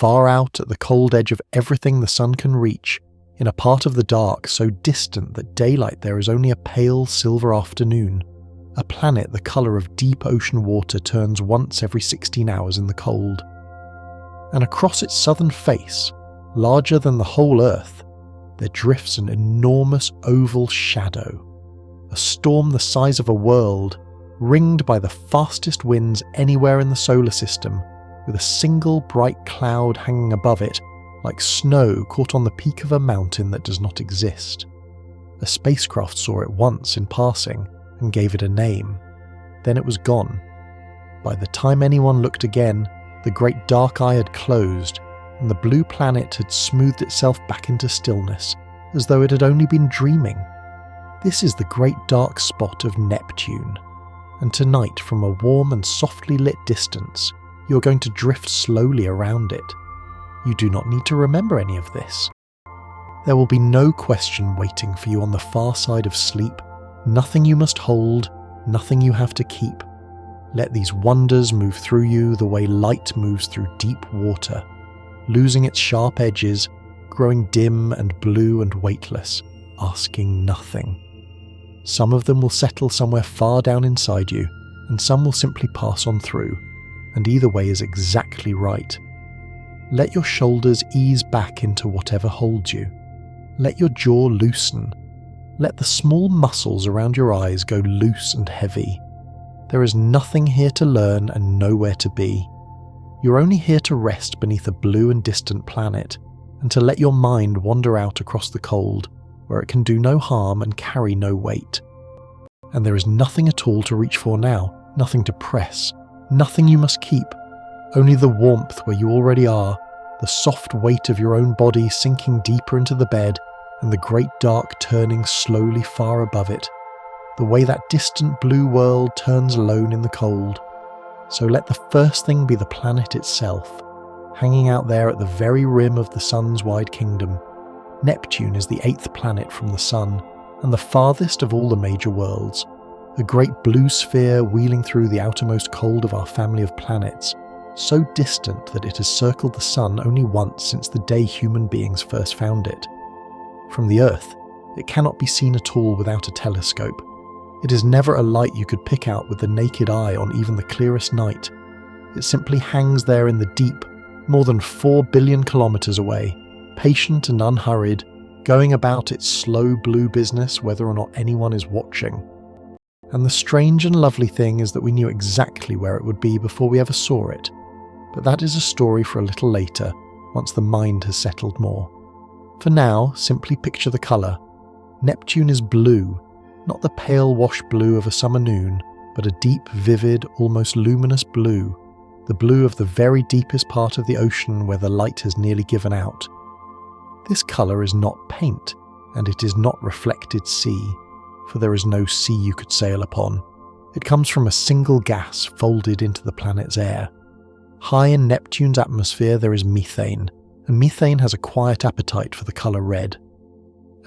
far out at the cold edge of everything the sun can reach, in a part of the dark so distant that daylight there is only a pale silver afternoon, a planet the colour of deep ocean water turns once every 16 hours in the cold. And across its southern face, larger than the whole Earth, there drifts an enormous oval shadow, a storm the size of a world, ringed by the fastest winds anywhere in the solar system, with a single bright cloud hanging above it, like snow caught on the peak of a mountain that does not exist. A spacecraft saw it once in passing and gave it a name. Then it was gone. By the time anyone looked again, the great dark eye had closed, and the blue planet had smoothed itself back into stillness, as though it had only been dreaming. This is the great dark spot of Neptune, and tonight, from a warm and softly lit distance, you are going to drift slowly around it. You do not need to remember any of this. There will be no question waiting for you on the far side of sleep, nothing you must hold, nothing you have to keep. Let these wonders move through you the way light moves through deep water, losing its sharp edges, growing dim and blue and weightless, asking nothing. Some of them will settle somewhere far down inside you, and some will simply pass on through, and either way is exactly right. Let your shoulders ease back into whatever holds you. Let your jaw loosen. Let the small muscles around your eyes go loose and heavy. There is nothing here to learn and nowhere to be. You're only here to rest beneath a blue and distant planet, and to let your mind wander out across the cold, where it can do no harm and carry no weight. And there is nothing at all to reach for now, nothing to press, nothing you must keep, only the warmth where you already are, the soft weight of your own body sinking deeper into the bed, and the great dark turning slowly far above it, the way that distant blue world turns alone in the cold. So let the first thing be the planet itself, hanging out there at the very rim of the sun's wide kingdom. Neptune is the 8th planet from the sun, and the farthest of all the major worlds, a great blue sphere wheeling through the outermost cold of our family of planets, so distant that it has circled the sun only once since the day human beings first found it. From the Earth, it cannot be seen at all without a telescope. It is never a light you could pick out with the naked eye on even the clearest night. It simply hangs there in the deep, more than 4 billion kilometers away, patient and unhurried, going about its slow blue business whether or not anyone is watching. And the strange and lovely thing is that we knew exactly where it would be before we ever saw it. But that is a story for a little later, once the mind has settled more. For now, simply picture the colour. Neptune is blue, not the pale wash blue of a summer noon, but a deep, vivid, almost luminous blue, the blue of the very deepest part of the ocean where the light has nearly given out. This colour is not paint, and it is not reflected sea, for there is no sea you could sail upon. It comes from a single gas folded into the planet's air. High in Neptune's atmosphere there is methane, and methane has a quiet appetite for the colour red.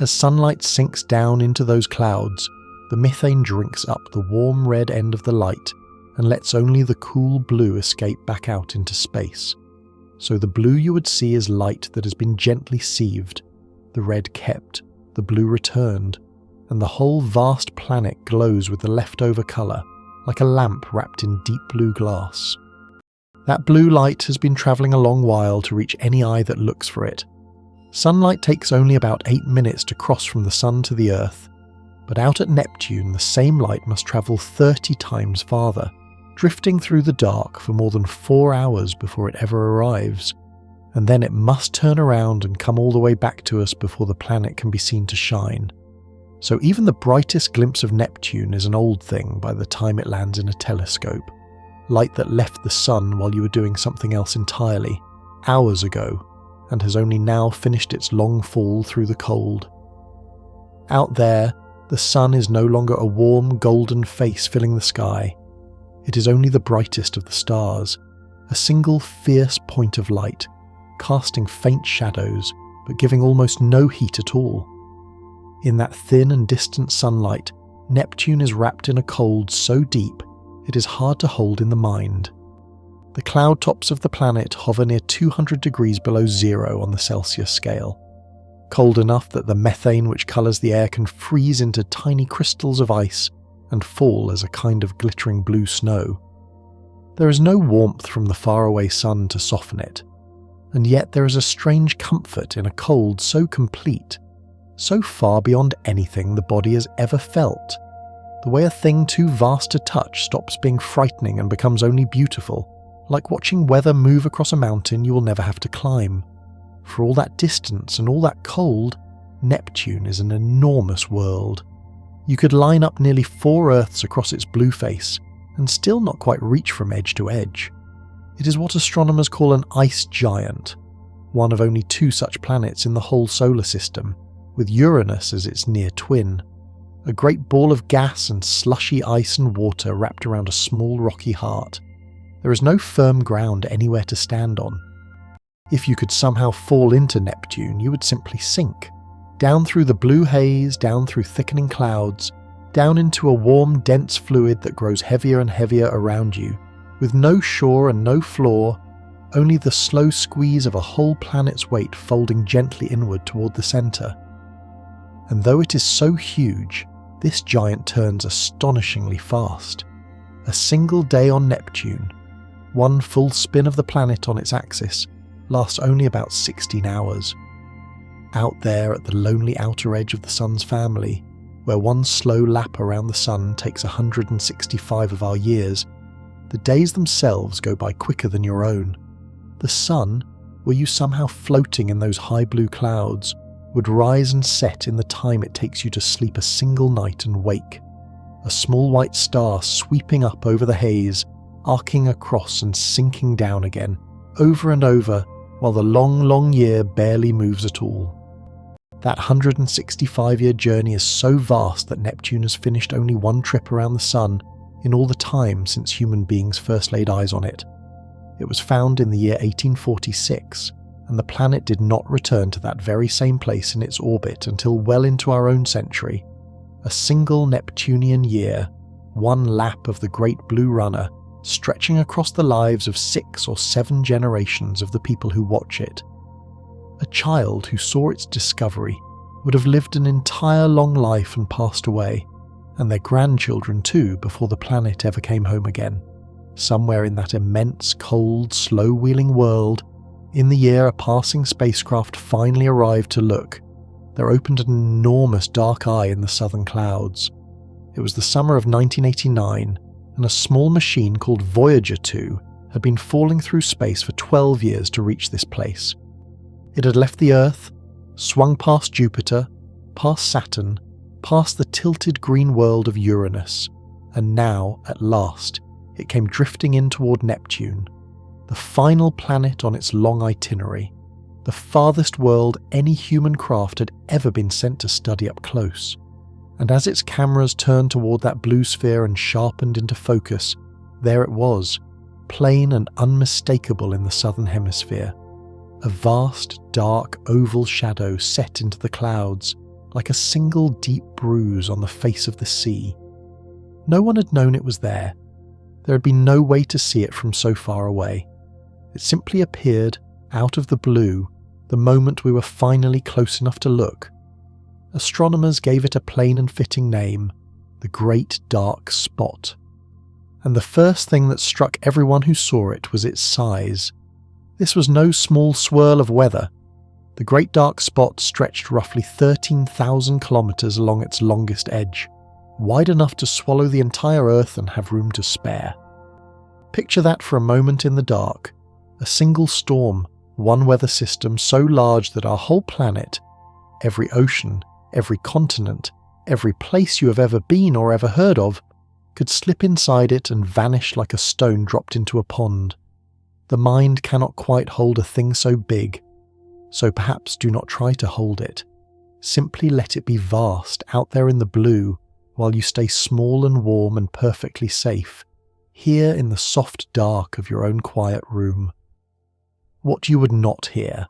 As sunlight sinks down into those clouds, the methane drinks up the warm red end of the light and lets only the cool blue escape back out into space. So the blue you would see is light that has been gently sieved, the red kept, the blue returned, and the whole vast planet glows with the leftover colour, like a lamp wrapped in deep blue glass. That blue light has been travelling a long while to reach any eye that looks for it. Sunlight takes only about 8 minutes to cross from the sun to the Earth, but out at Neptune the same light must travel 30 times farther, drifting through the dark for more than 4 hours before it ever arrives, and then it must turn around and come all the way back to us before the planet can be seen to shine. So even the brightest glimpse of Neptune is an old thing by the time it lands in a telescope. Light that left the sun while you were doing something else entirely, hours ago, and has only now finished its long fall through the cold. Out there, the sun is no longer a warm golden face filling the sky. It is only the brightest of the stars, a single fierce point of light, casting faint shadows, but giving almost no heat at all. In that thin and distant sunlight, Neptune is wrapped in a cold so deep it is hard to hold in the mind. The cloud tops of the planet hover near 200 degrees below zero on the Celsius scale, cold enough that the methane which colours the air can freeze into tiny crystals of ice and fall as a kind of glittering blue snow. There is no warmth from the faraway sun to soften it, and yet there is a strange comfort in a cold so complete, so far beyond anything the body has ever felt, the way a thing too vast to touch stops being frightening and becomes only beautiful, like watching weather move across a mountain you will never have to climb. For all that distance and all that cold, Neptune is an enormous world. You could line up nearly 4 Earths across its blue face and still not quite reach from edge to edge. It is what astronomers call an ice giant, one of only 2 such planets in the whole solar system, with Uranus as its near twin, a great ball of gas and slushy ice and water wrapped around a small rocky heart. There is no firm ground anywhere to stand on. If you could somehow fall into Neptune, you would simply sink, down through the blue haze, down through thickening clouds, down into a warm, dense fluid that grows heavier and heavier around you, with no shore and no floor, only the slow squeeze of a whole planet's weight folding gently inward toward the centre. And though it is so huge, this giant turns astonishingly fast. A single day on Neptune, one full spin of the planet on its axis, lasts only about 16 hours. Out there at the lonely outer edge of the Sun's family, where one slow lap around the Sun takes 165 of our years, the days themselves go by quicker than your own. The Sun, were you somehow floating in those high blue clouds, would rise and set in the time it takes you to sleep a single night and wake. A small white star sweeping up over the haze, arcing across and sinking down again, over and over, while the long, long year barely moves at all. That 165-year journey is so vast that Neptune has finished only one trip around the Sun in all the time since human beings first laid eyes on it. It was found in the year 1846, and the planet did not return to that very same place in its orbit until well into our own century. A single Neptunian year, one lap of the great blue runner, stretching across the lives of 6 or 7 generations of the people who watch it. A child who saw its discovery would have lived an entire long life and passed away, and their grandchildren too before the planet ever came home again. Somewhere in that immense, cold, slow-wheeling world, in the year a passing spacecraft finally arrived to look, there opened an enormous dark eye in the southern clouds. It was the summer of 1989, and a small machine called Voyager 2 had been falling through space for 12 years to reach this place. It had left the Earth, swung past Jupiter, past Saturn, past the tilted green world of Uranus, and now, at last, it came drifting in toward Neptune, the final planet on its long itinerary, the farthest world any human craft had ever been sent to study up close. And as its cameras turned toward that blue sphere and sharpened into focus, there it was, plain and unmistakable in the southern hemisphere. A vast, dark, oval shadow set into the clouds, like a single deep bruise on the face of the sea. No one had known it was there. There had been no way to see it from so far away. It simply appeared, out of the blue, the moment we were finally close enough to look. Astronomers gave it a plain and fitting name, the Great Dark Spot. And the first thing that struck everyone who saw it was its size. This was no small swirl of weather. The Great Dark Spot stretched roughly 13,000 kilometers along its longest edge, wide enough to swallow the entire Earth and have room to spare. Picture that for a moment in the dark. A single storm, one weather system so large that our whole planet, every ocean, every continent, every place you have ever been or ever heard of, could slip inside it and vanish like a stone dropped into a pond. The mind cannot quite hold a thing so big, so perhaps do not try to hold it. Simply let it be vast out there in the blue, while you stay small and warm and perfectly safe, here in the soft dark of your own quiet room. What you would not hear,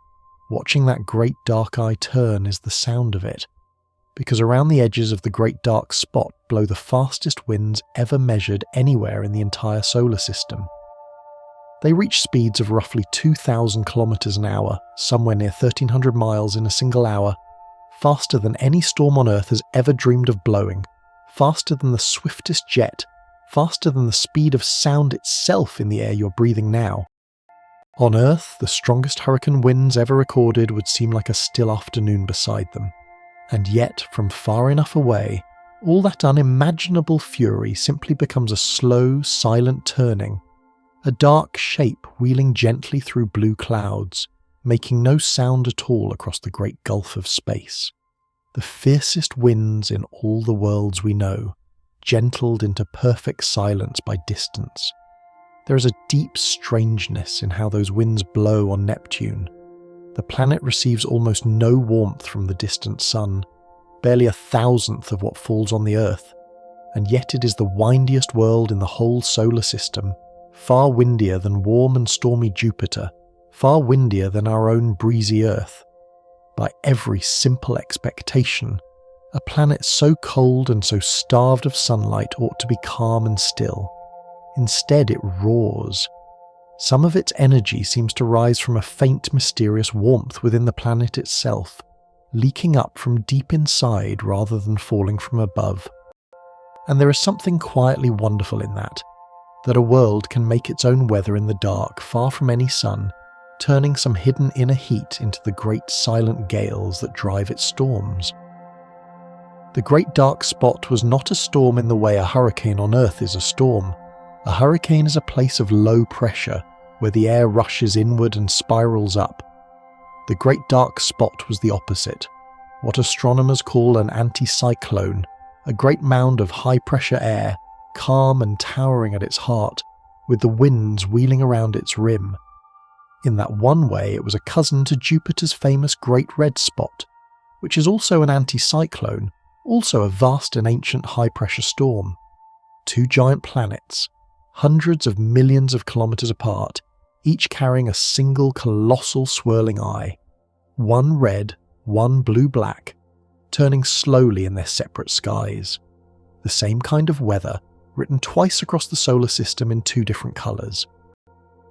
watching that great dark eye turn, is the sound of it, because around the edges of the Great Dark Spot blow the fastest winds ever measured anywhere in the entire solar system. They reach speeds of roughly 2,000 kilometers an hour, somewhere near 1,300 miles in a single hour, faster than any storm on Earth has ever dreamed of blowing, faster than the swiftest jet, faster than the speed of sound itself in the air you're breathing now. On Earth, the strongest hurricane winds ever recorded would seem like a still afternoon beside them. And yet, from far enough away, all that unimaginable fury simply becomes a slow, silent turning, a dark shape wheeling gently through blue clouds, making no sound at all across the great gulf of space. The fiercest winds in all the worlds we know, gentled into perfect silence by distance. There is a deep strangeness in how those winds blow on Neptune. The planet receives almost no warmth from the distant sun, barely 1,000th of what falls on the Earth, and yet it is the windiest world in the whole solar system, far windier than warm and stormy Jupiter, far windier than our own breezy Earth. By every simple expectation, a planet so cold and so starved of sunlight ought to be calm and still. Instead, it roars. Some of its energy seems to rise from a faint, mysterious warmth within the planet itself, leaking up from deep inside rather than falling from above. And there is something quietly wonderful in that a world can make its own weather in the dark, far from any sun, turning some hidden inner heat into the great silent gales that drive its storms. The Great Dark Spot was not a storm in the way a hurricane on Earth is a storm. A hurricane is a place of low pressure, where the air rushes inward and spirals up. The Great Dark Spot was the opposite, what astronomers call an anticyclone, a great mound of high-pressure air, calm and towering at its heart, with the winds wheeling around its rim. In that one way, it was a cousin to Jupiter's famous Great Red Spot, which is also an anticyclone, also a vast and ancient high-pressure storm. Two giant planets, hundreds of millions of kilometers apart, each carrying a single colossal swirling eye, one red, one blue-black, turning slowly in their separate skies. The same kind of weather, written twice across the solar system in two different colours.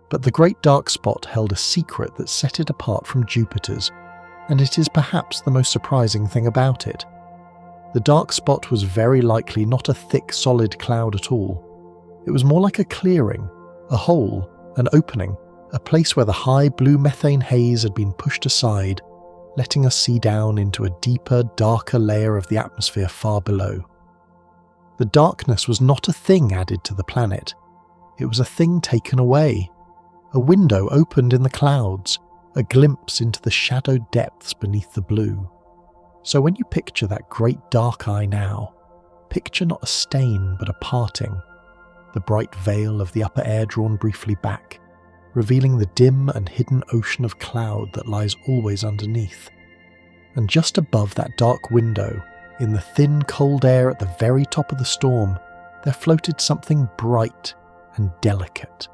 But the Great Dark Spot held a secret that set it apart from Jupiter's, and it is perhaps the most surprising thing about it. The dark spot was very likely not a thick, solid cloud at all. It was more like a clearing, a hole, an opening, a place where the high blue methane haze had been pushed aside, letting us see down into a deeper, darker layer of the atmosphere far below. The darkness was not a thing added to the planet. It was a thing taken away. A window opened in the clouds, a glimpse into the shadowed depths beneath the blue. So when you picture that great dark eye now, picture not a stain but a parting, the bright veil of the upper air drawn briefly back, revealing the dim and hidden ocean of cloud that lies always underneath. And just above that dark window, in the thin cold air at the very top of the storm, there floated something bright and delicate.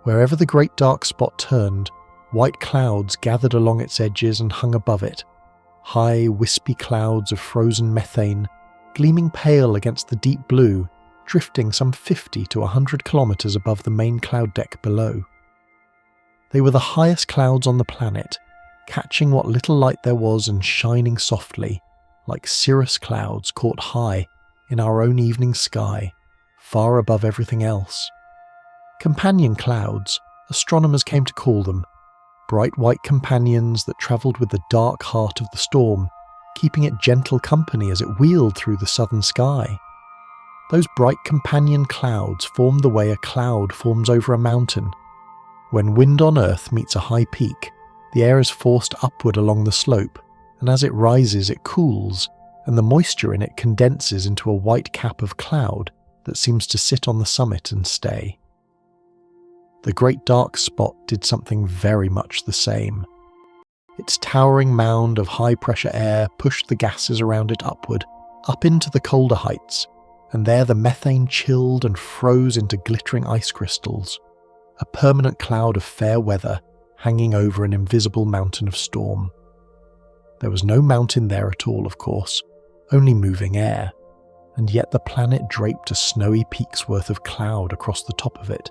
Wherever the great dark spot turned, white clouds gathered along its edges and hung above it, high, wispy clouds of frozen methane, gleaming pale against the deep blue, drifting some 50 to 100 kilometers above the main cloud deck below. They were the highest clouds on the planet, catching what little light there was and shining softly, like cirrus clouds caught high in our own evening sky, far above everything else. Companion clouds, astronomers came to call them, bright white companions that travelled with the dark heart of the storm, keeping it gentle company as it wheeled through the southern sky. Those bright companion clouds formed the way a cloud forms over a mountain. When wind on Earth meets a high peak, the air is forced upward along the slope, and as it rises it cools, and the moisture in it condenses into a white cap of cloud that seems to sit on the summit and stay. The great dark spot did something very much the same. Its towering mound of high-pressure air pushed the gases around it upward, up into the colder heights, and there the methane chilled and froze into glittering ice crystals, a permanent cloud of fair weather hanging over an invisible mountain of storm. There was no mountain there at all, of course, only moving air, and yet the planet draped a snowy peak's worth of cloud across the top of it,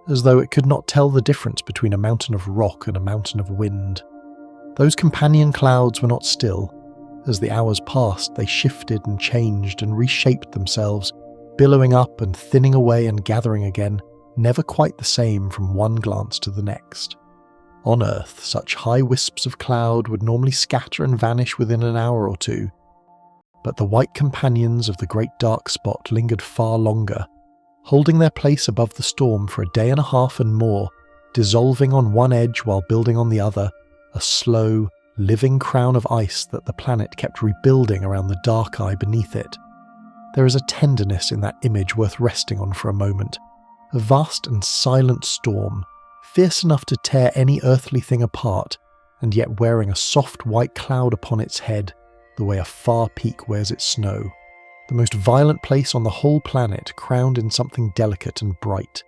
as though it could not tell the difference between a mountain of rock and a mountain of wind. Those companion clouds were not still. As the hours passed, they shifted and changed and reshaped themselves, billowing up and thinning away and gathering again, never quite the same from one glance to the next. On Earth, such high wisps of cloud would normally scatter and vanish within an hour or two, but the white companions of the great dark spot lingered far longer, holding their place above the storm for a day and a half and more, dissolving on one edge while building on the other, a slow, living crown of ice that the planet kept rebuilding around the dark eye beneath it. There is a tenderness in that image worth resting on for a moment. A vast and silent storm, fierce enough to tear any earthly thing apart, and yet wearing a soft white cloud upon its head, the way a far peak wears its snow. The most violent place on the whole planet, crowned in something delicate and bright.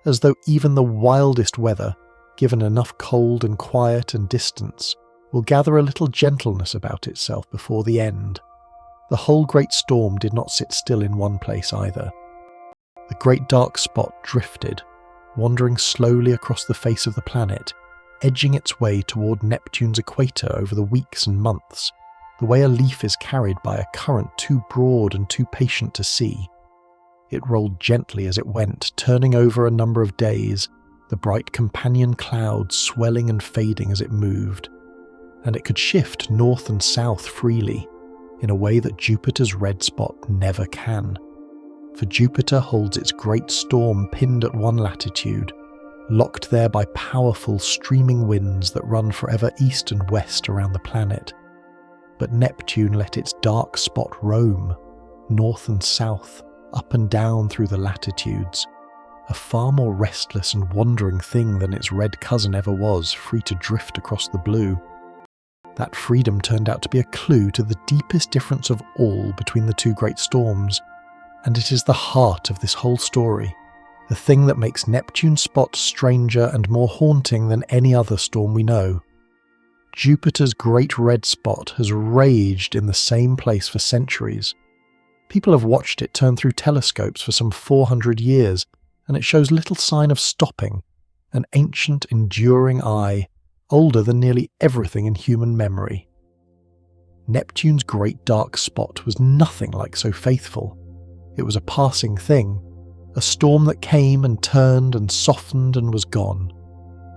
As though even the wildest weather, given enough cold and quiet and distance, will gather a little gentleness about itself before the end. The whole great storm did not sit still in one place either. The great dark spot drifted, wandering slowly across the face of the planet, edging its way toward Neptune's equator over the weeks and months, the way a leaf is carried by a current too broad and too patient to see. It rolled gently as it went, turning over a number of days, the bright companion clouds swelling and fading as it moved, and it could shift north and south freely, in a way that Jupiter's red spot never can. For Jupiter holds its great storm pinned at one latitude, locked there by powerful streaming winds that run forever east and west around the planet. But Neptune let its dark spot roam, north and south, up and down through the latitudes, a far more restless and wandering thing than its red cousin ever was, free to drift across the blue. That freedom turned out to be a clue to the deepest difference of all between the two great storms, and it is the heart of this whole story, the thing that makes Neptune's spot stranger and more haunting than any other storm we know. Jupiter's great red spot has raged in the same place for centuries. People have watched it turn through telescopes for some 400 years, and it shows little sign of stopping, an ancient, enduring eye, older than nearly everything in human memory. Neptune's great dark spot was nothing like so faithful. It was a passing thing, a storm that came and turned and softened and was gone.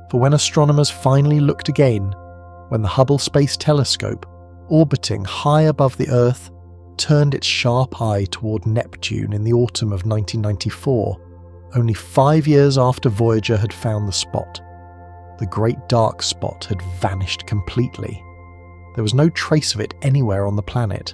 For when astronomers finally looked again, when the Hubble Space Telescope, orbiting high above the Earth, turned its sharp eye toward Neptune in the autumn of 1994, only 5 years after Voyager had found the spot, the great dark spot had vanished completely. There was no trace of it anywhere on the planet.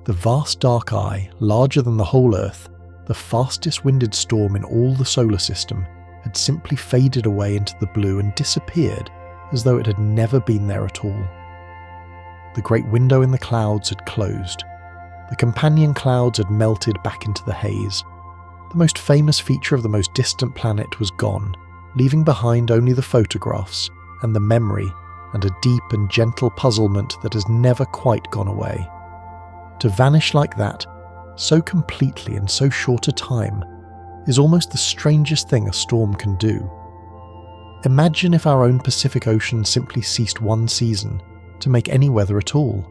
The vast dark eye, larger than the whole Earth, the fastest winded storm in all the solar system, had simply faded away into the blue and disappeared as though it had never been there at all. The great window in the clouds had closed. The companion clouds had melted back into the haze. The most famous feature of the most distant planet was gone, leaving behind only the photographs and the memory and a deep and gentle puzzlement that has never quite gone away. To vanish like that, so completely in so short a time, is almost the strangest thing a storm can do. Imagine if our own Pacific Ocean simply ceased one season to make any weather at all.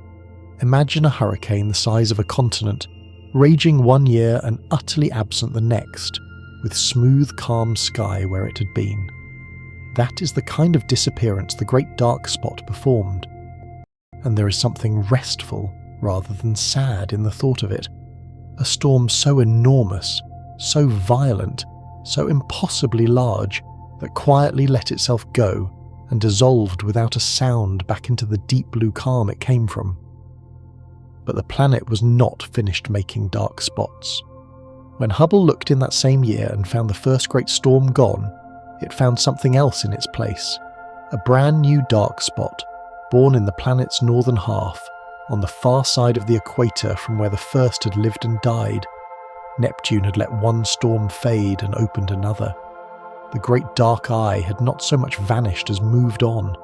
Imagine a hurricane the size of a continent, raging one year and utterly absent the next, with smooth, calm sky where it had been. That is the kind of disappearance the great dark spot performed. And there is something restful rather than sad in the thought of it. A storm so enormous, so violent, so impossibly large, that quietly let itself go and dissolved without a sound back into the deep blue calm it came from. But the planet was not finished making dark spots. When Hubble looked in that same year and found the first great storm gone, it found something else in its place, a brand new dark spot, born in the planet's northern half, on the far side of the equator from where the first had lived and died. Neptune had let one storm fade and opened another. The great dark eye had not so much vanished as moved on,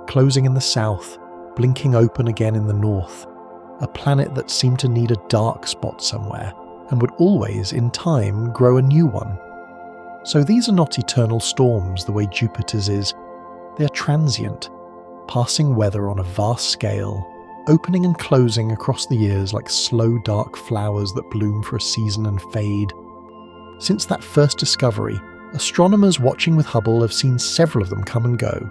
closing in the south, blinking open again in the north, a planet that seemed to need a dark spot somewhere, and would always, in time, grow a new one. So these are not eternal storms the way Jupiter's is. They are transient, passing weather on a vast scale, opening and closing across the years like slow dark flowers that bloom for a season and fade. Since that first discovery, astronomers watching with Hubble have seen several of them come and go.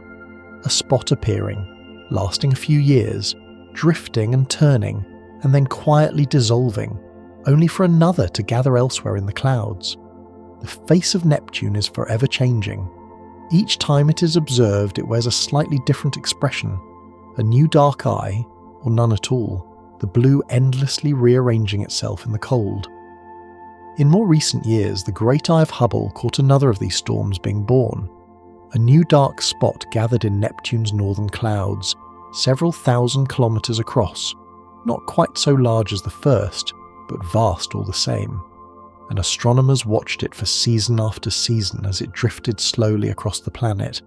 A spot appearing, lasting a few years, drifting and turning, and then quietly dissolving, only for another to gather elsewhere in the clouds. The face of Neptune is forever changing. Each time it is observed, it wears a slightly different expression, a new dark eye, or none at all, the blue endlessly rearranging itself in the cold. In more recent years, the great eye of Hubble caught another of these storms being born. A new dark spot gathered in Neptune's northern clouds, several thousand kilometers across, not quite so large as the first, but vast all the same. And astronomers watched it for season after season as it drifted slowly across the planet.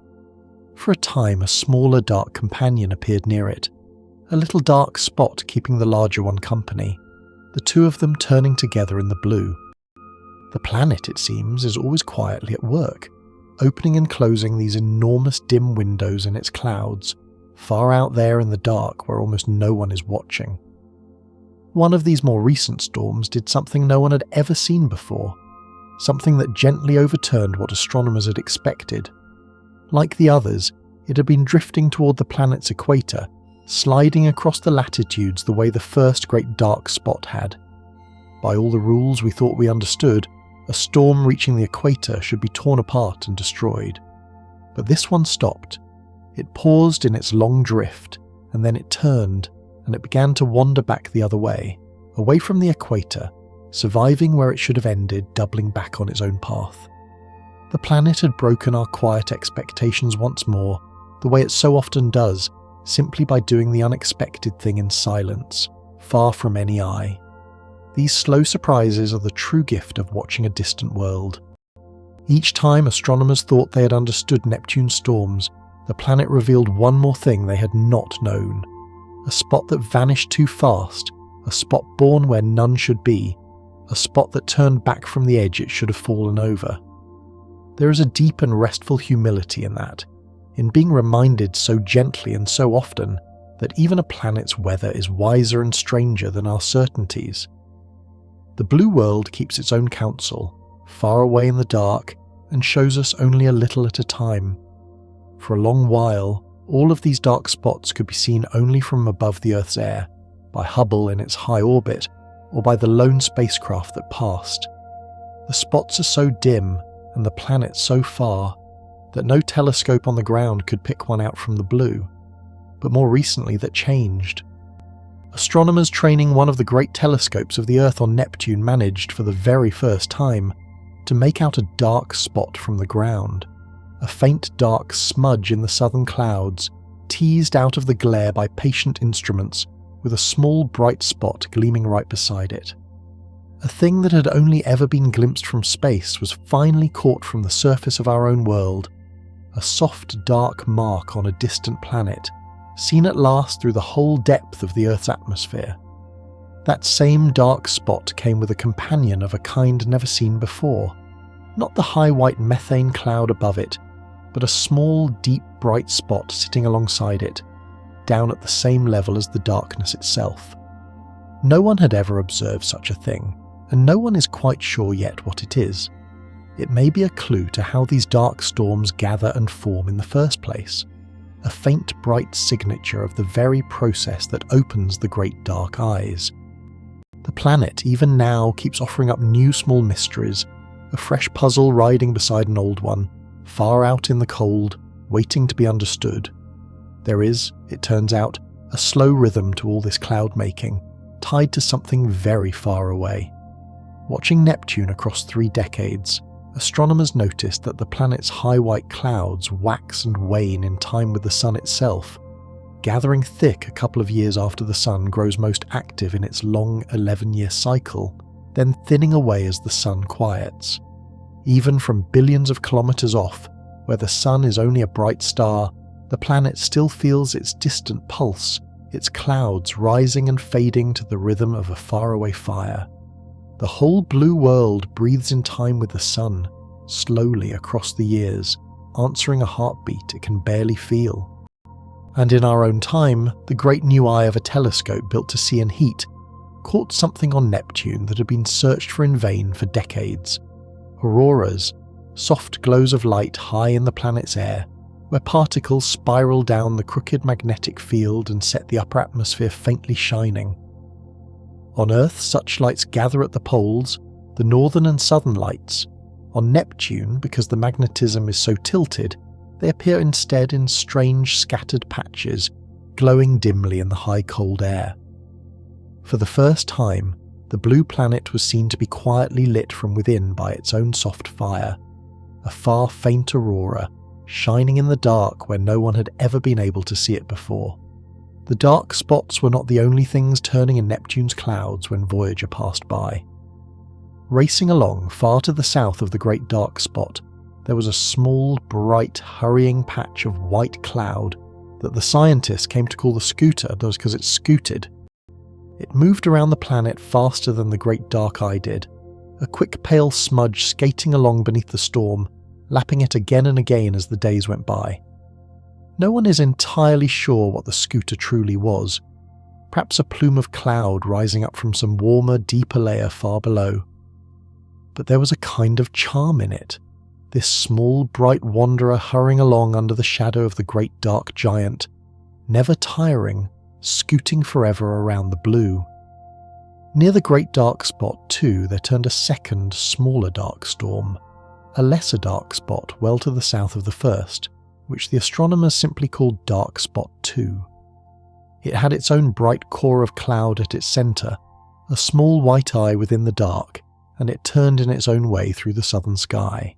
For a time, a smaller dark companion appeared near it, a little dark spot keeping the larger one company, the two of them turning together in the blue. The planet, it seems, is always quietly at work, opening and closing these enormous dim windows in its clouds, far out there in the dark where almost no one is watching. One of these more recent storms did something no one had ever seen before, something that gently overturned what astronomers had expected. Like the others, it had been drifting toward the planet's equator, sliding across the latitudes the way the first great dark spot had. By all the rules we thought we understood, a storm reaching the equator should be torn apart and destroyed. But this one stopped. It paused in its long drift, and then it turned, and it began to wander back the other way, away from the equator, surviving where it should have ended, doubling back on its own path. The planet had broken our quiet expectations once more, the way it so often does, simply by doing the unexpected thing in silence, far from any eye. These slow surprises are the true gift of watching a distant world. Each time astronomers thought they had understood Neptune's storms, the planet revealed one more thing they had not known. A spot that vanished too fast, a spot born where none should be, a spot that turned back from the edge it should have fallen over. There is a deep and restful humility in that, in being reminded so gently and so often that even a planet's weather is wiser and stranger than our certainties. The blue world keeps its own counsel, far away in the dark, and shows us only a little at a time. For a long while, all of these dark spots could be seen only from above the Earth's air, by Hubble in its high orbit, or by the lone spacecraft that passed. The spots are so dim, and the planet so far, that no telescope on the ground could pick one out from the blue. But more recently that changed. Astronomers training one of the great telescopes of the Earth on Neptune managed, for the very first time, to make out a dark spot from the ground. A faint dark smudge in the southern clouds, teased out of the glare by patient instruments, with a small bright spot gleaming right beside it. A thing that had only ever been glimpsed from space was finally caught from the surface of our own world, a soft dark mark on a distant planet, seen at last through the whole depth of the Earth's atmosphere. That same dark spot came with a companion of a kind never seen before, not the high white methane cloud above it, but a small, deep, bright spot sitting alongside it, down at the same level as the darkness itself. No one had ever observed such a thing, and no one is quite sure yet what it is. It may be a clue to how these dark storms gather and form in the first place, a faint bright signature of the very process that opens the great dark eyes. The planet, even now, keeps offering up new small mysteries, a fresh puzzle riding beside an old one, far out in the cold, waiting to be understood. There is, it turns out, a slow rhythm to all this cloud making, tied to something very far away. Watching Neptune across 3 decades, astronomers noticed that the planet's high white clouds wax and wane in time with the sun itself, gathering thick a couple of years after the sun grows most active in its long 11-year cycle, then thinning away as the sun quiets. Even from billions of kilometers off, where the sun is only a bright star, the planet still feels its distant pulse, its clouds rising and fading to the rhythm of a faraway fire. The whole blue world breathes in time with the sun, slowly across the years, answering a heartbeat it can barely feel. And in our own time, the great new eye of a telescope built to see and heat caught something on Neptune that had been searched for in vain for decades. Auroras, soft glows of light high in the planet's air, where particles spiral down the crooked magnetic field and set the upper atmosphere faintly shining. On Earth, such lights gather at the poles, the northern and southern lights. On Neptune, because the magnetism is so tilted, they appear instead in strange scattered patches, glowing dimly in the high cold air. For the first time, the blue planet was seen to be quietly lit from within by its own soft fire, a far faint aurora, shining in the dark where no one had ever been able to see it before. The dark spots were not the only things turning in Neptune's clouds when Voyager passed by. Racing along far to the south of the great dark spot, there was a small, bright, hurrying patch of white cloud that the scientists came to call the scooter, because it scooted. It moved around the planet faster than the great dark eye did, a quick pale smudge skating along beneath the storm, lapping it again and again as the days went by. No one is entirely sure what the scooter truly was, perhaps a plume of cloud rising up from some warmer, deeper layer far below. But there was a kind of charm in it, this small, bright wanderer hurrying along under the shadow of the great dark giant, never tiring, scooting forever around the blue. Near the great dark spot, too, there turned a second, smaller dark storm, a lesser dark spot well to the south of the first, which the astronomers simply called Dark Spot 2. It had its own bright core of cloud at its centre, a small white eye within the dark, and it turned in its own way through the southern sky.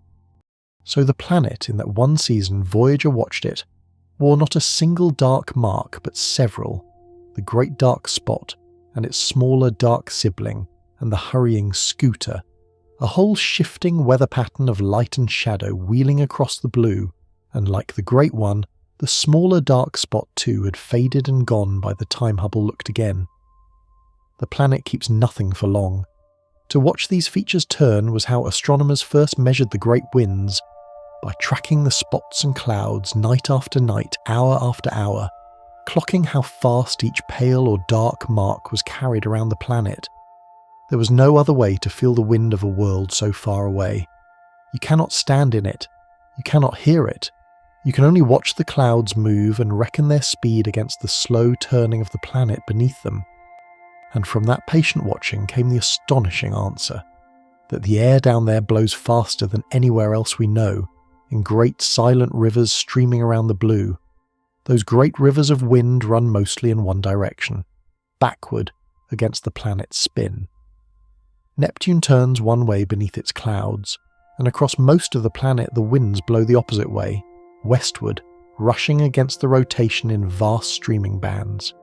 So the planet, in that one season Voyager watched it, wore not a single dark mark but several, the great dark spot and its smaller dark sibling and the hurrying scooter, a whole shifting weather pattern of light and shadow wheeling across the blue, and like the great one, the smaller dark spot too had faded and gone by the time Hubble looked again. The planet keeps nothing for long. To watch these features turn was how astronomers first measured the great winds, by tracking the spots and clouds night after night, hour after hour, clocking how fast each pale or dark mark was carried around the planet. There was no other way to feel the wind of a world so far away. You cannot stand in it. You cannot hear it. You can only watch the clouds move and reckon their speed against the slow turning of the planet beneath them. And from that patient watching came the astonishing answer, that the air down there blows faster than anywhere else we know, in great silent rivers streaming around the blue. Those great rivers of wind run mostly in one direction, backward against the planet's spin. Neptune turns one way beneath its clouds, and across most of the planet the winds blow the opposite way, westward, rushing against the rotation in vast streaming bands.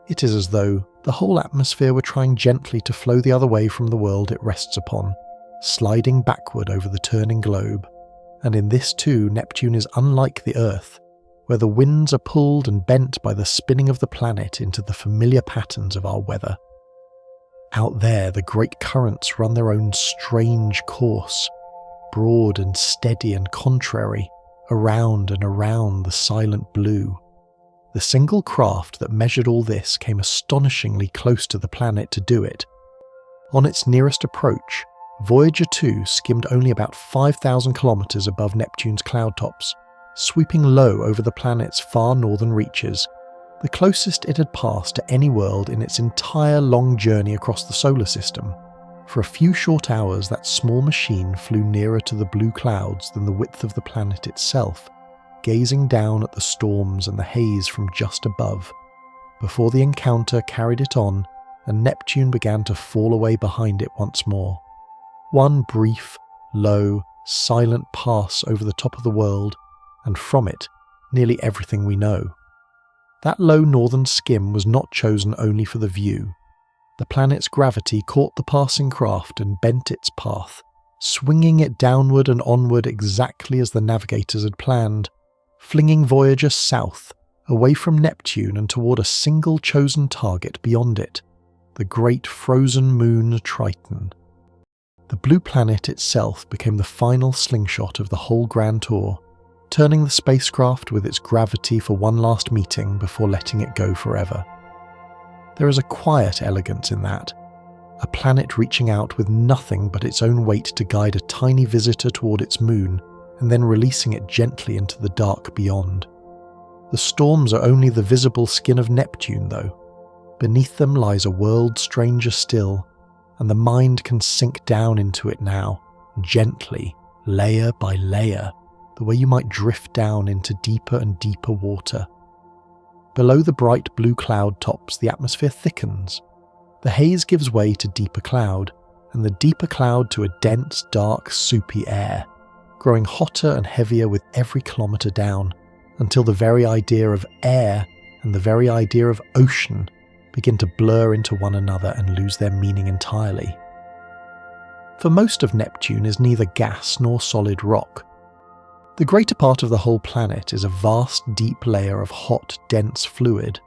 It is as though the whole atmosphere were trying gently to flow the other way from the world it rests upon, sliding backward over the turning globe. And in this too, Neptune is unlike the Earth, where the winds are pulled and bent by the spinning of the planet into the familiar patterns of our weather. Out there, the great currents run their own strange course, broad and steady and contrary, around and around the silent blue. The single craft that measured all this came astonishingly close to the planet to do it. On its nearest approach, Voyager 2 skimmed only about 5,000 kilometers above Neptune's cloud tops, sweeping low over the planet's far northern reaches, the closest it had passed to any world in its entire long journey across the solar system. For a few short hours, that small machine flew nearer to the blue clouds than the width of the planet itself, gazing down at the storms and the haze from just above, before the encounter carried it on and Neptune began to fall away behind it once more. One brief, low, silent pass over the top of the world, and from it, nearly everything we know. That low northern skim was not chosen only for the view. The planet's gravity caught the passing craft and bent its path, swinging it downward and onward exactly as the navigators had planned, flinging Voyager south, away from Neptune and toward a single chosen target beyond it, the great frozen moon Triton. the blue planet itself became the final slingshot of the whole grand tour, turning the spacecraft with its gravity for one last meeting before letting it go forever. There is a quiet elegance in that, a planet reaching out with nothing but its own weight to guide a tiny visitor toward its moon and then releasing it gently into the dark beyond. The storms are only the visible skin of Neptune, though. Beneath them lies a world stranger still, and the mind can sink down into it now, gently, layer by layer, the way you might drift down into deeper and deeper water. Below the bright blue cloud tops, the atmosphere thickens. The haze gives way to deeper cloud, and the deeper cloud to a dense, dark, soupy air, growing hotter and heavier with every kilometre down, until the very idea of air and the very idea of ocean begin to blur into one another and lose their meaning entirely. For most of Neptune is neither gas nor solid rock. The greater part of the whole planet is a vast, deep layer of hot, dense fluid,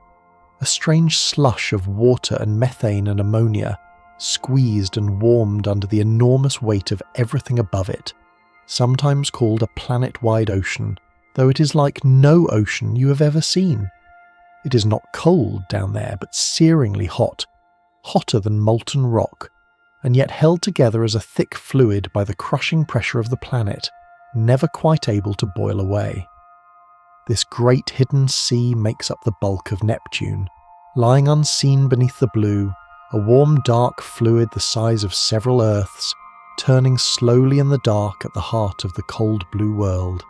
a strange slush of water and methane and ammonia, squeezed and warmed under the enormous weight of everything above it, sometimes called a planet-wide ocean, though it is like no ocean you have ever seen. It is not cold down there, but searingly hot, hotter than molten rock, and yet held together as a thick fluid by the crushing pressure of the planet, never quite able to boil away. This great hidden sea makes up the bulk of Neptune, lying unseen beneath the blue, a warm dark fluid the size of several Earths, turning slowly in the dark at the heart of the cold blue world.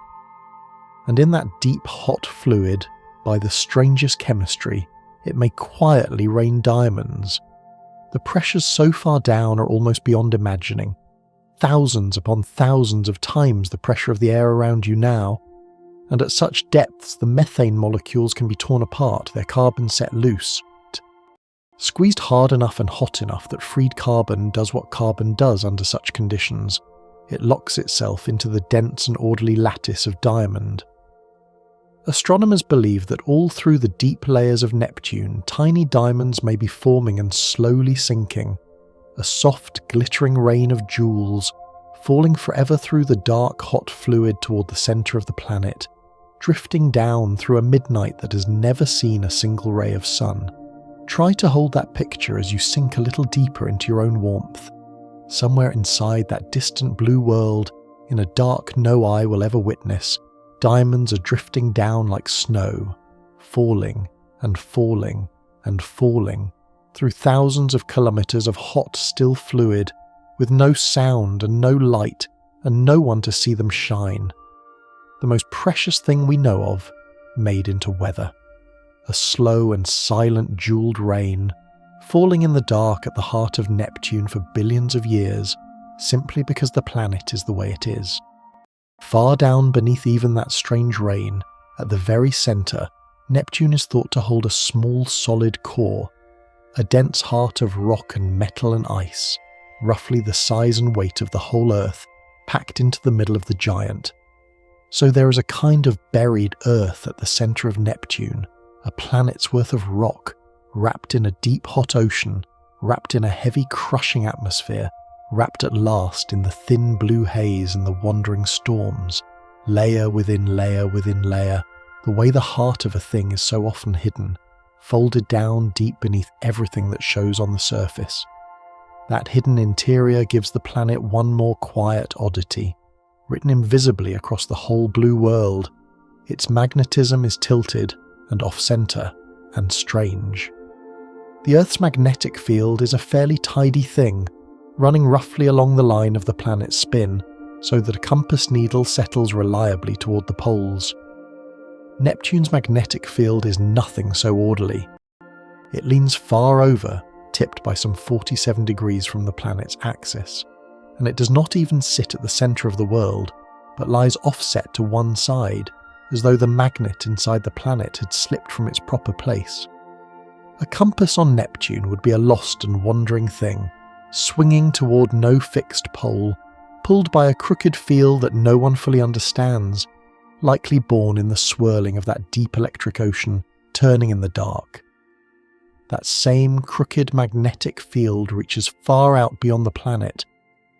And in that deep hot fluid, by the strangest chemistry, it may quietly rain diamonds. The pressures so far down are almost beyond imagining, thousands upon thousands of times the pressure of the air around you now, and at such depths the methane molecules can be torn apart, their carbon set loose. Squeezed hard enough and hot enough that freed carbon does what carbon does under such conditions. It locks itself into the dense and orderly lattice of diamond. Astronomers believe that all through the deep layers of Neptune, tiny diamonds may be forming and slowly sinking, a soft, glittering rain of jewels, falling forever through the dark, hot fluid toward the centre of the planet, drifting down through a midnight that has never seen a single ray of sun. Try to hold that picture as you sink a little deeper into your own warmth. Somewhere inside that distant blue world, in a dark no eye will ever witness, diamonds are drifting down like snow, falling and falling and falling, through thousands of kilometres of hot, still fluid, with no sound and no light and no one to see them shine. The most precious thing we know of, made into weather. A slow and silent jewelled rain, falling in the dark at the heart of Neptune for billions of years, simply because the planet is the way it is. Far down beneath even that strange rain, at the very centre, Neptune is thought to hold a small solid core, a dense heart of rock and metal and ice, roughly the size and weight of the whole Earth, packed into the middle of the giant. So there is a kind of buried Earth at the centre of Neptune, a planet's worth of rock, wrapped in a deep hot ocean, wrapped in a heavy crushing atmosphere, wrapped at last in the thin blue haze and the wandering storms, layer within layer within layer, the way the heart of a thing is so often hidden, folded down deep beneath everything that shows on the surface. That hidden interior gives the planet one more quiet oddity, written invisibly across the whole blue world. Its magnetism is tilted and off-centre and strange. The Earth's magnetic field is a fairly tidy thing, running roughly along the line of the planet's spin, so that a compass needle settles reliably toward the poles. Neptune's magnetic field is nothing so orderly. It leans far over, tipped by some 47 degrees from the planet's axis, and it does not even sit at the centre of the world, but lies offset to one side, as though the magnet inside the planet had slipped from its proper place. A compass on Neptune would be a lost and wandering thing, swinging toward no fixed pole, pulled by a crooked field that no one fully understands, likely born in the swirling of that deep electric ocean, turning in the dark. That same crooked magnetic field reaches far out beyond the planet,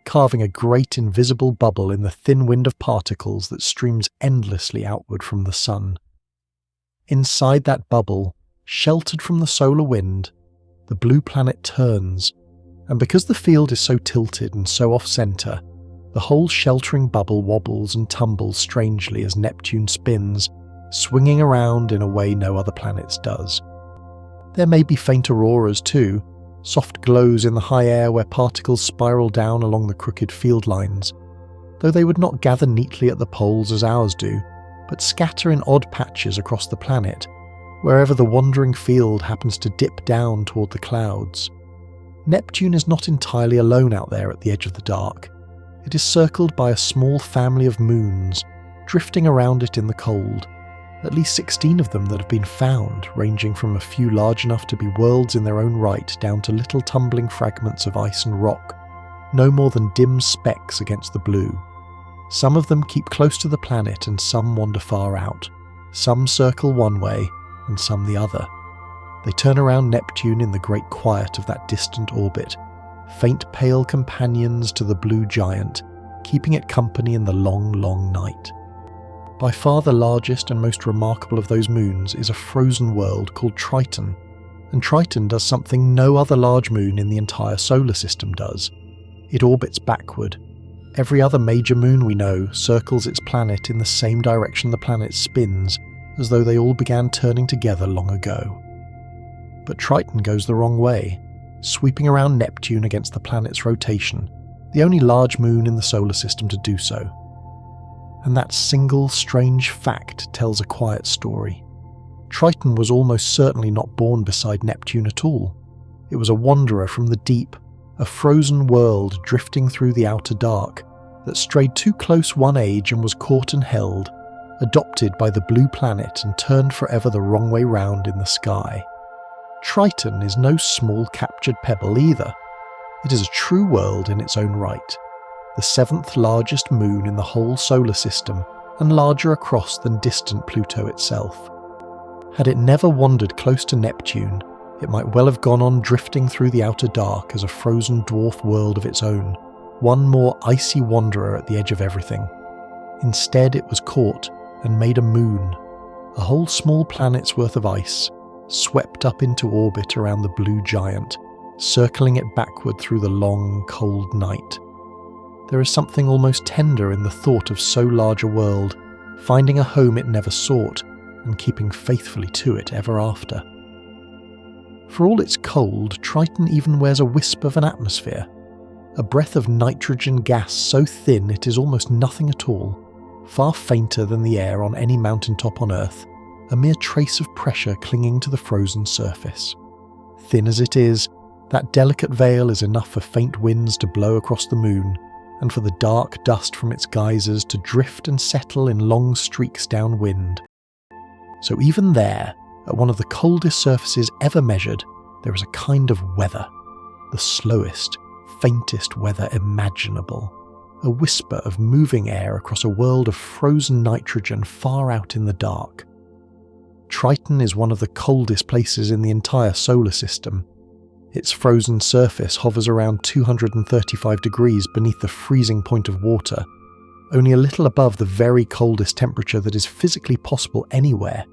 carving a great invisible bubble in the thin wind of particles that streams endlessly outward from the sun. Inside that bubble, sheltered from the solar wind, the blue planet turns, and because the field is so tilted and so off-centre, the whole sheltering bubble wobbles and tumbles strangely as Neptune spins, swinging around in a way no other planets does. There may be faint auroras too, soft glows in the high air where particles spiral down along the crooked field lines, though they would not gather neatly at the poles as ours do, but scatter in odd patches across the planet, wherever the wandering field happens to dip down toward the clouds. Neptune is not entirely alone out there at the edge of the dark. It is circled by a small family of moons, drifting around it in the cold, at least 16 of them that have been found, ranging from a few large enough to be worlds in their own right down to little tumbling fragments of ice and rock, no more than dim specks against the blue. Some of them keep close to the planet and some wander far out. Some circle one way and some the other. They turn around Neptune in the great quiet of that distant orbit, faint pale companions to the blue giant, keeping it company in the long, long night. By far the largest and most remarkable of those moons is a frozen world called Triton, and Triton does something no other large moon in the entire solar system does. It orbits backward. Every other major moon we know circles its planet in the same direction the planet spins, as though they all began turning together long ago. But Triton goes the wrong way, sweeping around Neptune against the planet's rotation, the only large moon in the solar system to do so. And that single strange fact tells a quiet story. Triton was almost certainly not born beside Neptune at all. It was a wanderer from the deep, a frozen world drifting through the outer dark, that strayed too close one age and was caught and held, adopted by the blue planet and turned forever the wrong way round in the sky. Triton is no small captured pebble either. It is a true world in its own right, the 7th largest moon in the whole solar system and larger across than distant Pluto itself. Had it never wandered close to Neptune, it might well have gone on drifting through the outer dark as a frozen dwarf world of its own, one more icy wanderer at the edge of everything. Instead, it was caught and made a moon, a whole small planet's worth of ice, swept up into orbit around the blue giant, circling it backward through the long, cold night. There is something almost tender in the thought of so large a world, finding a home it never sought, and keeping faithfully to it ever after. For all its cold, Triton even wears a wisp of an atmosphere, a breath of nitrogen gas so thin it is almost nothing at all, far fainter than the air on any mountaintop on Earth, a mere trace of pressure clinging to the frozen surface. Thin as it is, that delicate veil is enough for faint winds to blow across the moon, and for the dark dust from its geysers to drift and settle in long streaks downwind. So even there, at one of the coldest surfaces ever measured, there is a kind of weather, the slowest, faintest weather imaginable, a whisper of moving air across a world of frozen nitrogen far out in the dark. Triton is one of the coldest places in the entire solar system. Its frozen surface hovers around 235 degrees beneath the freezing point of water, only a little above the very coldest temperature that is physically possible anywhere,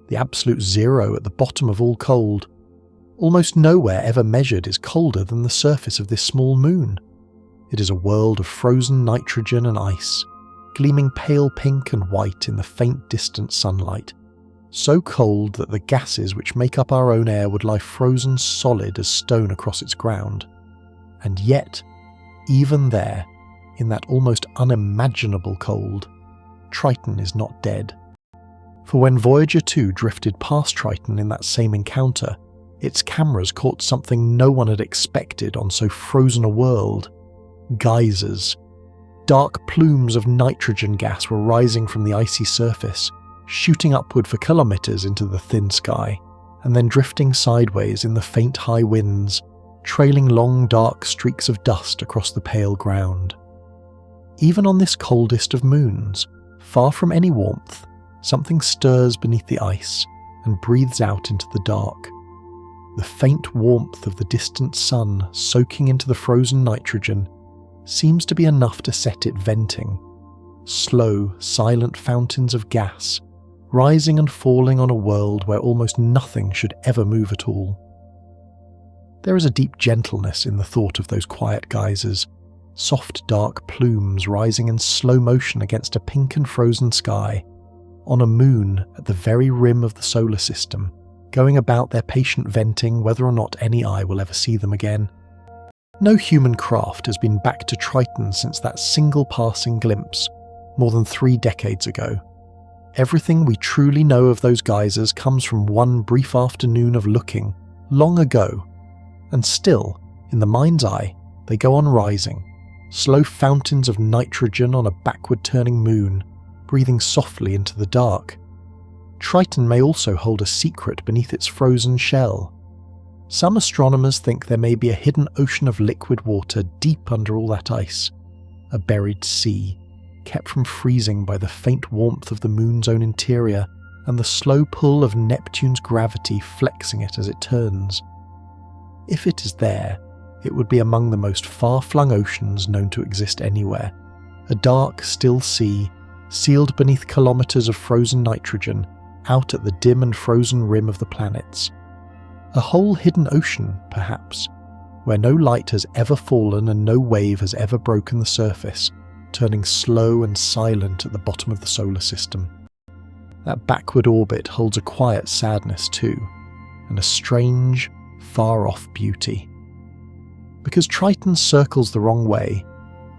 the absolute zero at the bottom of all cold. Almost nowhere ever measured is colder than the surface of this small moon. It is a world of frozen nitrogen and ice, gleaming pale pink and white in the faint distant sunlight, so cold that the gases which make up our own air would lie frozen solid as stone across its ground. And yet, even there, in that almost unimaginable cold, Triton is not dead. For when Voyager 2 drifted past Triton in that same encounter, its cameras caught something no one had expected on so frozen a world. Geysers. Dark plumes of nitrogen gas were rising from the icy surface, shooting upward for kilometers into the thin sky, and then drifting sideways in the faint high winds, trailing long dark streaks of dust across the pale ground. Even on this coldest of moons, far from any warmth, something stirs beneath the ice and breathes out into the dark. The faint warmth of the distant sun soaking into the frozen nitrogen seems to be enough to set it venting. Slow, silent fountains of gas, rising and falling on a world where almost nothing should ever move at all. There is a deep gentleness in the thought of those quiet geysers, soft dark plumes rising in slow motion against a pink and frozen sky, on a moon at the very rim of the solar system, going about their patient venting whether or not any eye will ever see them again. No human craft has been back to Triton since that single passing glimpse, more than 3 decades ago. Everything we truly know of those geysers comes from one brief afternoon of looking, long ago, and still, in the mind's eye, they go on rising, slow fountains of nitrogen on a backward-turning moon, breathing softly into the dark. Triton may also hold a secret beneath its frozen shell. Some astronomers think there may be a hidden ocean of liquid water deep under all that ice, a buried sea, kept from freezing by the faint warmth of the moon's own interior and the slow pull of Neptune's gravity flexing it as it turns. If it is there, it would be among the most far-flung oceans known to exist anywhere, a dark, still sea, sealed beneath kilometers of frozen nitrogen, out at the dim and frozen rim of the planets. A whole hidden ocean, perhaps, where no light has ever fallen and no wave has ever broken the surface, turning slow and silent at the bottom of the solar system. That backward orbit holds a quiet sadness too, and a strange, far-off beauty. Because Triton circles the wrong way,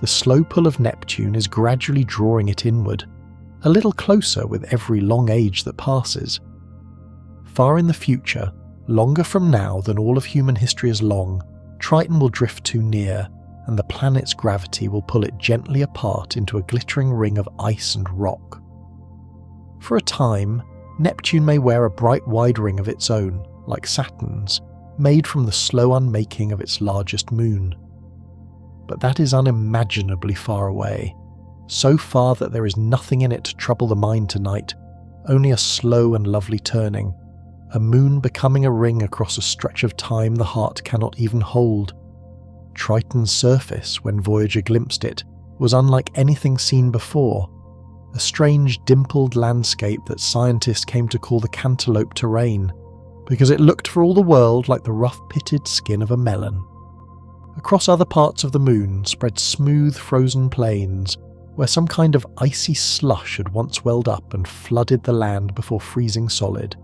the slow pull of Neptune is gradually drawing it inward, a little closer with every long age that passes. Far in the future, longer from now than all of human history is long, Triton will drift too near, and the planet's gravity will pull it gently apart into a glittering ring of ice and rock. For a time, Neptune may wear a bright wide ring of its own, like Saturn's, made from the slow unmaking of its largest moon. But that is unimaginably far away, so far that there is nothing in it to trouble the mind tonight, only a slow and lovely turning, a moon becoming a ring across a stretch of time the heart cannot even hold. Triton's surface, when Voyager glimpsed it, was unlike anything seen before, a strange dimpled landscape that scientists came to call the cantaloupe terrain, because it looked for all the world like the rough-pitted skin of a melon. Across other parts of the moon spread smooth frozen plains, where some kind of icy slush had once welled up and flooded the land before freezing solid.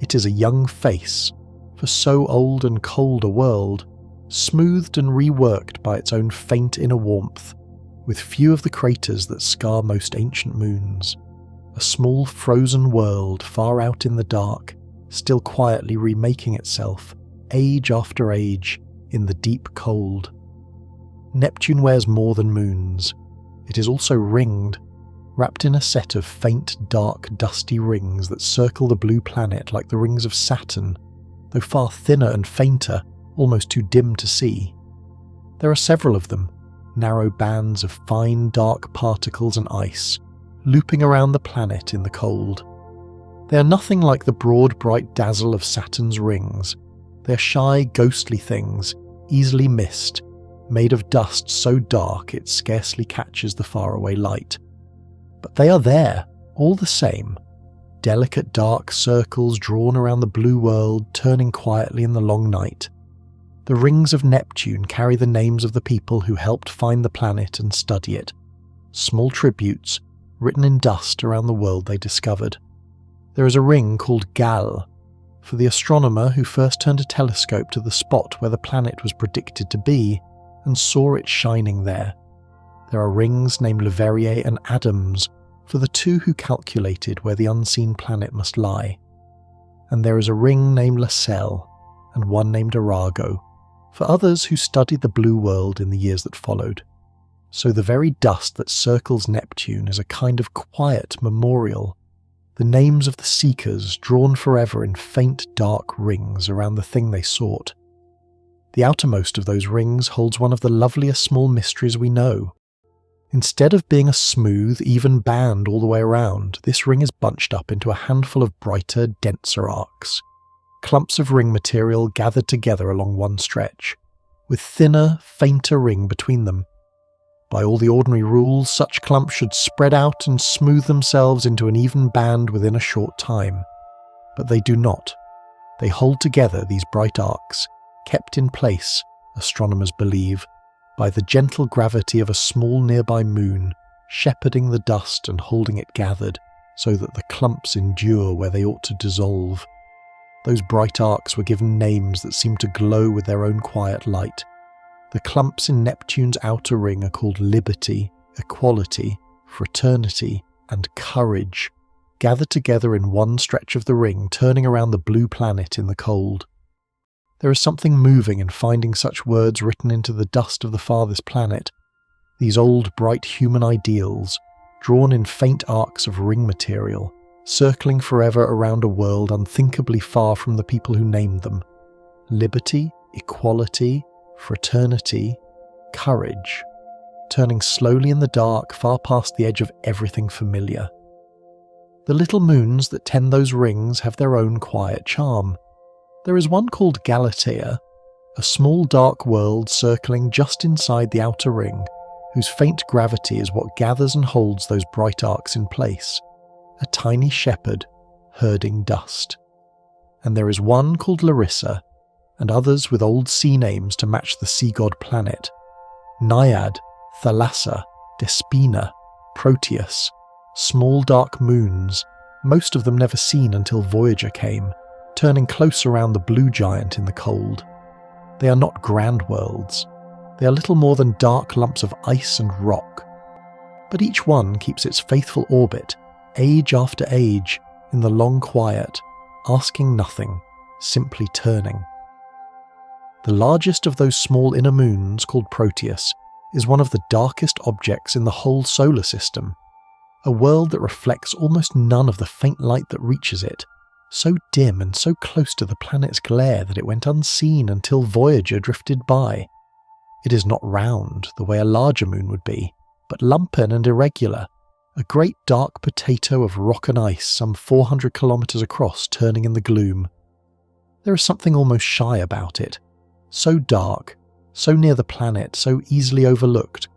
It is a young face, for so old and cold a world, smoothed and reworked by its own faint inner warmth, with few of the craters that scar most ancient moons. A small frozen world far out in the dark, still quietly remaking itself, age after age, in the deep cold. Neptune wears more than moons. It is also ringed, wrapped in a set of faint, dark, dusty rings that circle the blue planet like the rings of Saturn, though far thinner and fainter, almost too dim to see. There are several of them, narrow bands of fine, dark particles and ice, looping around the planet in the cold. They are nothing like the broad, bright dazzle of Saturn's rings. They are shy, ghostly things, easily missed, made of dust so dark it scarcely catches the faraway light. But they are there, all the same, delicate dark circles drawn around the blue world, turning quietly in the long night. The rings of Neptune carry the names of the people who helped find the planet and study it, small tributes written in dust around the world they discovered. There is a ring called Gal, for the astronomer who first turned a telescope to the spot where the planet was predicted to be and saw it shining there. There are rings named Leverrier and Adams for the two who calculated where the unseen planet must lie. And there is a ring named Lassell and one named Arago for others who studied the blue world in the years that followed. So the very dust that circles Neptune is a kind of quiet memorial, the names of the seekers drawn forever in faint dark rings around the thing they sought. The outermost of those rings holds one of the loveliest small mysteries we know. Instead of being a smooth, even band all the way around, this ring is bunched up into a handful of brighter, denser arcs. Clumps of ring material gathered together along one stretch, with thinner, fainter ring between them, By all the ordinary rules, such clumps should spread out and smooth themselves into an even band within a short time. But they do not. They hold together, these bright arcs, kept in place, astronomers believe, by the gentle gravity of a small nearby moon, shepherding the dust and holding it gathered, so that the clumps endure where they ought to dissolve. Those bright arcs were given names that seemed to glow with their own quiet light. The clumps in Neptune's outer ring are called liberty, equality, fraternity, and courage, gathered together in one stretch of the ring, turning around the blue planet in the cold. There is something moving in finding such words written into the dust of the farthest planet, these old bright human ideals, drawn in faint arcs of ring material, circling forever around a world unthinkably far from the people who named them. Liberty, equality, fraternity, courage, turning slowly in the dark far past the edge of everything familiar. The little moons that tend those rings have their own quiet charm. There is one called Galatea, a small dark world circling just inside the outer ring, whose faint gravity is what gathers and holds those bright arcs in place, a tiny shepherd herding dust. And there is one called Larissa, and others with old sea names to match the sea god planet: Naiad, Thalassa, Despina, Proteus, small dark moons, most of them never seen until Voyager came, turning close around the blue giant in the cold. They are not grand worlds. They are little more than dark lumps of ice and rock. But each one keeps its faithful orbit, age after age, in the long quiet, asking nothing, simply turning. The largest of those small inner moons, called Proteus, is one of the darkest objects in the whole solar system, a world that reflects almost none of the faint light that reaches it, so dim and so close to the planet's glare that it went unseen until Voyager drifted by. It is not round, the way a larger moon would be, but lumpen and irregular, a great dark potato of rock and ice some 400 kilometers across turning in the gloom. There is something almost shy about it, so dark, so near the planet, so easily overlooked,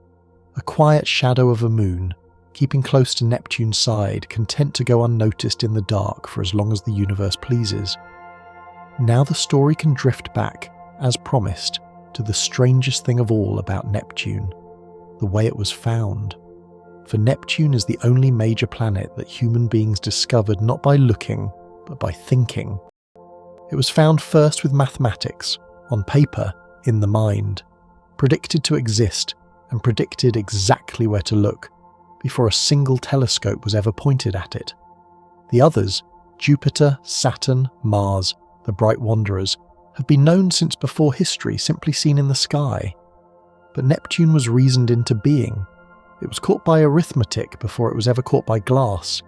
a quiet shadow of a moon, keeping close to Neptune's side, content to go unnoticed in the dark for as long as the universe pleases. Now the story can drift back, as promised, to the strangest thing of all about Neptune, the way it was found. For Neptune is the only major planet that human beings discovered not by looking, but by thinking. It was found first with mathematics, on paper, in the mind, predicted to exist, and predicted exactly where to look, before a single telescope was ever pointed at it. The others, Jupiter, Saturn, Mars, the bright wanderers, have been known since before history, simply seen in the sky. But Neptune was reasoned into being. It was caught by arithmetic before it was ever caught by glass.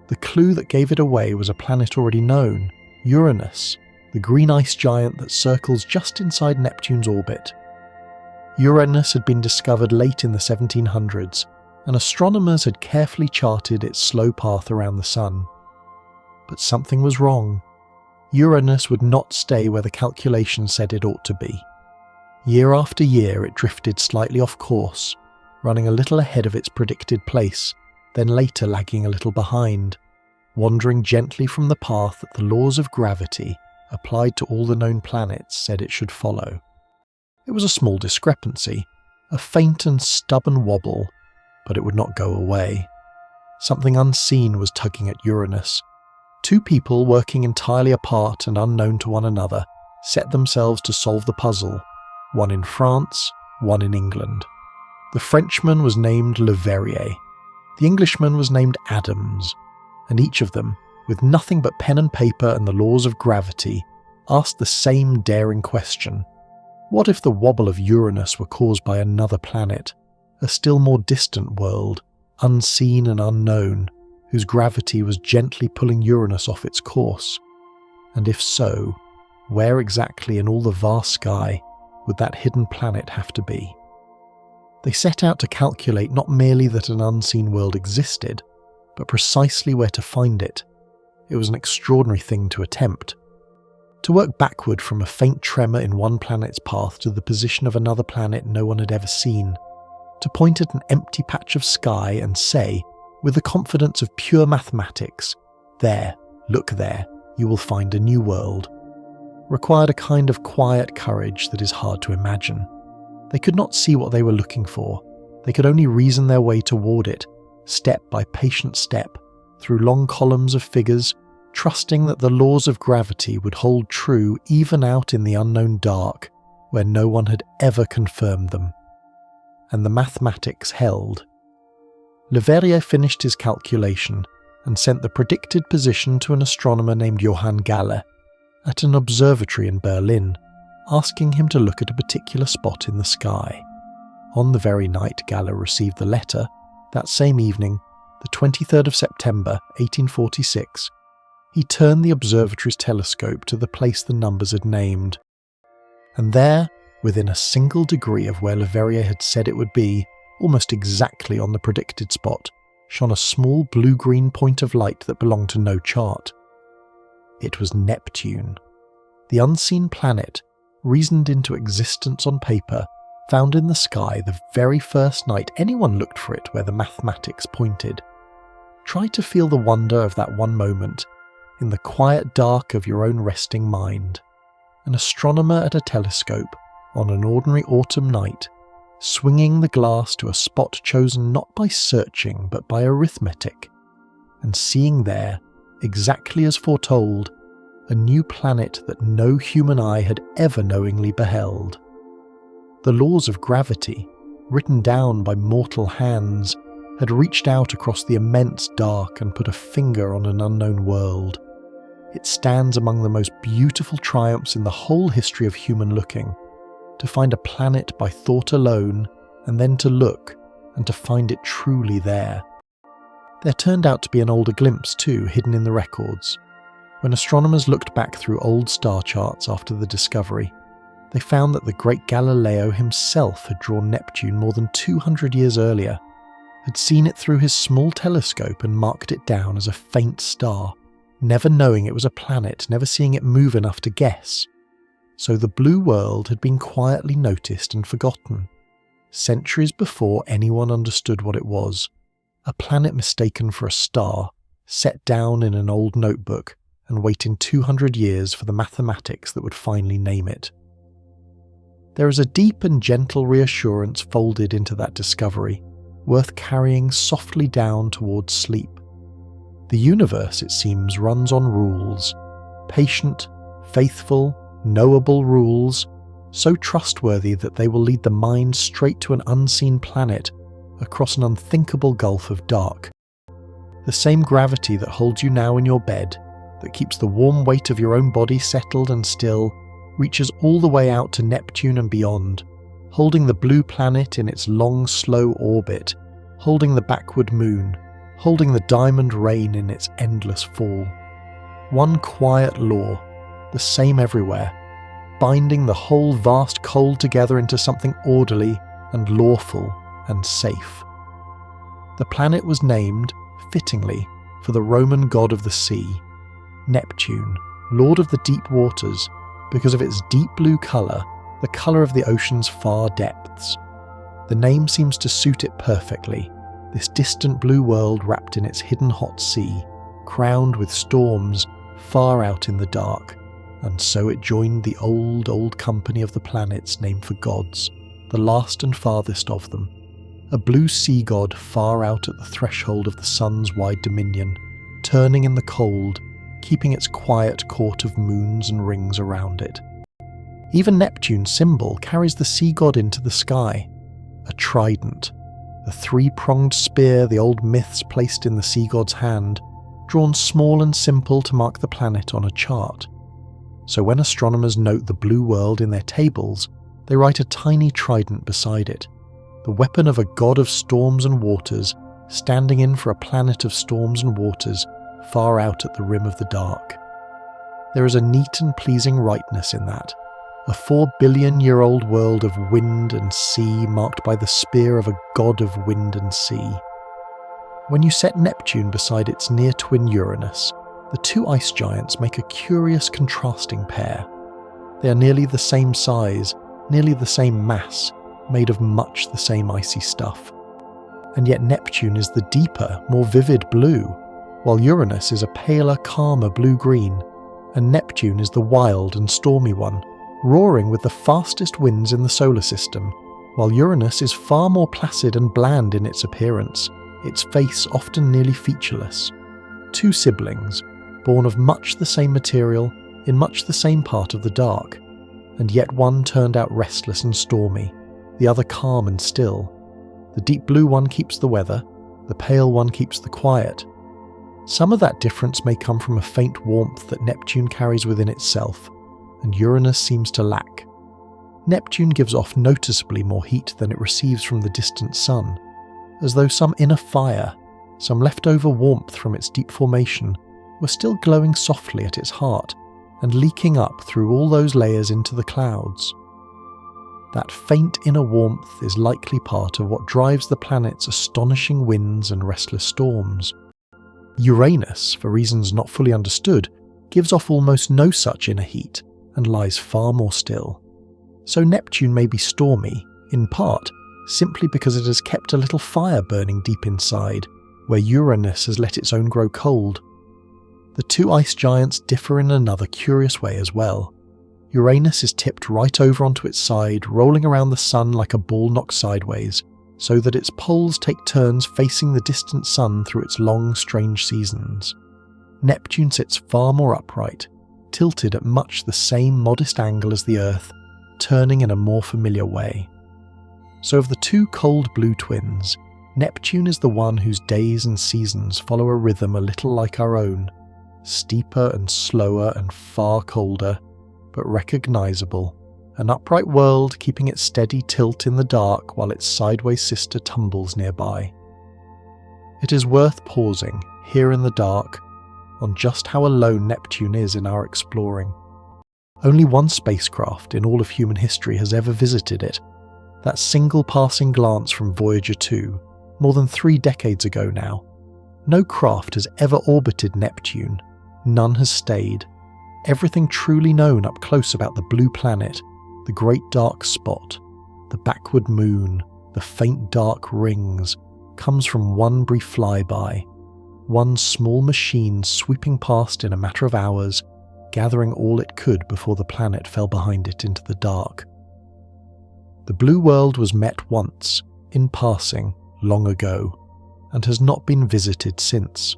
The clue that gave it away was a planet already known, Uranus, the green ice giant that circles just inside Neptune's orbit. Uranus had been discovered late in the 1700s, and astronomers had carefully charted its slow path around the Sun. But something was wrong. Uranus would not stay where the calculations said it ought to be. Year after year it drifted slightly off course, running a little ahead of its predicted place, then later lagging a little behind, wandering gently from the path that the laws of gravity, applied to all the known planets, said it should follow. It was a small discrepancy, a faint and stubborn wobble, but it would not go away. Something unseen was tugging at Uranus. Two people working entirely apart and unknown to one another set themselves to solve the puzzle, one in France, one in England. The Frenchman was named Leverrier, the Englishman was named Adams, and each of them, with nothing but pen and paper and the laws of gravity, asked the same daring question. What if the wobble of Uranus were caused by another planet, a still more distant world, unseen and unknown, whose gravity was gently pulling Uranus off its course? And if so, where exactly in all the vast sky would that hidden planet have to be? They set out to calculate not merely that an unseen world existed, but precisely where to find it. It was an extraordinary thing to attempt. To work backward from a faint tremor in one planet's path to the position of another planet no one had ever seen. to point at an empty patch of sky and say, with the confidence of pure mathematics, "There, look there, you will find a new world," required a kind of quiet courage that is hard to imagine. They could not see what they were looking for. They could only reason their way toward it, step by patient step, through long columns of figures, trusting that the laws of gravity would hold true even out in the unknown dark, where no one had ever confirmed them. And the mathematics held. Leverrier finished his calculation and sent the predicted position to an astronomer named Johann Galle at an observatory in Berlin, asking him to look at a particular spot in the sky. On the very night Galle received the letter, that same evening, the 23rd of September 1846, he turned the observatory's telescope to the place the numbers had named. And there, within a single degree of where Leverrier had said it would be, almost exactly on the predicted spot, shone a small blue-green point of light that belonged to no chart. It was Neptune, the unseen planet, reasoned into existence on paper, found in the sky the very first night anyone looked for it where the mathematics pointed. Try to feel the wonder of that one moment, in the quiet dark of your own resting mind. An astronomer at a telescope, on an ordinary autumn night, swinging the glass to a spot chosen not by searching but by arithmetic, and seeing there, exactly as foretold, a new planet that no human eye had ever knowingly beheld. The laws of gravity, written down by mortal hands, had reached out across the immense dark and put a finger on an unknown world. It stands among the most beautiful triumphs in the whole history of human looking, to find a planet by thought alone, and then to look, and to find it truly there. There turned out to be an older glimpse too, hidden in the records. When astronomers looked back through old star charts after the discovery, they found that the great Galileo himself had drawn Neptune more than 200 years earlier, had seen it through his small telescope and marked it down as a faint star, never knowing it was a planet, never seeing it move enough to guess. So the blue world had been quietly noticed and forgotten, centuries before anyone understood what it was, a planet mistaken for a star, set down in an old notebook and waiting 200 years for the mathematics that would finally name it. There is a deep and gentle reassurance folded into that discovery, worth carrying softly down towards sleep. The universe, it seems, runs on rules, patient, faithful, knowable rules, so trustworthy that they will lead the mind straight to an unseen planet across an unthinkable gulf of dark. The same gravity that holds you now in your bed, that keeps the warm weight of your own body settled and still, reaches all the way out to Neptune and beyond, holding the blue planet in its long, slow orbit, holding the backward moon, holding the diamond rain in its endless fall. One quiet law, the same everywhere, binding the whole vast cold together into something orderly and lawful and safe. The planet was named, fittingly, for the Roman god of the sea, Neptune, lord of the deep waters, because of its deep blue colour, the colour of the ocean's far depths. The name seems to suit it perfectly, this distant blue world wrapped in its hidden hot sea, crowned with storms far out in the dark, and so it joined the old company of the planets named for gods, the last and farthest of them, a blue sea god far out at the threshold of the sun's wide dominion, turning in the cold, keeping its quiet court of moons and rings around it. Even Neptune's symbol carries the sea god into the sky, a trident, the three-pronged spear the old myths placed in the sea god's hand, drawn small and simple to mark the planet on a chart. So when astronomers note the blue world in their tables, they write a tiny trident beside it, the weapon of a god of storms and waters, standing in for a planet of storms and waters far out at the rim of the dark. There is a neat and pleasing rightness in that, a 4-billion-year-old world of wind and sea marked by the spear of a god of wind and sea. When you set Neptune beside its near-twin Uranus, the two ice giants make a curious contrasting pair. They are nearly the same size, nearly the same mass, made of much the same icy stuff. And yet Neptune is the deeper, more vivid blue, while Uranus is a paler, calmer blue-green, and Neptune is the wild and stormy one, roaring with the fastest winds in the solar system, while Uranus is far more placid and bland in its appearance, its face often nearly featureless. Two siblings, born of much the same material, in much the same part of the dark, and yet one turned out restless and stormy, the other calm and still. The deep blue one keeps the weather, the pale one keeps the quiet. Some of that difference may come from a faint warmth that Neptune carries within itself, and Uranus seems to lack. Neptune gives off noticeably more heat than it receives from the distant sun, as though some inner fire, some leftover warmth from its deep formation, were still glowing softly at its heart and leaking up through all those layers into the clouds. That faint inner warmth is likely part of what drives the planet's astonishing winds and restless storms. Uranus, for reasons not fully understood, gives off almost no such inner heat and lies far more still. So Neptune may be stormy, in part, simply because it has kept a little fire burning deep inside, where Uranus has let its own grow cold. The two ice giants differ in another curious way as well. Uranus is tipped right over onto its side, rolling around the sun like a ball knocked sideways, so that its poles take turns facing the distant sun through its long, strange seasons. Neptune sits far more upright, tilted at much the same modest angle as the Earth, turning in a more familiar way. So of the two cold blue twins, Neptune is the one whose days and seasons follow a rhythm a little like our own, steeper and slower and far colder, but recognisable, an upright world keeping its steady tilt in the dark while its sideways sister tumbles nearby. It is worth pausing, here in the dark, on just how alone Neptune is in our exploring. Only one spacecraft in all of human history has ever visited it, that single passing glance from Voyager 2, more than 3 decades ago now. No craft has ever orbited Neptune, none has stayed. Everything truly known up close about the blue planet, the great dark spot, the backward moon, the faint dark rings, comes from one brief flyby, one small machine sweeping past in a matter of hours, gathering all it could before the planet fell behind it into the dark. The blue world was met once, in passing, long ago, and has not been visited since.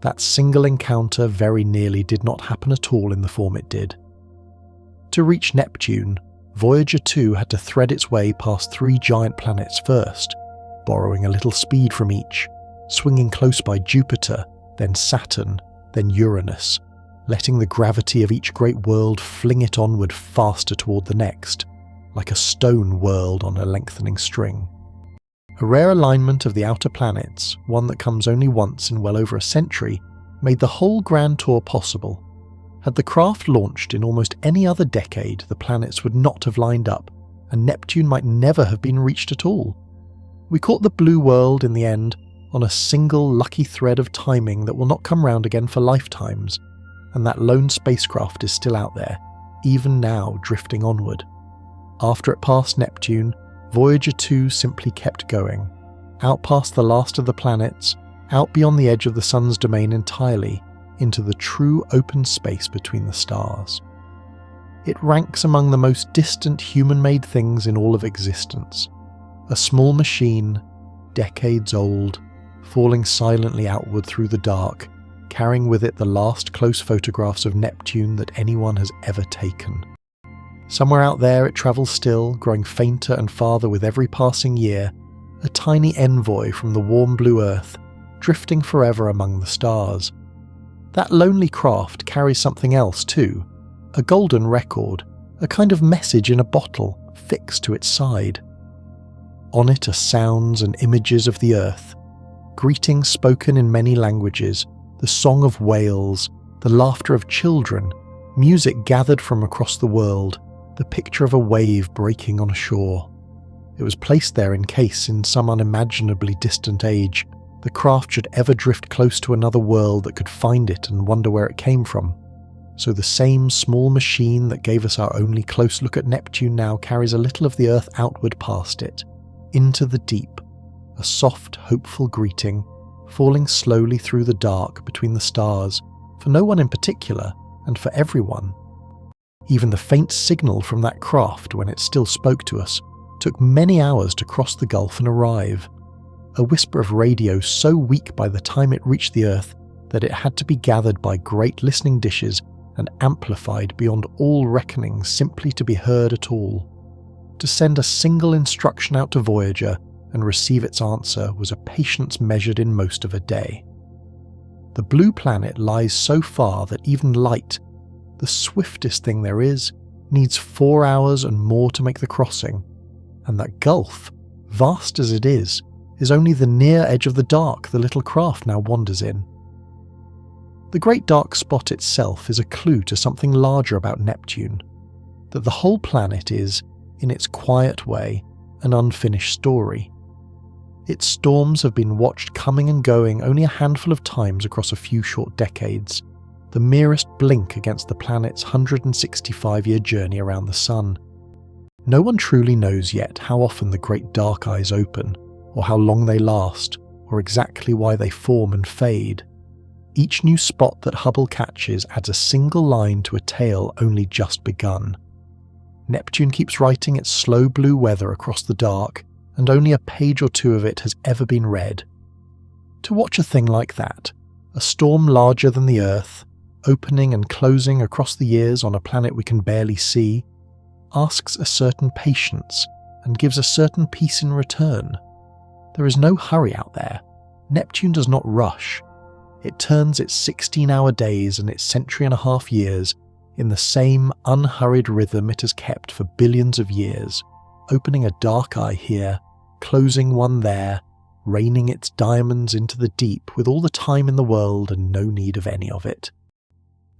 That single encounter very nearly did not happen at all in the form it did. To reach Neptune, Voyager 2 had to thread its way past 3 giant planets first, borrowing a little speed from each, swinging close by Jupiter, then Saturn, then Uranus, letting the gravity of each great world fling it onward faster toward the next, like a stone whirled on a lengthening string. A rare alignment of the outer planets, one that comes only once in well over a century, made the whole grand tour possible. Had the craft launched in almost any other decade, the planets would not have lined up, and Neptune might never have been reached at all. We caught the blue world in the end on a single lucky thread of timing that will not come round again for lifetimes, and that lone spacecraft is still out there, even now drifting onward. After it passed Neptune, Voyager 2 simply kept going, out past the last of the planets, out beyond the edge of the sun's domain entirely, into the true open space between the stars. It ranks among the most distant human-made things in all of existence. A small machine, decades old, falling silently outward through the dark, carrying with it the last close photographs of Neptune that anyone has ever taken. Somewhere out there it travels still, growing fainter and farther with every passing year, a tiny envoy from the warm blue Earth, drifting forever among the stars. That lonely craft carries something else too, a golden record, a kind of message in a bottle fixed to its side. On it are sounds and images of the Earth, greetings spoken in many languages, the song of whales, the laughter of children, music gathered from across the world, the picture of a wave breaking on a shore. It was placed there in case, in some unimaginably distant age, the craft should ever drift close to another world that could find it and wonder where it came from. so the same small machine that gave us our only close look at Neptune now carries a little of the Earth outward past it, into the deep, a soft, hopeful greeting, falling slowly through the dark between the stars, for no one in particular, and for everyone. Even the faint signal from that craft, when it still spoke to us, took many hours to cross the gulf and arrive. A whisper of radio so weak by the time it reached the Earth that it had to be gathered by great listening dishes and amplified beyond all reckoning simply to be heard at all. To send a single instruction out to Voyager and receive its answer was a patience measured in most of a day. The blue planet lies so far that even light, the swiftest thing there is, needs 4 hours and more to make the crossing, and that gulf, vast as it is only the near edge of the dark the little craft now wanders in. The great dark spot itself is a clue to something larger about Neptune, that the whole planet is, in its quiet way, an unfinished story. Its storms have been watched coming and going only a handful of times across a few short decades, the merest blink against the planet's 165-year journey around the Sun. No one truly knows yet how often the great dark eyes open, or how long they last, or exactly why they form and fade. Each new spot that Hubble catches adds a single line to a tale only just begun. Neptune keeps writing its slow blue weather across the dark, and only a page or two of it has ever been read. To watch a thing like that, a storm larger than the Earth, opening and closing across the years on a planet we can barely see, asks a certain patience and gives a certain peace in return. There is no hurry out there. Neptune does not rush. It turns its 16-hour days and its century-and-a-half years in the same unhurried rhythm it has kept for billions of years, opening a dark eye here, closing one there, raining its diamonds into the deep with all the time in the world and no need of any of it.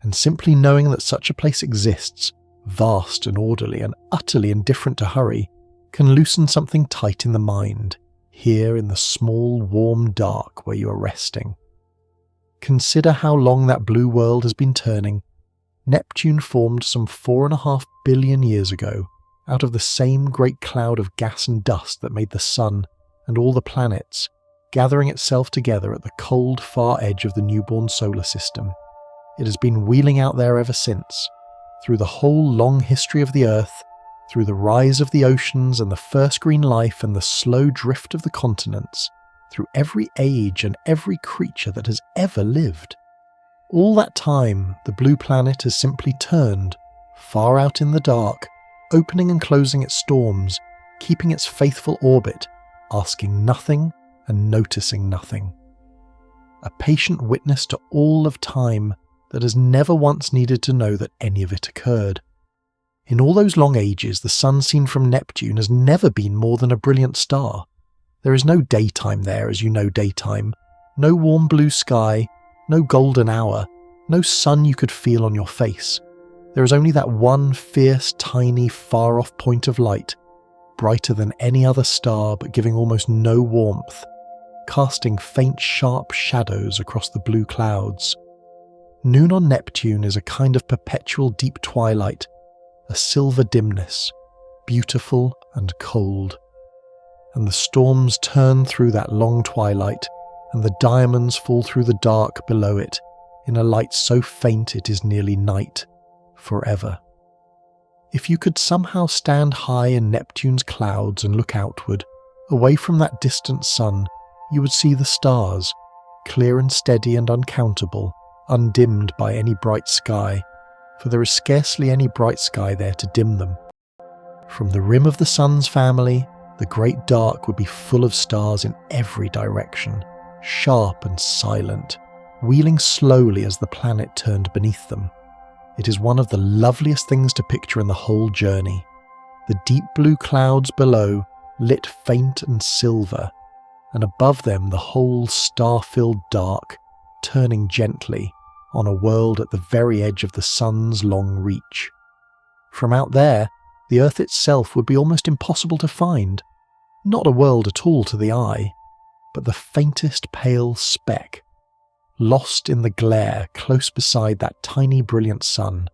And simply knowing that such a place exists, vast and orderly and utterly indifferent to hurry, can loosen something tight in the mind, here in the small, warm dark where you are resting. Consider how long that blue world has been turning. Neptune formed some 4.5 billion years ago, out of the same great cloud of gas and dust that made the Sun and all the planets, gathering itself together at the cold far edge of the newborn solar system. It has been wheeling out there ever since, through the whole long history of the Earth, through the rise of the oceans and the first green life and the slow drift of the continents, through every age and every creature that has ever lived. All that time, the blue planet has simply turned, far out in the dark, opening and closing its storms, keeping its faithful orbit, asking nothing and noticing nothing. A patient witness to all of time that has never once needed to know that any of it occurred. In all those long ages, the Sun seen from Neptune has never been more than a brilliant star. There is no daytime there as you know daytime, no warm blue sky, no golden hour, no sun you could feel on your face. There is only that one fierce, tiny, far-off point of light, brighter than any other star but giving almost no warmth, casting faint, sharp shadows across the blue clouds. Noon on Neptune is a kind of perpetual deep twilight, a silver dimness, beautiful and cold. And the storms turn through that long twilight, and the diamonds fall through the dark below it, in a light so faint it is nearly night, forever. If you could somehow stand high in Neptune's clouds and look outward, away from that distant sun, you would see the stars, clear and steady and uncountable, undimmed by any bright sky, for there is scarcely any bright sky there to dim them. From the rim of the Sun's family, the great dark would be full of stars in every direction, sharp and silent, wheeling slowly as the planet turned beneath them. It is one of the loveliest things to picture in the whole journey. The deep blue clouds below, lit faint and silver, and above them the whole star-filled dark, turning gently on a world at the very edge of the Sun's long reach. From out there, the Earth itself would be almost impossible to find. Not a world at all to the eye, but the faintest pale speck, lost in the glare close beside that tiny brilliant sun.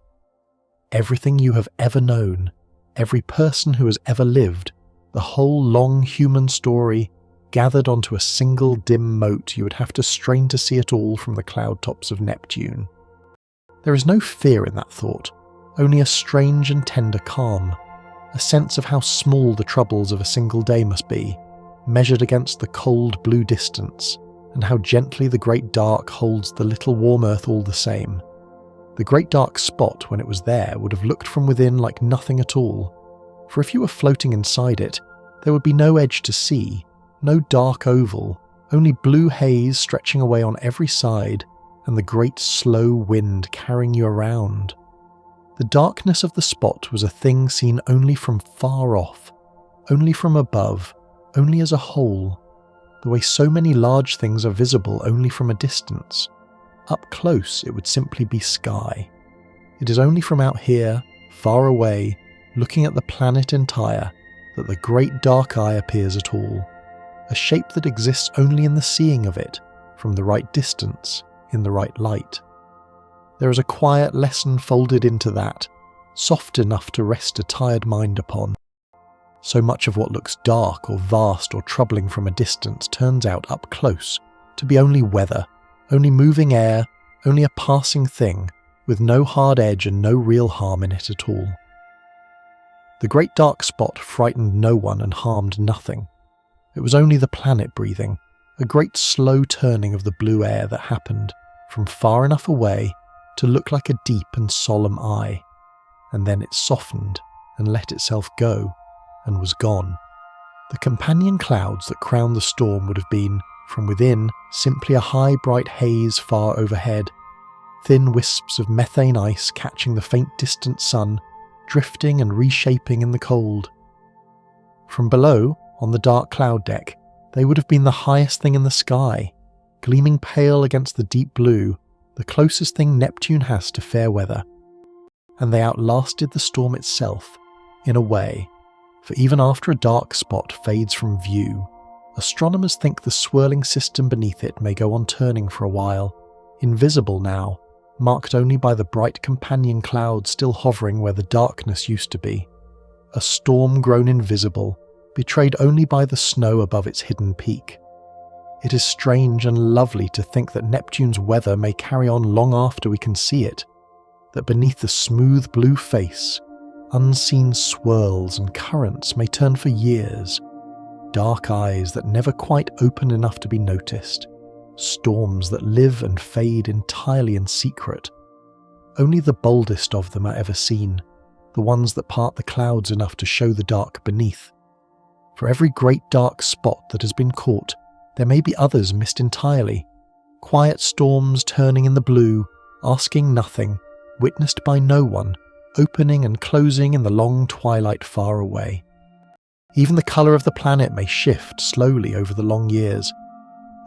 Everything you have ever known, every person who has ever lived, the whole long human story, gathered onto a single dim mote you would have to strain to see it all from the cloud tops of Neptune. There is no fear in that thought, only a strange and tender calm, a sense of how small the troubles of a single day must be, measured against the cold blue distance, and how gently the great dark holds the little warm earth all the same. The great dark spot, when it was there, would have looked from within like nothing at all, for if you were floating inside it, there would be no edge to see, no dark oval, only blue haze stretching away on every side, and the great slow wind carrying you around. The darkness of the spot was a thing seen only from far off, only from above, only as a whole, the way so many large things are visible only from a distance. Up close it would simply be sky. It is only from out here, far away, looking at the planet entire, that the great dark eye appears at all, a shape that exists only in the seeing of it, from the right distance, in the right light. There is a quiet lesson folded into that, soft enough to rest a tired mind upon. So much of what looks dark or vast or troubling from a distance turns out up close to be only weather, only moving air, only a passing thing, with no hard edge and no real harm in it at all. The great dark spot frightened no one and harmed nothing. It was only the planet breathing, a great slow turning of the blue air that happened from far enough away to look like a deep and solemn eye, and then it softened and let itself go, and was gone. The companion clouds that crowned the storm would have been, from within, simply a high bright haze far overhead, thin wisps of methane ice catching the faint distant sun, drifting and reshaping in the cold. From below, on the dark cloud deck, they would have been the highest thing in the sky, gleaming pale against the deep blue, the closest thing Neptune has to fair weather. And they outlasted the storm itself, in a way, for even after a dark spot fades from view, astronomers think the swirling system beneath it may go on turning for a while, invisible now, marked only by the bright companion cloud still hovering where the darkness used to be. A storm grown invisible, betrayed only by the snow above its hidden peak. It is strange and lovely to think that Neptune's weather may carry on long after we can see it, that beneath the smooth blue face, unseen swirls and currents may turn for years, dark eyes that never quite open enough to be noticed, storms that live and fade entirely in secret. Only the boldest of them are ever seen, the ones that part the clouds enough to show the dark beneath. For every great dark spot that has been caught, there may be others missed entirely, quiet storms turning in the blue, asking nothing, witnessed by no one, opening and closing in the long twilight far away. Even the colour of the planet may shift slowly over the long years.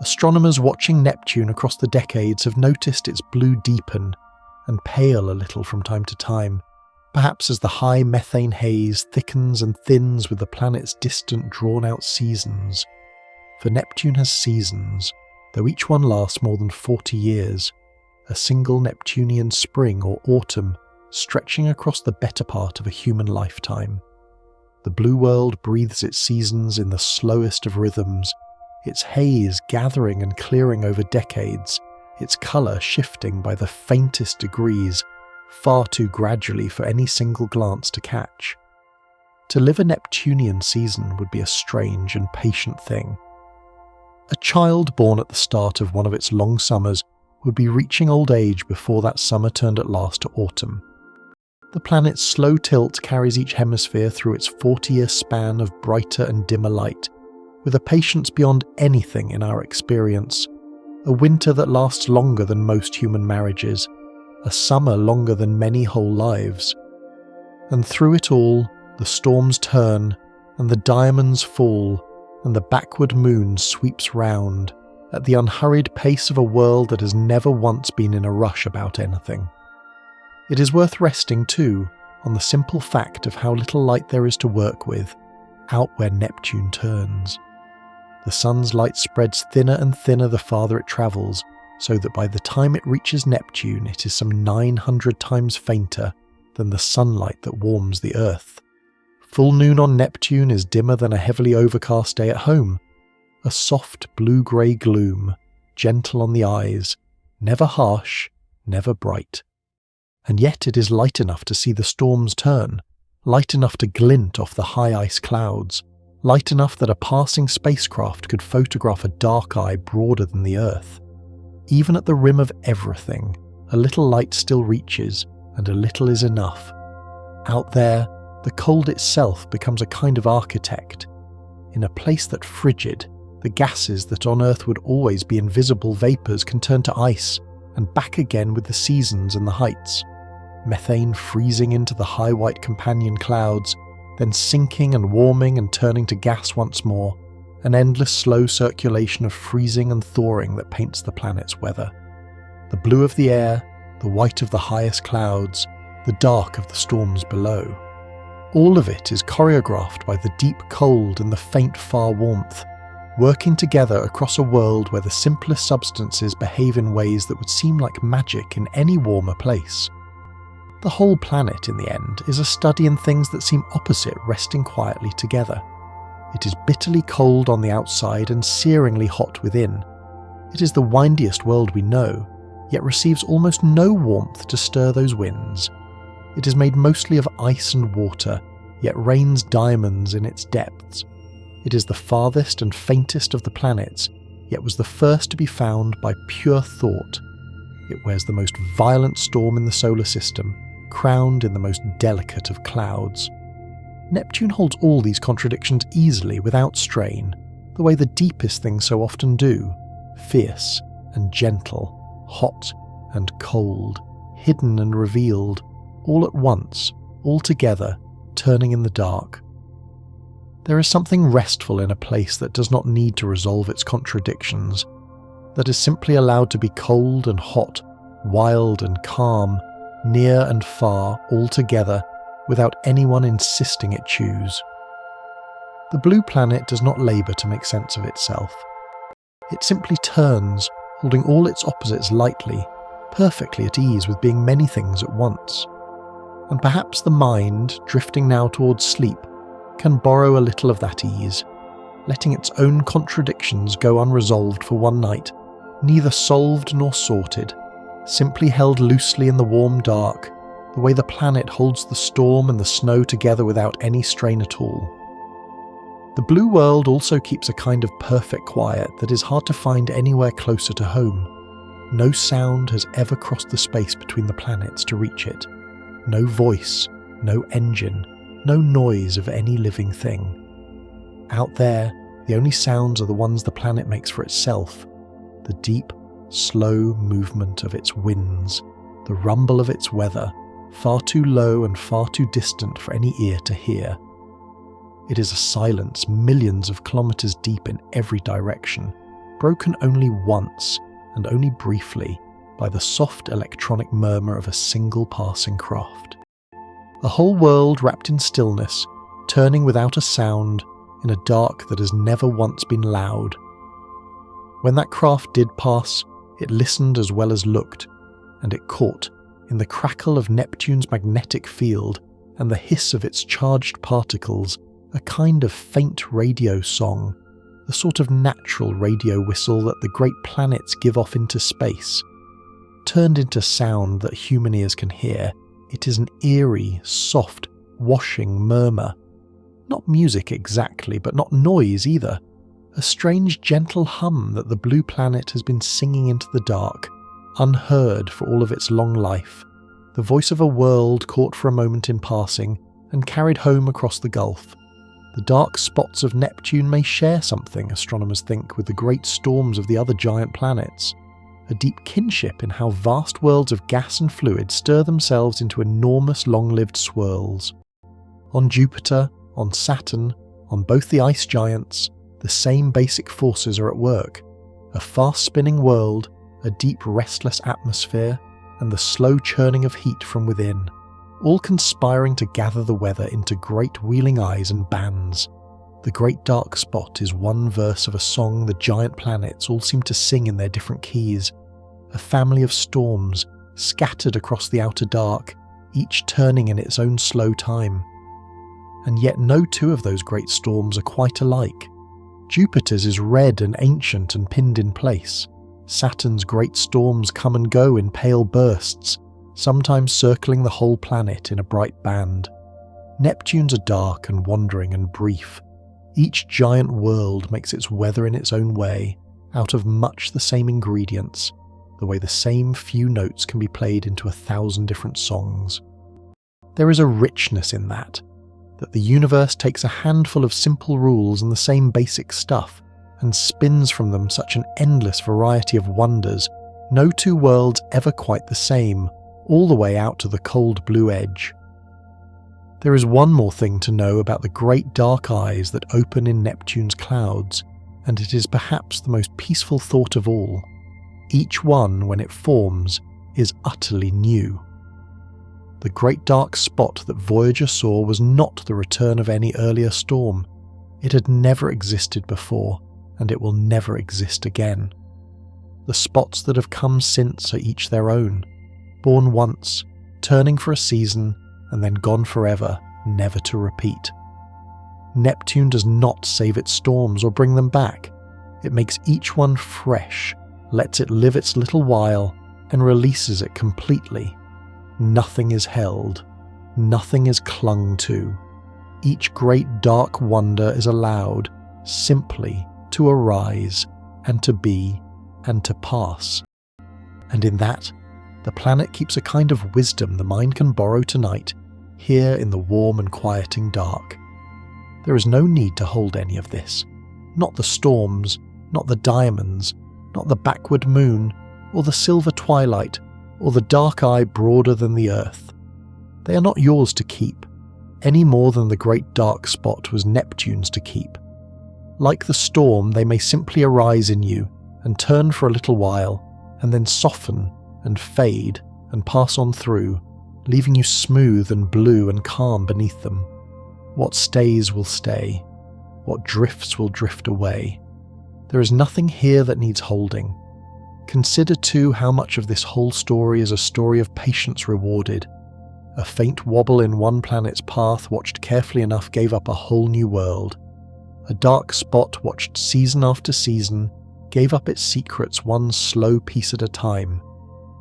Astronomers watching Neptune across the decades have noticed its blue deepen and pale a little from time to time, perhaps as the high methane haze thickens and thins with the planet's distant drawn-out seasons. For Neptune has seasons, though each one lasts more than 40 years, a single Neptunian spring or autumn stretching across the better part of a human lifetime. The blue world breathes its seasons in the slowest of rhythms, its haze gathering and clearing over decades, its colour shifting by the faintest degrees, far too gradually for any single glance to catch. To live a Neptunian season would be a strange and patient thing. A child born at the start of one of its long summers would be reaching old age before that summer turned at last to autumn. The planet's slow tilt carries each hemisphere through its 40-year span of brighter and dimmer light, with a patience beyond anything in our experience, a winter that lasts longer than most human marriages, a summer longer than many whole lives. And through it all, the storms turn, and the diamonds fall, and the backward moon sweeps round, at the unhurried pace of a world that has never once been in a rush about anything. It is worth resting, too, on the simple fact of how little light there is to work with, out where Neptune turns. The sun's light spreads thinner and thinner the farther it travels, so that by the time it reaches Neptune it is some 900 times fainter than the sunlight that warms the Earth. Full noon on Neptune is dimmer than a heavily overcast day at home, a soft blue-grey gloom, gentle on the eyes, never harsh, never bright. And yet it is light enough to see the storms turn, light enough to glint off the high ice clouds, light enough that a passing spacecraft could photograph a dark eye broader than the Earth. Even at the rim of everything, a little light still reaches, and a little is enough. Out there, the cold itself becomes a kind of architect. In a place that frigid, the gases that on Earth would always be invisible vapours can turn to ice, and back again with the seasons and the heights. Methane freezing into the high white companion clouds, then sinking and warming and turning to gas once more, an endless slow circulation of freezing and thawing that paints the planet's weather. The blue of the air, the white of the highest clouds, the dark of the storms below. All of it is choreographed by the deep cold and the faint far warmth, working together across a world where the simplest substances behave in ways that would seem like magic in any warmer place. The whole planet, in the end, is a study in things that seem opposite resting quietly together. It is bitterly cold on the outside and searingly hot within. It is the windiest world we know, yet receives almost no warmth to stir those winds. It is made mostly of ice and water, yet rains diamonds in its depths. It is the farthest and faintest of the planets, yet was the first to be found by pure thought. It wears the most violent storm in the solar system, crowned in the most delicate of clouds. Neptune holds all these contradictions easily without strain, the way the deepest things so often do, fierce and gentle, hot and cold, hidden and revealed, all at once, all together, turning in the dark. There is something restful in a place that does not need to resolve its contradictions, that is simply allowed to be cold and hot, wild and calm, near and far, all together, without anyone insisting it choose. The blue planet does not labour to make sense of itself. It simply turns, holding all its opposites lightly, perfectly at ease with being many things at once. And perhaps the mind, drifting now towards sleep, can borrow a little of that ease, letting its own contradictions go unresolved for one night, neither solved nor sorted, simply held loosely in the warm dark, the way the planet holds the storm and the snow together without any strain at all. The blue world also keeps a kind of perfect quiet that is hard to find anywhere closer to home. No sound has ever crossed the space between the planets to reach it. No voice, no engine, no noise of any living thing. Out there, the only sounds are the ones the planet makes for itself, the deep, slow movement of its winds, the rumble of its weather, far too low and far too distant for any ear to hear. It is a silence millions of kilometers deep in every direction, broken only once, and only briefly, by the soft electronic murmur of a single passing craft. A whole world wrapped in stillness, turning without a sound, in a dark that has never once been loud. When that craft did pass, it listened as well as looked, and it caught, in the crackle of Neptune's magnetic field and the hiss of its charged particles, a kind of faint radio song, the sort of natural radio whistle that the great planets give off into space. Turned into sound that human ears can hear, it is an eerie, soft, washing murmur. Not music exactly, but not noise either. A strange, gentle hum that the blue planet has been singing into the dark, unheard for all of its long life. The voice of a world caught for a moment in passing and carried home across the gulf. The dark spots of Neptune may share something, astronomers think, with the great storms of the other giant planets. A deep kinship in how vast worlds of gas and fluid stir themselves into enormous long-lived swirls. On Jupiter, on Saturn, on both the ice giants, the same basic forces are at work. A fast-spinning world, a deep restless atmosphere, and the slow churning of heat from within, all conspiring to gather the weather into great wheeling eyes and bands. The great dark spot is one verse of a song the giant planets all seem to sing in their different keys, a family of storms scattered across the outer dark, each turning in its own slow time. And yet no two of those great storms are quite alike. Jupiter's is red and ancient and pinned in place. Saturn's great storms come and go in pale bursts, sometimes circling the whole planet in a bright band. Neptune's are dark and wandering and brief. Each giant world makes its weather in its own way, out of much the same ingredients, the way the same few notes can be played into 1,000 different songs. There is a richness in that the universe takes a handful of simple rules and the same basic stuff, and spins from them such an endless variety of wonders, no two worlds ever quite the same, all the way out to the cold blue edge. There is one more thing to know about the great dark eyes that open in Neptune's clouds, and it is perhaps the most peaceful thought of all. Each one, when it forms, is utterly new. The great dark spot that Voyager saw was not the return of any earlier storm. It had never existed before, and it will never exist again. The spots that have come since are each their own, born once, turning for a season, and then gone forever, never to repeat. Neptune does not save its storms or bring them back. It makes each one fresh, lets it live its little while, and releases it completely. Nothing is held, nothing is clung to. Each great dark wonder is allowed simply to arise and to be and to pass. And in that, the planet keeps a kind of wisdom the mind can borrow tonight, here in the warm and quieting dark. There is no need to hold any of this. Not the storms, not the diamonds, not the backward moon, or the silver twilight, or the dark eye broader than the earth. They are not yours to keep, any more than the great dark spot was Neptune's to keep. Like the storm, they may simply arise in you and turn for a little while, and then soften and fade and pass on through, leaving you smooth and blue and calm beneath them. What stays will stay. What drifts will drift away. There is nothing here that needs holding. Consider too how much of this whole story is a story of patience rewarded. A faint wobble in one planet's path watched carefully enough gave up a whole new world. A dark spot watched season after season gave up its secrets one slow piece at a time.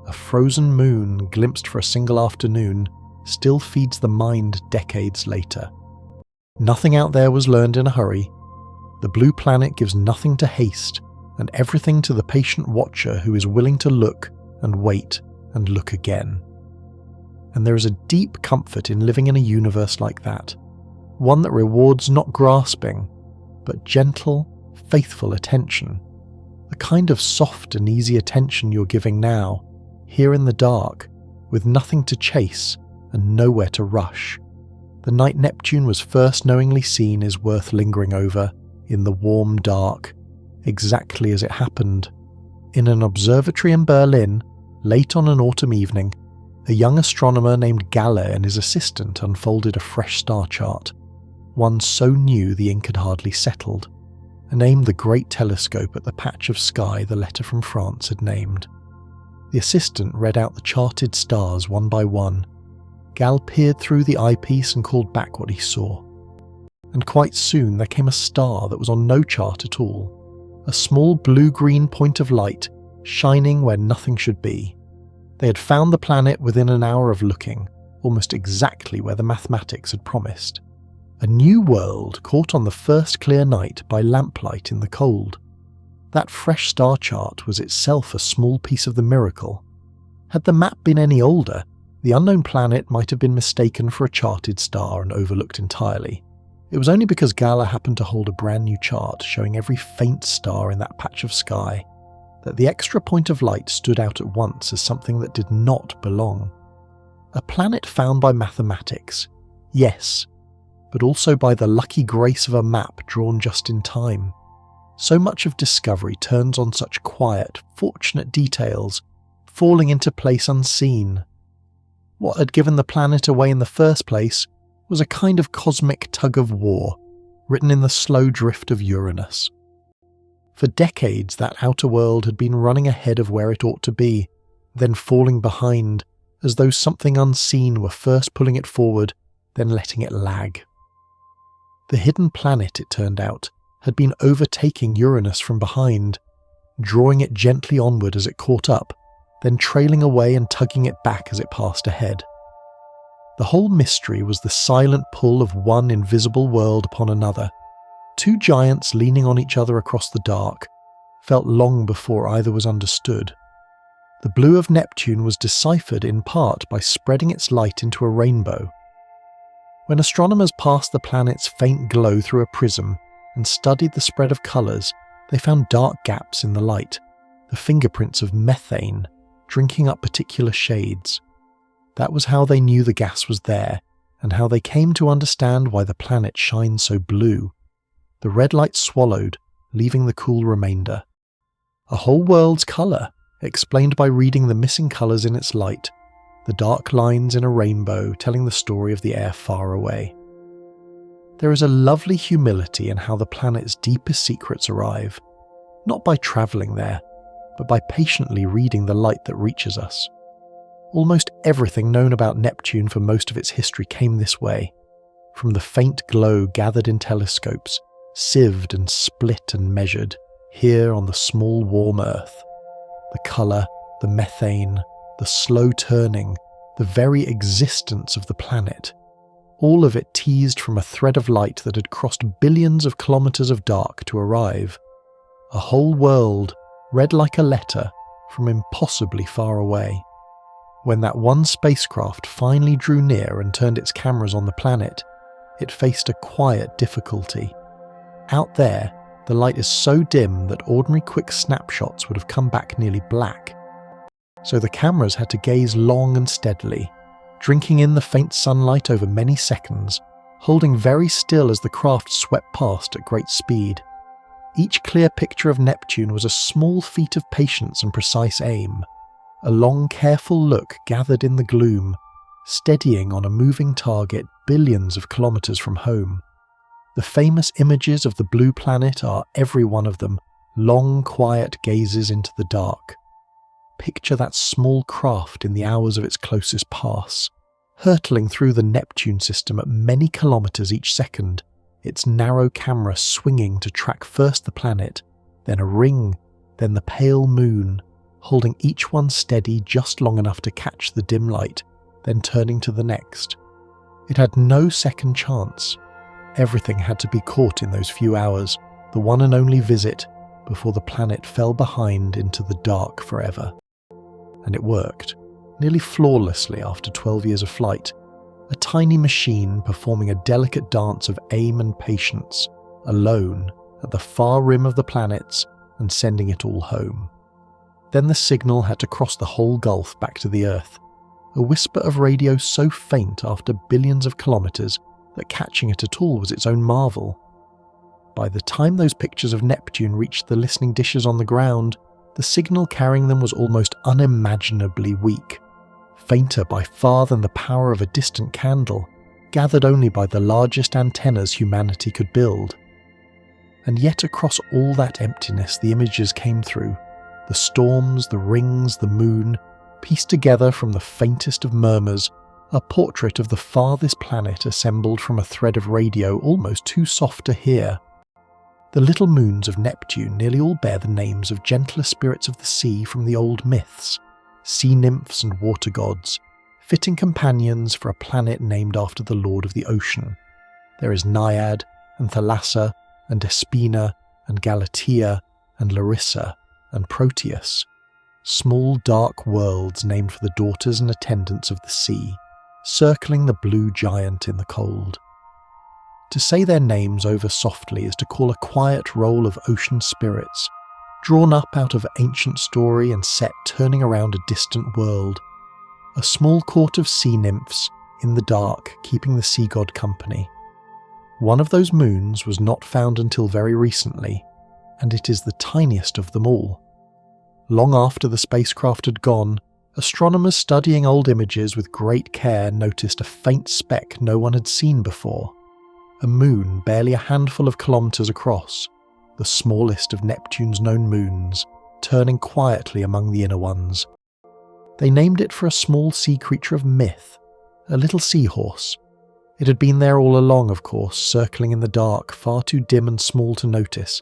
A frozen moon glimpsed for a single afternoon still feeds the mind decades later. Nothing out there was learned in a hurry. The blue planet gives nothing to haste, and everything to the patient watcher who is willing to look and wait and look again. And there is a deep comfort in living in a universe like that, one that rewards not grasping, but gentle, faithful attention, the kind of soft and easy attention you're giving now, here in the dark, with nothing to chase and nowhere to rush. The night Neptune was first knowingly seen is worth lingering over, in the warm dark, exactly as it happened. In an observatory in Berlin, late on an autumn evening, a young astronomer named Galle and his assistant unfolded a fresh star chart, one so new the ink had hardly settled, and aimed the great telescope at the patch of sky the letter from France had named. The assistant read out the charted stars one by one. Gal peered through the eyepiece and called back what he saw. And quite soon there came a star that was on no chart at all, a small blue-green point of light shining where nothing should be. They had found the planet within an hour of looking, almost exactly where the mathematics had promised. A new world caught on the first clear night by lamplight in the cold. That fresh star chart was itself a small piece of the miracle. Had the map been any older, the unknown planet might have been mistaken for a charted star and overlooked entirely. It was only because Galle happened to hold a brand new chart showing every faint star in that patch of sky that the extra point of light stood out at once as something that did not belong. A planet found by mathematics, yes, but also by the lucky grace of a map drawn just in time. So much of discovery turns on such quiet, fortunate details, falling into place unseen. What had given the planet away in the first place was a kind of cosmic tug-of-war, written in the slow drift of Uranus. For decades, that outer world had been running ahead of where it ought to be, then falling behind, as though something unseen were first pulling it forward, then letting it lag. The hidden planet, it turned out, had been overtaking Uranus from behind, drawing it gently onward as it caught up, then trailing away and tugging it back as it passed ahead. The whole mystery was the silent pull of one invisible world upon another. Two giants leaning on each other across the dark, felt long before either was understood. The blue of Neptune was deciphered in part by spreading its light into a rainbow. When astronomers passed the planet's faint glow through a prism and studied the spread of colours, they found dark gaps in the light, the fingerprints of methane, drinking up particular shades. That was how they knew the gas was there, and how they came to understand why the planet shines so blue. The red light swallowed, leaving the cool remainder. A whole world's colour, explained by reading the missing colours in its light, the dark lines in a rainbow telling the story of the air far away. There is a lovely humility in how the planet's deepest secrets arrive, not by travelling there, but by patiently reading the light that reaches us. Almost everything known about Neptune for most of its history came this way, from the faint glow gathered in telescopes, sieved and split and measured, here on the small warm Earth. The colour, the methane, the slow turning, the very existence of the planet, all of it teased from a thread of light that had crossed billions of kilometres of dark to arrive. A whole world, read like a letter, from impossibly far away. When that one spacecraft finally drew near and turned its cameras on the planet, it faced a quiet difficulty. Out there, the light is so dim that ordinary quick snapshots would have come back nearly black. So the cameras had to gaze long and steadily, drinking in the faint sunlight over many seconds, holding very still as the craft swept past at great speed. Each clear picture of Neptune was a small feat of patience and precise aim, a long, careful look gathered in the gloom, steadying on a moving target billions of kilometres from home. The famous images of the blue planet are, every one of them, long, quiet gazes into the dark. Picture that small craft in the hours of its closest pass, hurtling through the Neptune system at many kilometres each second, its narrow camera swinging to track first the planet, then a ring, then the pale moon, holding each one steady just long enough to catch the dim light, then turning to the next. It had no second chance. Everything had to be caught in those few hours, the one and only visit, before the planet fell behind into the dark forever. And it worked, nearly flawlessly after 12 years of flight, a tiny machine performing a delicate dance of aim and patience, alone, at the far rim of the planets and sending it all home. Then the signal had to cross the whole gulf back to the Earth, a whisper of radio so faint after billions of kilometres that catching it at all was its own marvel. By the time those pictures of Neptune reached the listening dishes on the ground, the signal carrying them was almost unimaginably weak, fainter by far than the power of a distant candle, gathered only by the largest antennas humanity could build. And yet across all that emptiness the images came through, the storms, the rings, the moon, pieced together from the faintest of murmurs, a portrait of the farthest planet assembled from a thread of radio almost too soft to hear. The little moons of Neptune nearly all bear the names of gentler spirits of the sea from the old myths, sea nymphs and water gods, fitting companions for a planet named after the lord of the ocean. There is Naiad, and Thalassa, and Despina, and Galatea, and Larissa, and Proteus, small dark worlds named for the daughters and attendants of the sea, circling the blue giant in the cold. To say their names over softly is to call a quiet roll of ocean spirits, drawn up out of ancient story and set turning around a distant world, a small court of sea nymphs in the dark keeping the sea god company. One of those moons was not found until very recently, and it is the tiniest of them all. Long after the spacecraft had gone, astronomers studying old images with great care noticed a faint speck no one had seen before, a moon barely a handful of kilometres across, the smallest of Neptune's known moons, turning quietly among the inner ones. They named it for a small sea creature of myth, a little seahorse. It had been there all along, of course, circling in the dark, far too dim and small to notice.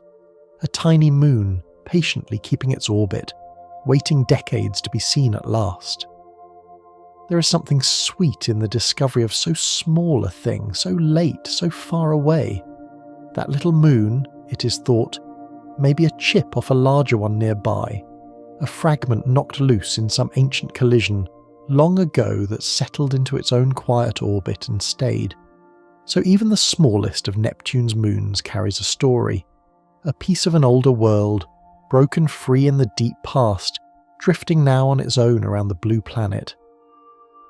A tiny moon, patiently keeping its orbit, waiting decades to be seen at last. There is something sweet in the discovery of so small a thing, so late, so far away. That little moon, it is thought, may be a chip off a larger one nearby, a fragment knocked loose in some ancient collision long ago that settled into its own quiet orbit and stayed. So even the smallest of Neptune's moons carries a story, a piece of an older world, broken free in the deep past, drifting now on its own around the blue planet.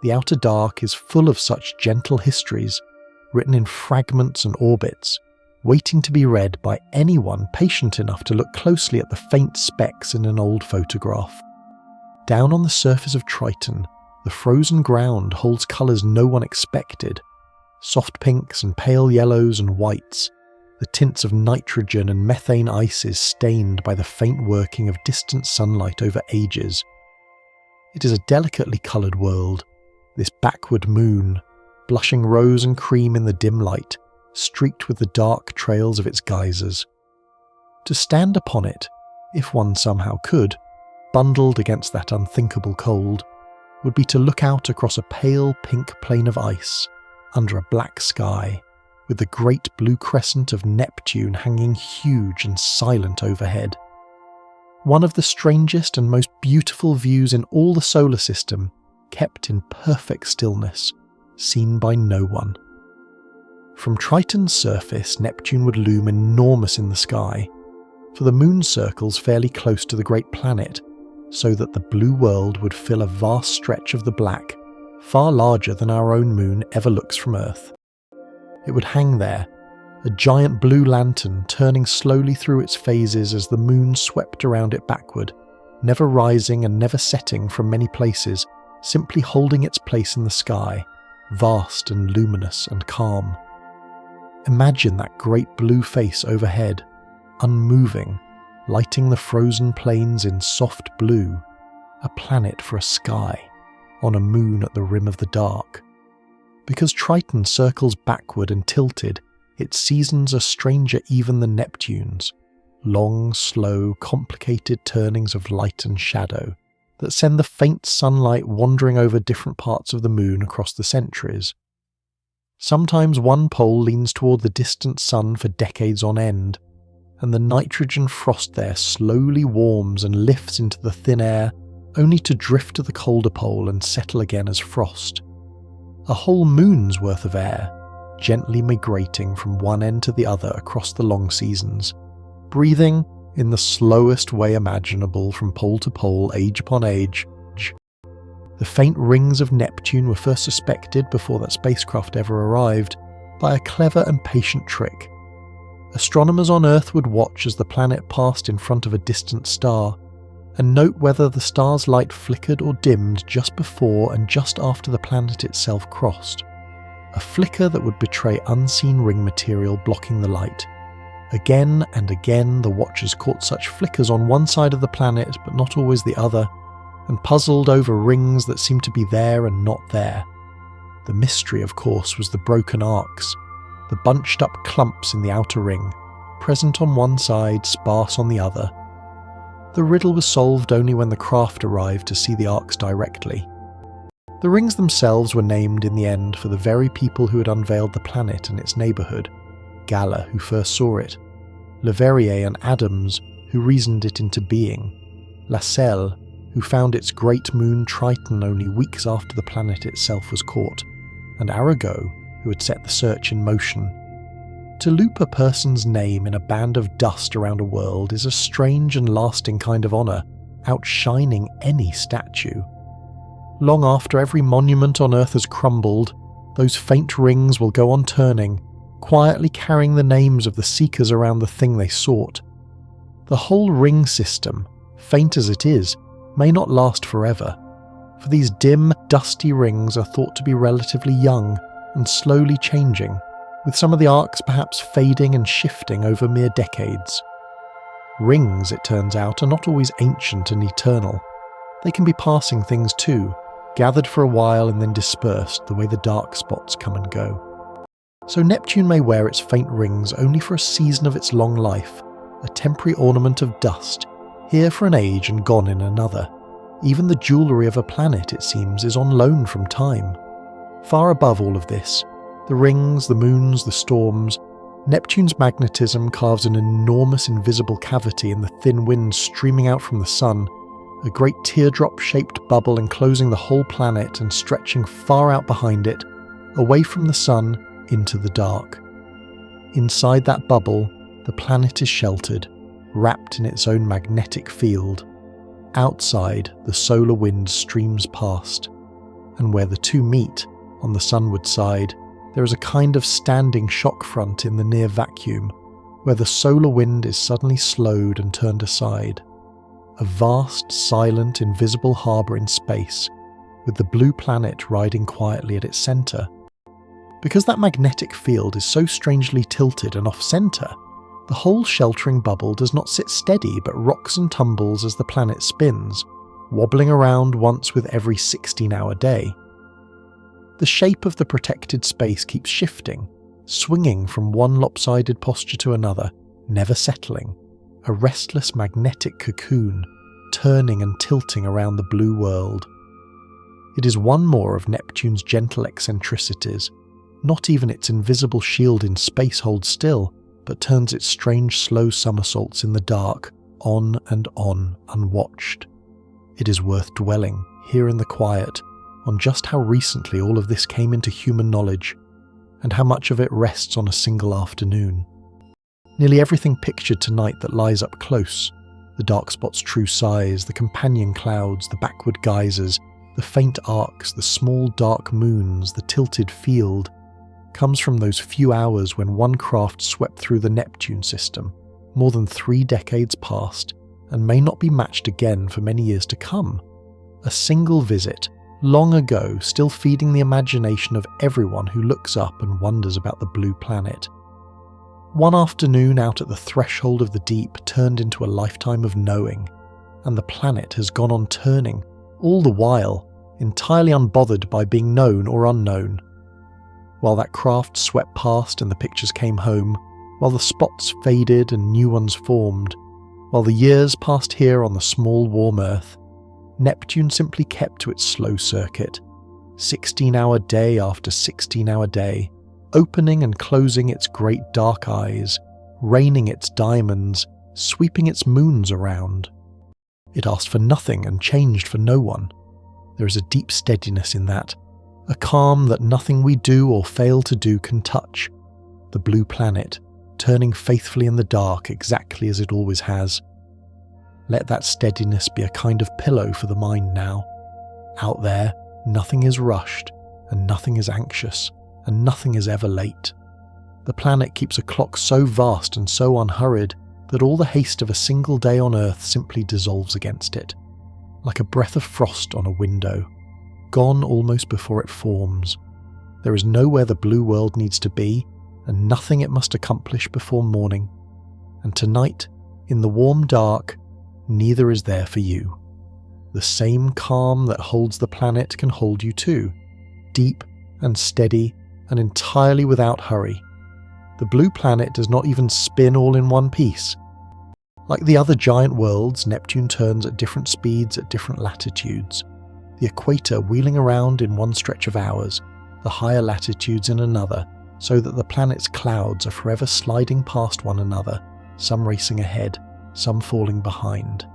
The outer dark is full of such gentle histories, written in fragments and orbits, waiting to be read by anyone patient enough to look closely at the faint specks in an old photograph. Down on the surface of Triton, the frozen ground holds colours no one expected, soft pinks and pale yellows and whites, the tints of nitrogen and methane ices stained by the faint working of distant sunlight over ages. It is a delicately coloured world, this backward moon, blushing rose and cream in the dim light, streaked with the dark trails of its geysers. To stand upon it, if one somehow could, bundled against that unthinkable cold, would be to look out across a pale pink plain of ice, under a black sky, with the great blue crescent of Neptune hanging huge and silent overhead. One of the strangest and most beautiful views in all the solar system, kept in perfect stillness, seen by no one. From Triton's surface, Neptune would loom enormous in the sky, for the moon circles fairly close to the great planet, so that the blue world would fill a vast stretch of the black, far larger than our own moon ever looks from Earth. It would hang there, a giant blue lantern turning slowly through its phases as the moon swept around it backward, never rising and never setting from many places, simply holding its place in the sky, vast and luminous and calm. Imagine that great blue face overhead, unmoving, lighting the frozen plains in soft blue, a planet for a sky, on a moon at the rim of the dark. Because Triton circles backward and tilted, its seasons are stranger even than Neptune's, long, slow, complicated turnings of light and shadow, that send the faint sunlight wandering over different parts of the moon across the centuries. Sometimes one pole leans toward the distant sun for decades on end, and the nitrogen frost there slowly warms and lifts into the thin air, only to drift to the colder pole and settle again as frost. A whole moon's worth of air, gently migrating from one end to the other across the long seasons, breathing in the slowest way imaginable from pole to pole, age upon age. The faint rings of Neptune were first suspected, before that spacecraft ever arrived, by a clever and patient trick. Astronomers on Earth would watch as the planet passed in front of a distant star, and note whether the star's light flickered or dimmed just before and just after the planet itself crossed. A flicker that would betray unseen ring material blocking the light. Again and again the watchers caught such flickers on one side of the planet, but not always the other, and puzzled over rings that seemed to be there and not there. The mystery, of course, was the broken arcs, the bunched up clumps in the outer ring, present on one side, sparse on the other. The riddle was solved only when the craft arrived to see the arcs directly. The rings themselves were named in the end for the very people who had unveiled the planet and its neighbourhood: Galler, who first saw it; Leverrier and Adams, who reasoned it into being; Lassell, who found its great moon Triton only weeks after the planet itself was caught; and Arago, who had set the search in motion. To loop a person's name in a band of dust around a world is a strange and lasting kind of honour, outshining any statue. Long after every monument on Earth has crumbled, those faint rings will go on turning, quietly carrying the names of the seekers around the thing they sought. The whole ring system, faint as it is, may not last forever, for these dim, dusty rings are thought to be relatively young and slowly changing, with some of the arcs perhaps fading and shifting over mere decades. Rings, it turns out, are not always ancient and eternal. They can be passing things too, gathered for a while and then dispersed the way the dark spots come and go. So Neptune may wear its faint rings only for a season of its long life, a temporary ornament of dust, here for an age and gone in another. Even the jewellery of a planet, it seems, is on loan from time. Far above all of this, the rings, the moons, the storms, Neptune's magnetism carves an enormous invisible cavity in the thin wind streaming out from the sun, a great teardrop-shaped bubble enclosing the whole planet and stretching far out behind it, away from the sun, into the dark. Inside that bubble, the planet is sheltered, wrapped in its own magnetic field. Outside, the solar wind streams past, and where the two meet, on the sunward side, there is a kind of standing shock front in the near vacuum, where the solar wind is suddenly slowed and turned aside. A vast, silent, invisible harbour in space, with the blue planet riding quietly at its centre. Because that magnetic field is so strangely tilted and off-centre, the whole sheltering bubble does not sit steady but rocks and tumbles as the planet spins, wobbling around once with every 16-hour day. The shape of the protected space keeps shifting, swinging from one lopsided posture to another, never settling, a restless magnetic cocoon, turning and tilting around the blue world. It is one more of Neptune's gentle eccentricities. Not even its invisible shield in space holds still, but turns its strange slow somersaults in the dark, on and on, unwatched. It is worth dwelling, here in the quiet, on just how recently all of this came into human knowledge, and how much of it rests on a single afternoon. Nearly everything pictured tonight that lies up close, the dark spot's true size, the companion clouds, the backward geysers, the faint arcs, the small dark moons, the tilted field, comes from those few hours when one craft swept through the Neptune system, more than 3 decades past, and may not be matched again for many years to come. A single visit, long ago, still feeding the imagination of everyone who looks up and wonders about the blue planet. One afternoon out at the threshold of the deep turned into a lifetime of knowing, and the planet has gone on turning, all the while, entirely unbothered by being known or unknown. While that craft swept past and the pictures came home, while the spots faded and new ones formed, while the years passed here on the small warm Earth, Neptune simply kept to its slow circuit, 16-hour day after 16-hour day, opening and closing its great dark eyes, raining its diamonds, sweeping its moons around. It asked for nothing and changed for no one. There is a deep steadiness in that, a calm that nothing we do or fail to do can touch. The blue planet, turning faithfully in the dark exactly as it always has. Let that steadiness be a kind of pillow for the mind now. Out there, nothing is rushed, and nothing is anxious, and nothing is ever late. The planet keeps a clock so vast and so unhurried that all the haste of a single day on Earth simply dissolves against it, like a breath of frost on a window, gone almost before it forms. There is nowhere the blue world needs to be, and nothing it must accomplish before morning. And tonight, in the warm dark, neither is there for you. The same calm that holds the planet can hold you too, deep and steady and entirely without hurry. The blue planet does not even spin all in one piece. Like the other giant worlds, Neptune turns at different speeds at different latitudes, the equator wheeling around in one stretch of hours, the higher latitudes in another, so that the planet's clouds are forever sliding past one another, some racing ahead, some falling behind.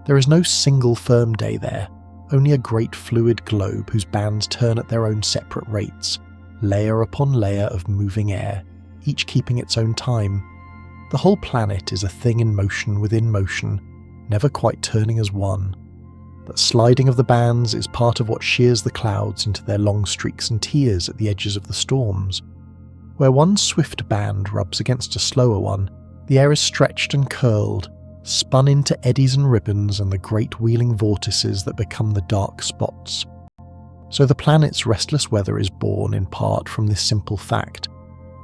There is no single firm day there, only a great fluid globe whose bands turn at their own separate rates, layer upon layer of moving air, each keeping its own time. The whole planet is a thing in motion within motion, never quite turning as one. That sliding of the bands is part of what shears the clouds into their long streaks and tiers at the edges of the storms. Where one swift band rubs against a slower one, the air is stretched and curled, spun into eddies and ribbons and the great wheeling vortices that become the dark spots. So the planet's restless weather is born in part from this simple fact,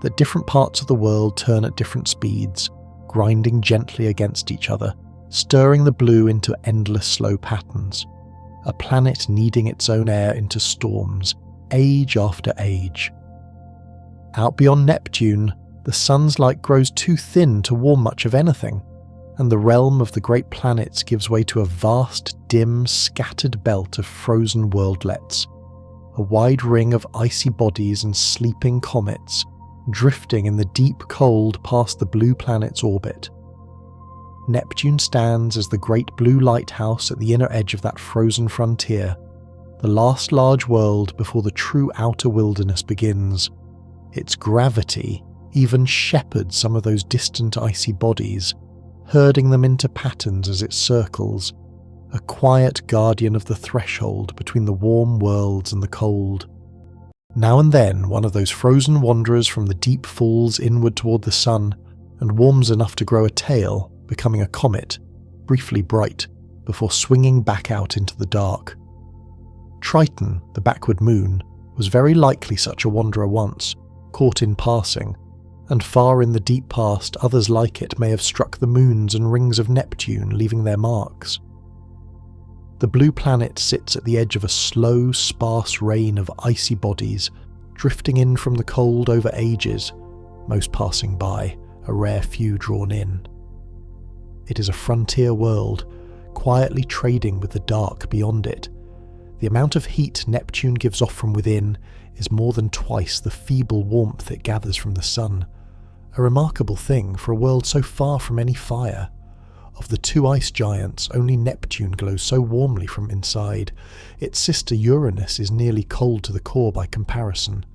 that different parts of the world turn at different speeds, grinding gently against each other, stirring the blue into endless slow patterns. A planet kneading its own air into storms, age after age. Out beyond Neptune, the sun's light grows too thin to warm much of anything, and the realm of the great planets gives way to a vast, dim, scattered belt of frozen worldlets, a wide ring of icy bodies and sleeping comets, drifting in the deep cold past the blue planet's orbit. Neptune stands as the great blue lighthouse at the inner edge of that frozen frontier, the last large world before the true outer wilderness begins. Its gravity even shepherds some of those distant icy bodies, herding them into patterns as it circles, a quiet guardian of the threshold between the warm worlds and the cold. Now and then one of those frozen wanderers from the deep falls inward toward the sun and warms enough to grow a tail, becoming a comet, briefly bright, before swinging back out into the dark. Triton, the backward moon, was very likely such a wanderer once, caught in passing, and far in the deep past others like it may have struck the moons and rings of Neptune, leaving their marks. The blue planet sits at the edge of a slow, sparse rain of icy bodies, drifting in from the cold over ages, most passing by, a rare few drawn in. It is a frontier world, quietly trading with the dark beyond it. The amount of heat Neptune gives off from within is more than twice the feeble warmth it gathers from the sun, a remarkable thing for a world so far from any fire. Of the two ice giants, only Neptune glows so warmly from inside. Its sister Uranus is nearly cold to the core by comparison.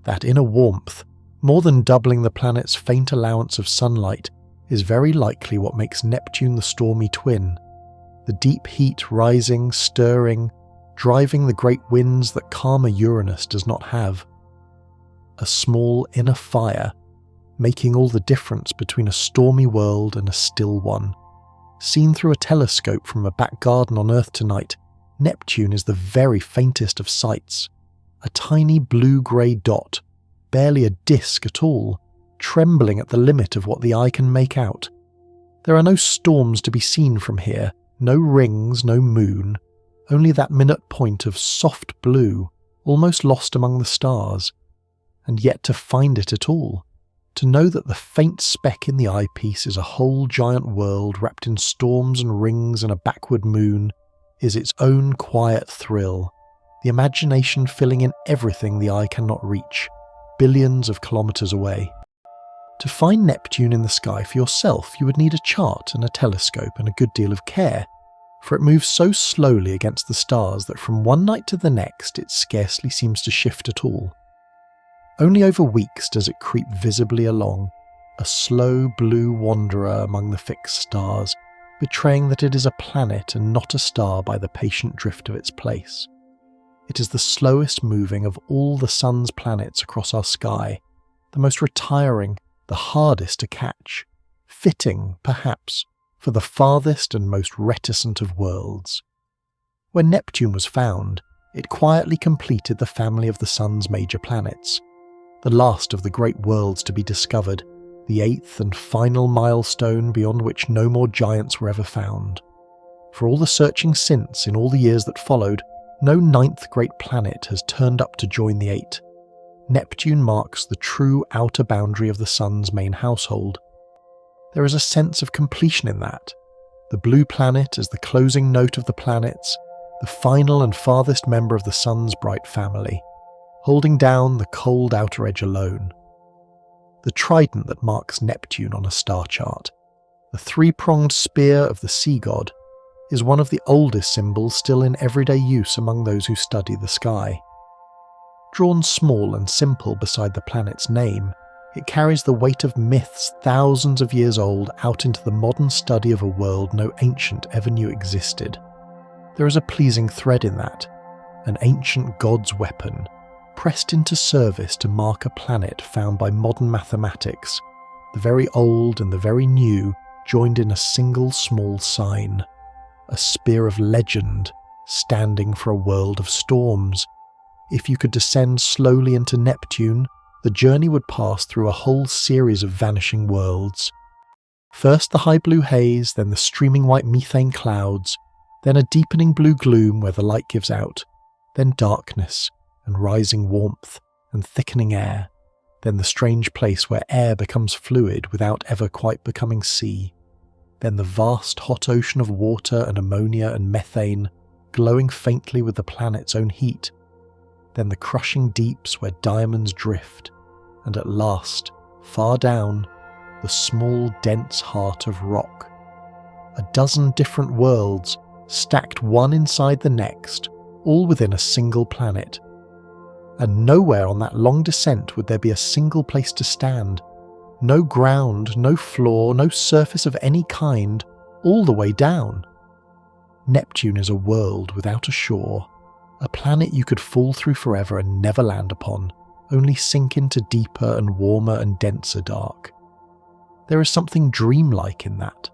That inner warmth, more than doubling the planet's faint allowance of sunlight, is very likely what makes Neptune the stormy twin. The deep heat rising, stirring, driving the great winds that calmer Uranus does not have. A small inner fire, making all the difference between a stormy world and a still one. Seen through a telescope from a back garden on Earth tonight, Neptune is the very faintest of sights. A tiny blue-grey dot, barely a disk at all, trembling at the limit of what the eye can make out. There are no storms to be seen from here, no rings, no moon, only that minute point of soft blue, almost lost among the stars. And yet to find it at all, to know that the faint speck in the eyepiece is a whole giant world wrapped in storms and rings and a backward moon, is its own quiet thrill, the imagination filling in everything the eye cannot reach, billions of kilometres away. To find Neptune in the sky for yourself, you would need a chart and a telescope and a good deal of care, for it moves so slowly against the stars that from one night to the next it scarcely seems to shift at all. Only over weeks does it creep visibly along, a slow blue wanderer among the fixed stars, betraying that it is a planet and not a star by the patient drift of its place. It is the slowest moving of all the sun's planets across our sky, the most retiring, the hardest to catch, fitting, perhaps, for the farthest and most reticent of worlds. When Neptune was found, it quietly completed the family of the sun's major planets, the last of the great worlds to be discovered, the eighth and final milestone beyond which no more giants were ever found. For all the searching since, in all the years that followed, no ninth great planet has turned up to join the eight. Neptune marks the true outer boundary of the sun's main household. There is a sense of completion in that. The blue planet as the closing note of the planets, the final and farthest member of the sun's bright family, holding down the cold outer edge alone. The trident that marks Neptune on a star chart, the three-pronged spear of the sea god, is one of the oldest symbols still in everyday use among those who study the sky. Drawn small and simple beside the planet's name, it carries the weight of myths thousands of years old out into the modern study of a world no ancient ever knew existed. There is a pleasing thread in that, an ancient god's weapon, pressed into service to mark a planet found by modern mathematics, the very old and the very new joined in a single small sign, a spear of legend standing for a world of storms. If you could descend slowly into Neptune, the journey would pass through a whole series of vanishing worlds, First the high blue haze, then the streaming white methane clouds, then a deepening blue gloom where the light gives out, then darkness and rising warmth and thickening air, then the strange place where air becomes fluid without ever quite becoming sea, then the vast hot ocean of water and ammonia and methane glowing faintly with the planet's own heat, then the crushing deeps where diamonds drift, and at last, far down, the small dense heart of rock. A dozen different worlds, stacked one inside the next, all within a single planet. And nowhere on that long descent would there be a single place to stand. No ground, no floor, no surface of any kind, all the way down. Neptune is a world without a shore, a planet you could fall through forever and never land upon, only sink into deeper and warmer and denser dark. There is something dreamlike in that,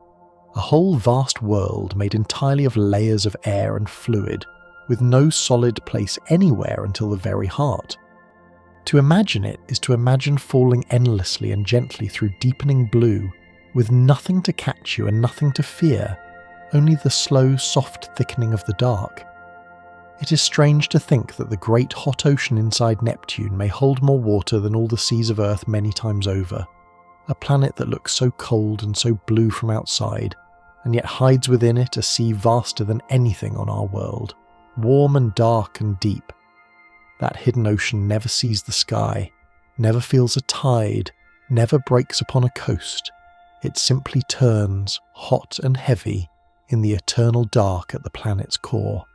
a whole vast world made entirely of layers of air and fluid, with no solid place anywhere until the very heart. To imagine it is to imagine falling endlessly and gently through deepening blue, with nothing to catch you and nothing to fear, only the slow, soft thickening of the dark. It is strange to think that the great hot ocean inside Neptune may hold more water than all the seas of Earth many times over, a planet that looks so cold and so blue from outside, and yet hides within it a sea vaster than anything on our world, warm and dark and deep. That hidden ocean never sees the sky, never feels a tide, never breaks upon a coast. It simply turns, hot and heavy, in the eternal dark at the planet's core.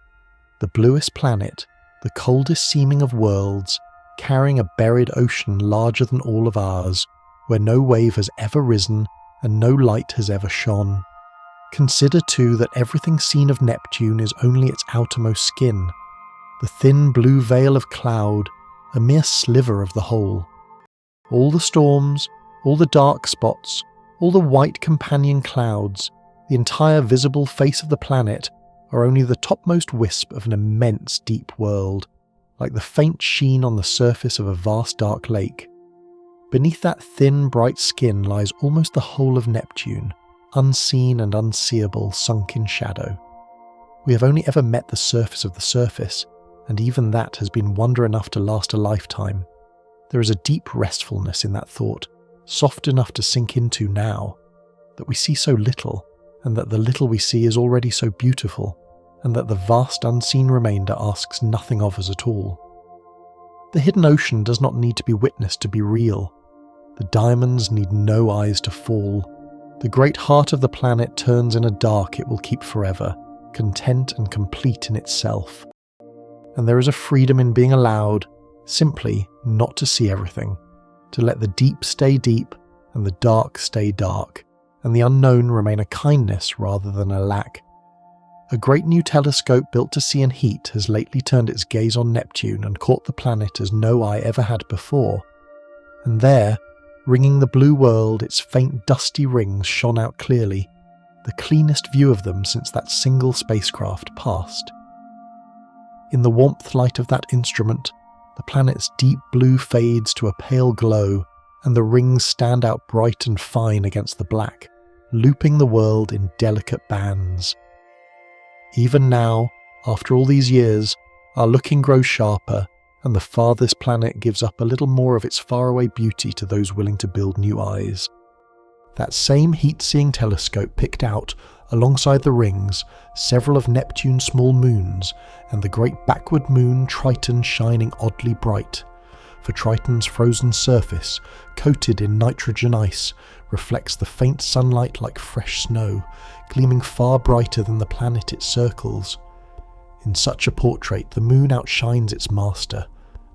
The bluest planet, the coldest seeming of worlds, carrying a buried ocean larger than all of ours, where no wave has ever risen and no light has ever shone. Consider too that everything seen of Neptune is only its outermost skin, the thin blue veil of cloud, a mere sliver of the whole. All the storms, all the dark spots, all the white companion clouds, the entire visible face of the planet are only the topmost wisp of an immense deep world, like the faint sheen on the surface of a vast dark lake. Beneath that thin, bright skin lies almost the whole of Neptune, unseen and unseeable, sunk in shadow. We have only ever met the surface of the surface, and even that has been wonder enough to last a lifetime. There is a deep restfulness in that thought, soft enough to sink into now, that we see so little, and that the little we see is already so beautiful, and that the vast unseen remainder asks nothing of us at all. The hidden ocean does not need to be witnessed to be real. The diamonds need no eyes to fall. The great heart of the planet turns in a dark it will keep forever, content and complete in itself. And there is a freedom in being allowed, simply not to see everything, to let the deep stay deep and the dark stay dark, and the unknown remain a kindness rather than a lack. A great new telescope built to see and heat has lately turned its gaze on Neptune and caught the planet as no eye ever had before. And there, ringing the blue world, its faint dusty rings shone out clearly, the cleanest view of them since that single spacecraft passed. In the warmth light of that instrument, the planet's deep blue fades to a pale glow, and the rings stand out bright and fine against the black, looping the world in delicate bands. Even now, after all these years, our looking grows sharper, and the farthest planet gives up a little more of its faraway beauty to those willing to build new eyes. That same heat-seeing telescope picked out, alongside the rings, several of Neptune's small moons, and the great backward moon Triton shining oddly bright, for Triton's frozen surface, coated in nitrogen ice, reflects the faint sunlight like fresh snow, gleaming far brighter than the planet it circles. In such a portrait, the moon outshines its master,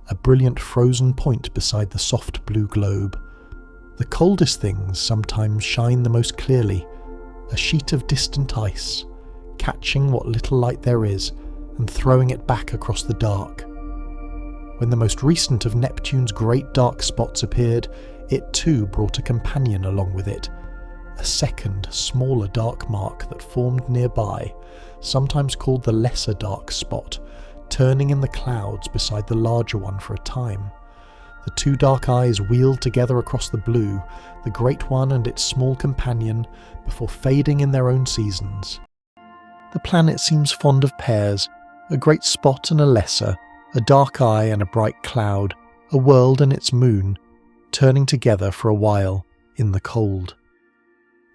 a brilliant frozen point beside the soft blue globe. The coldest things sometimes shine the most clearly, a sheet of distant ice, catching what little light there is and throwing it back across the dark. When the most recent of Neptune's great dark spots appeared, it too brought a companion along with it, a second, smaller dark mark that formed nearby, sometimes called the lesser dark spot, turning in the clouds beside the larger one for a time. The the two dark eyes wheel together across the blue, the Great One and its small companion, before fading in their own seasons. The planet seems fond of pairs, a great spot and a lesser, a dark eye and a bright cloud, a world and its moon, turning together for a while in the cold.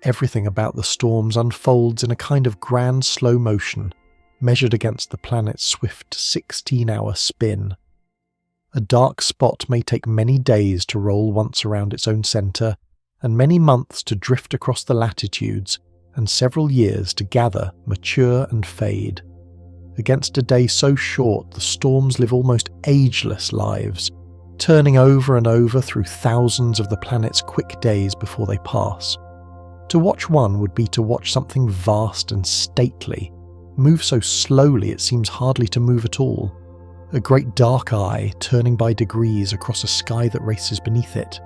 Everything about the storms unfolds in a kind of grand slow motion, measured against the planet's swift 16-hour spin. A dark spot may take many days to roll once around its own centre, and many months to drift across the latitudes, and several years to gather, mature and fade. Against a day so short, the storms live almost ageless lives, turning over and over through thousands of the planet's quick days before they pass. To watch one would be to watch something vast and stately, move so slowly it seems hardly to move at all. A great dark eye turning by degrees across a sky that races beneath it.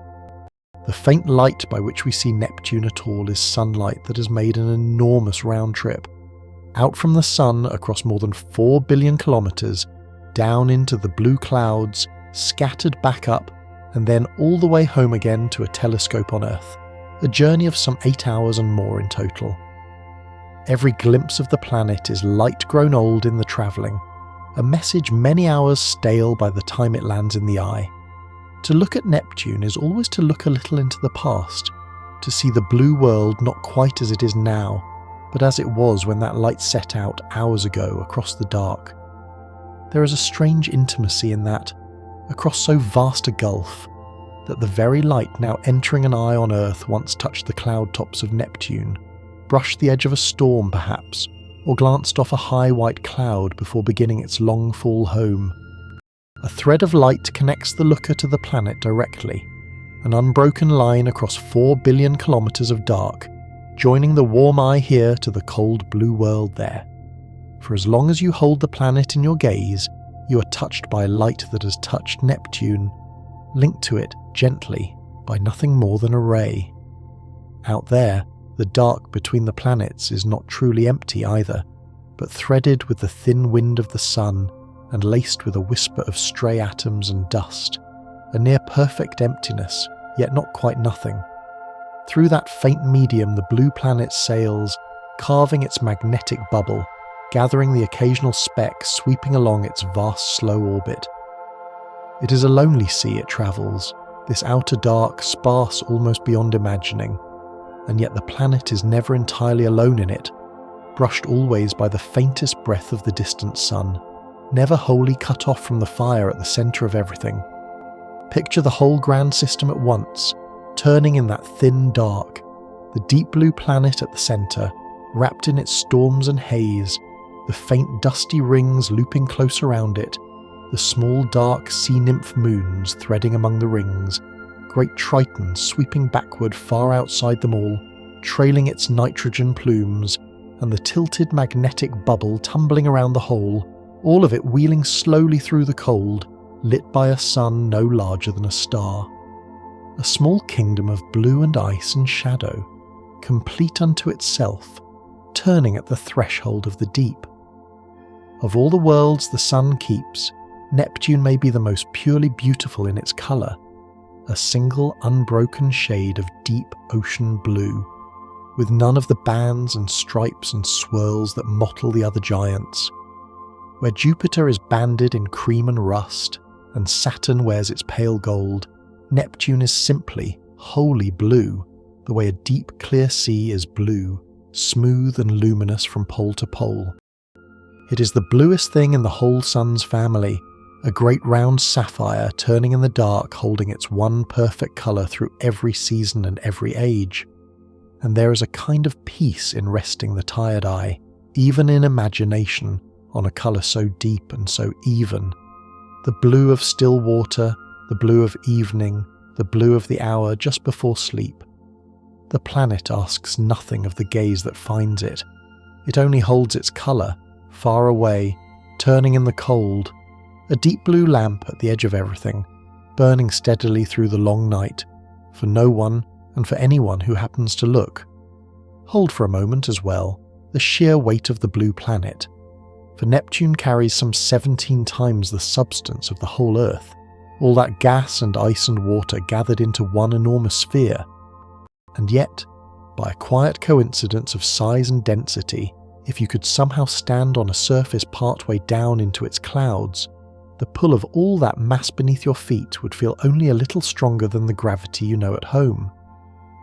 The faint light by which we see Neptune at all is sunlight that has made an enormous round trip. Out from the sun across more than 4 billion kilometres, down into the blue clouds, scattered back up, and then all the way home again to a telescope on Earth. A journey of some 8 hours and more in total. Every glimpse of the planet is light grown old in the travelling, a message many hours stale by the time it lands in the eye. To look at Neptune is always to look a little into the past, to see the blue world not quite as it is now, but as it was when that light set out hours ago across the dark. There is a strange intimacy in that, across so vast a gulf, that the very light now entering an eye on Earth once touched the cloud tops of Neptune, brushed the edge of a storm perhaps, or glanced off a high white cloud before beginning its long fall home. A thread of light connects the looker to the planet directly, an unbroken line across 4 billion kilometres of dark, joining the warm eye here to the cold blue world there. For as long as you hold the planet in your gaze, you are touched by light that has touched Neptune, linked to it gently by nothing more than a ray. Out there, the dark between the planets is not truly empty either, but threaded with the thin wind of the sun and laced with a whisper of stray atoms and dust, a near perfect emptiness, yet not quite nothing. Through that faint medium the blue planet sails, carving its magnetic bubble, gathering the occasional speck sweeping along its vast slow orbit. It is a lonely sea it travels, this outer dark, sparse almost beyond imagining, and yet the planet is never entirely alone in it, brushed always by the faintest breath of the distant sun, never wholly cut off from the fire at the centre of everything. Picture the whole grand system at once, turning in that thin dark, the deep blue planet at the centre, wrapped in its storms and haze, the faint dusty rings looping close around it, the small dark sea nymph moons threading among the rings, great Triton sweeping backward far outside them all, trailing its nitrogen plumes, and the tilted magnetic bubble tumbling around the whole, all of it wheeling slowly through the cold, lit by a sun no larger than a star. A small kingdom of blue and ice and shadow, complete unto itself, turning at the threshold of the deep. Of all the worlds the sun keeps, Neptune may be the most purely beautiful in its colour, a single unbroken shade of deep ocean blue, with none of the bands and stripes and swirls that mottle the other giants. Where Jupiter is banded in cream and rust, and Saturn wears its pale gold, Neptune is simply, wholly blue, the way a deep clear sea is blue, smooth and luminous from pole to pole. It is the bluest thing in the whole sun's family, a great round sapphire turning in the dark, holding its one perfect colour through every season and every age. And there is a kind of peace in resting the tired eye, even in imagination, on a colour so deep and so even. The blue of still water, the blue of evening, the blue of the hour just before sleep. The planet asks nothing of the gaze that finds it. It only holds its colour, far away, turning in the cold, a deep blue lamp at the edge of everything, burning steadily through the long night, for no one and for anyone who happens to look. Hold for a moment as well the sheer weight of the blue planet, for Neptune carries some 17 times the substance of the whole Earth, all that gas and ice and water gathered into one enormous sphere. And yet, by a quiet coincidence of size and density, if you could somehow stand on a surface partway down into its clouds, the pull of all that mass beneath your feet would feel only a little stronger than the gravity you know at home.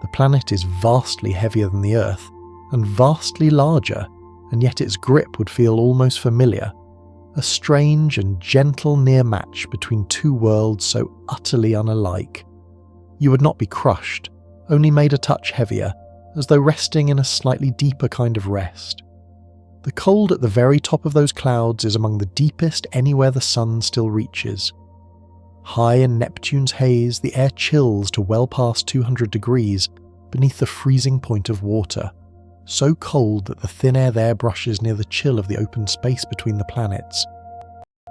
The planet is vastly heavier than the Earth, and vastly larger, and yet its grip would feel almost familiar. A strange and gentle near match between two worlds so utterly unalike. You would not be crushed, only made a touch heavier, as though resting in a slightly deeper kind of rest. The cold at the very top of those clouds is among the deepest anywhere the sun still reaches. High in Neptune's haze, the air chills to well past 200 degrees beneath the freezing point of water, so cold that the thin air there brushes near the chill of the open space between the planets.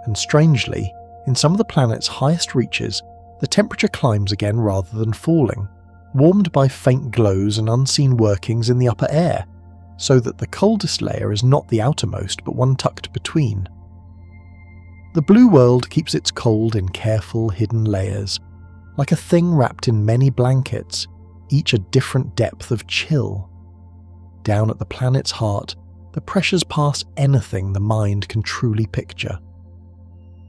And strangely, in some of the planet's highest reaches, the temperature climbs again rather than falling, warmed by faint glows and unseen workings in the upper air, so that the coldest layer is not the outermost but one tucked between. The blue world keeps its cold in careful hidden layers, like a thing wrapped in many blankets, each a different depth of chill. Down at the planet's heart, the pressures pass anything the mind can truly picture.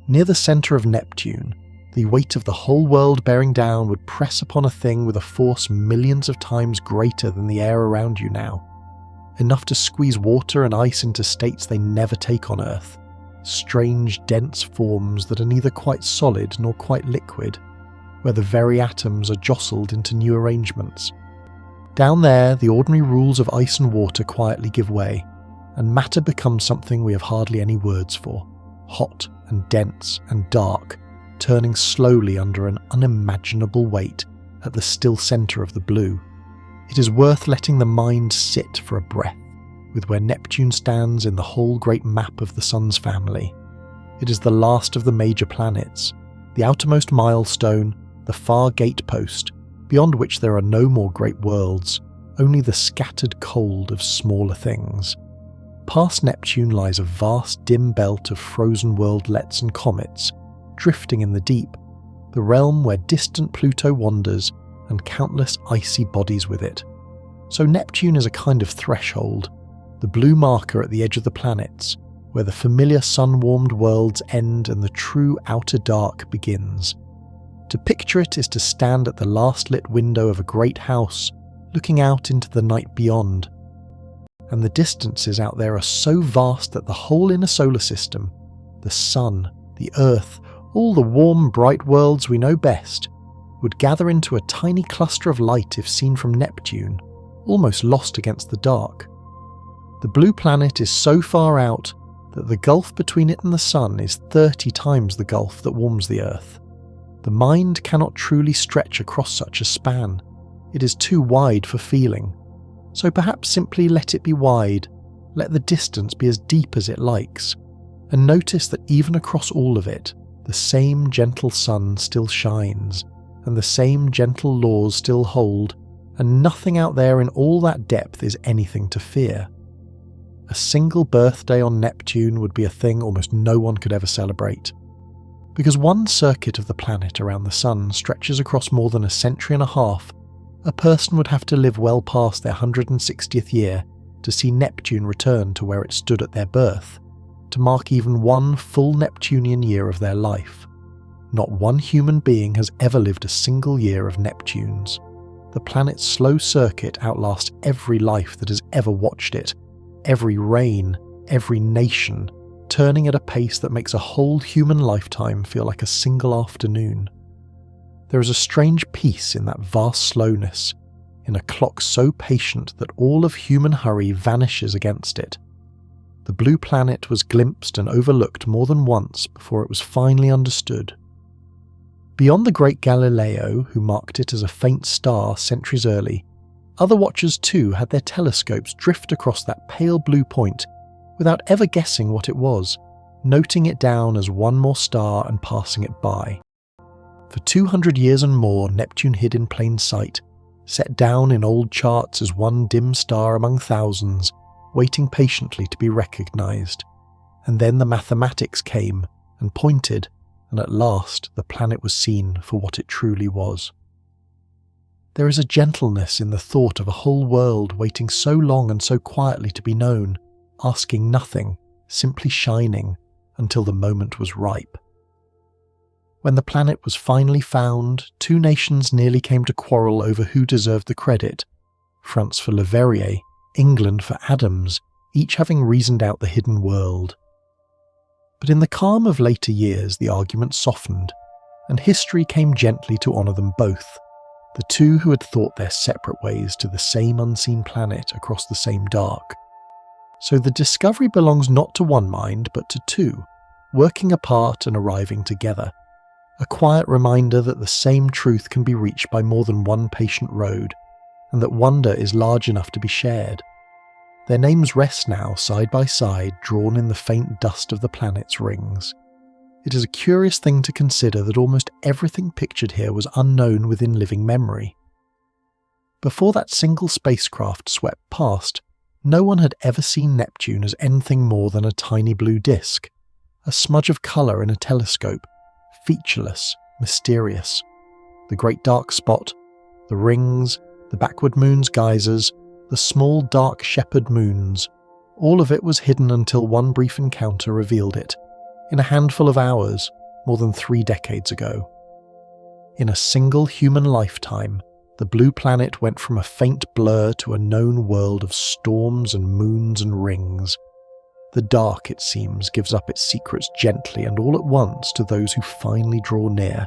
Near the centre of Neptune, the weight of the whole world bearing down would press upon a thing with a force millions of times greater than the air around you now, enough to squeeze water and ice into states they never take on Earth, strange dense forms that are neither quite solid nor quite liquid, where the very atoms are jostled into new arrangements. Down there, the ordinary rules of ice and water quietly give way, and matter becomes something we have hardly any words for, hot and dense and dark, turning slowly under an unimaginable weight at the still centre of the blue. It is worth letting the mind sit for a breath with where Neptune stands in the whole great map of the Sun's family. It is the last of the major planets, the outermost milestone, the far gatepost, beyond which there are no more great worlds, only the scattered cold of smaller things. Past Neptune lies a vast dim belt of frozen worldlets and comets, drifting in the deep, the realm where distant Pluto wanders and countless icy bodies with it. So Neptune is a kind of threshold, the blue marker at the edge of the planets, where the familiar sun-warmed worlds end and the true outer dark begins. To picture it is to stand at the last lit window of a great house, looking out into the night beyond. And the distances out there are so vast that the whole inner solar system, the sun, the earth, all the warm, bright worlds we know best, would gather into a tiny cluster of light if seen from Neptune, almost lost against the dark. The blue planet is so far out that the gulf between it and the sun is 30 times the gulf that warms the earth. The mind cannot truly stretch across such a span. It is too wide for feeling. So perhaps simply let it be wide, let the distance be as deep as it likes, and notice that even across all of it, the same gentle sun still shines, and the same gentle laws still hold, and nothing out there in all that depth is anything to fear. A single birthday on Neptune would be a thing almost no one could ever celebrate. Because one circuit of the planet around the sun stretches across more than a century and a half, a person would have to live well past their 160th year to see Neptune return to where it stood at their birth, to mark even one full Neptunian year of their life. Not one human being has ever lived a single year of Neptune's. The planet's slow circuit outlasts every life that has ever watched it, every reign, every nation, turning at a pace that makes a whole human lifetime feel like a single afternoon. There is a strange peace in that vast slowness, in a clock so patient that all of human hurry vanishes against it. The blue planet was glimpsed and overlooked more than once before it was finally understood. Beyond the great Galileo, who marked it as a faint star centuries early, other watchers too had their telescopes drift across that pale blue point without ever guessing what it was, noting it down as one more star and passing it by. For 200 years and more, Neptune hid in plain sight, set down in old charts as one dim star among thousands, waiting patiently to be recognised. And then the mathematics came and pointed, and at last the planet was seen for what it truly was. There is a gentleness in the thought of a whole world waiting so long and so quietly to be known, asking nothing, simply shining, until the moment was ripe. When the planet was finally found, two nations nearly came to quarrel over who deserved the credit, France for Leverrier, England for Adams, each having reasoned out the hidden world. But in the calm of later years the argument softened, and history came gently to honour them both, the two who had thought their separate ways to the same unseen planet across the same dark. So the discovery belongs not to one mind but to two, working apart and arriving together. A quiet reminder that the same truth can be reached by more than one patient road, and that wonder is large enough to be shared. Their names rest now side by side, drawn in the faint dust of the planet's rings. It is a curious thing to consider that almost everything pictured here was unknown within living memory. Before that single spacecraft swept past, no one had ever seen Neptune as anything more than a tiny blue disk, a smudge of colour in a telescope, featureless, mysterious. The great dark spot, the rings, the backward moon's geysers, the small dark shepherd moons, all of it was hidden until one brief encounter revealed it, in a handful of hours, more than 3 decades ago. In a single human lifetime, the blue planet went from a faint blur to a known world of storms and moons and rings. The dark, it seems, gives up its secrets gently and all at once to those who finally draw near.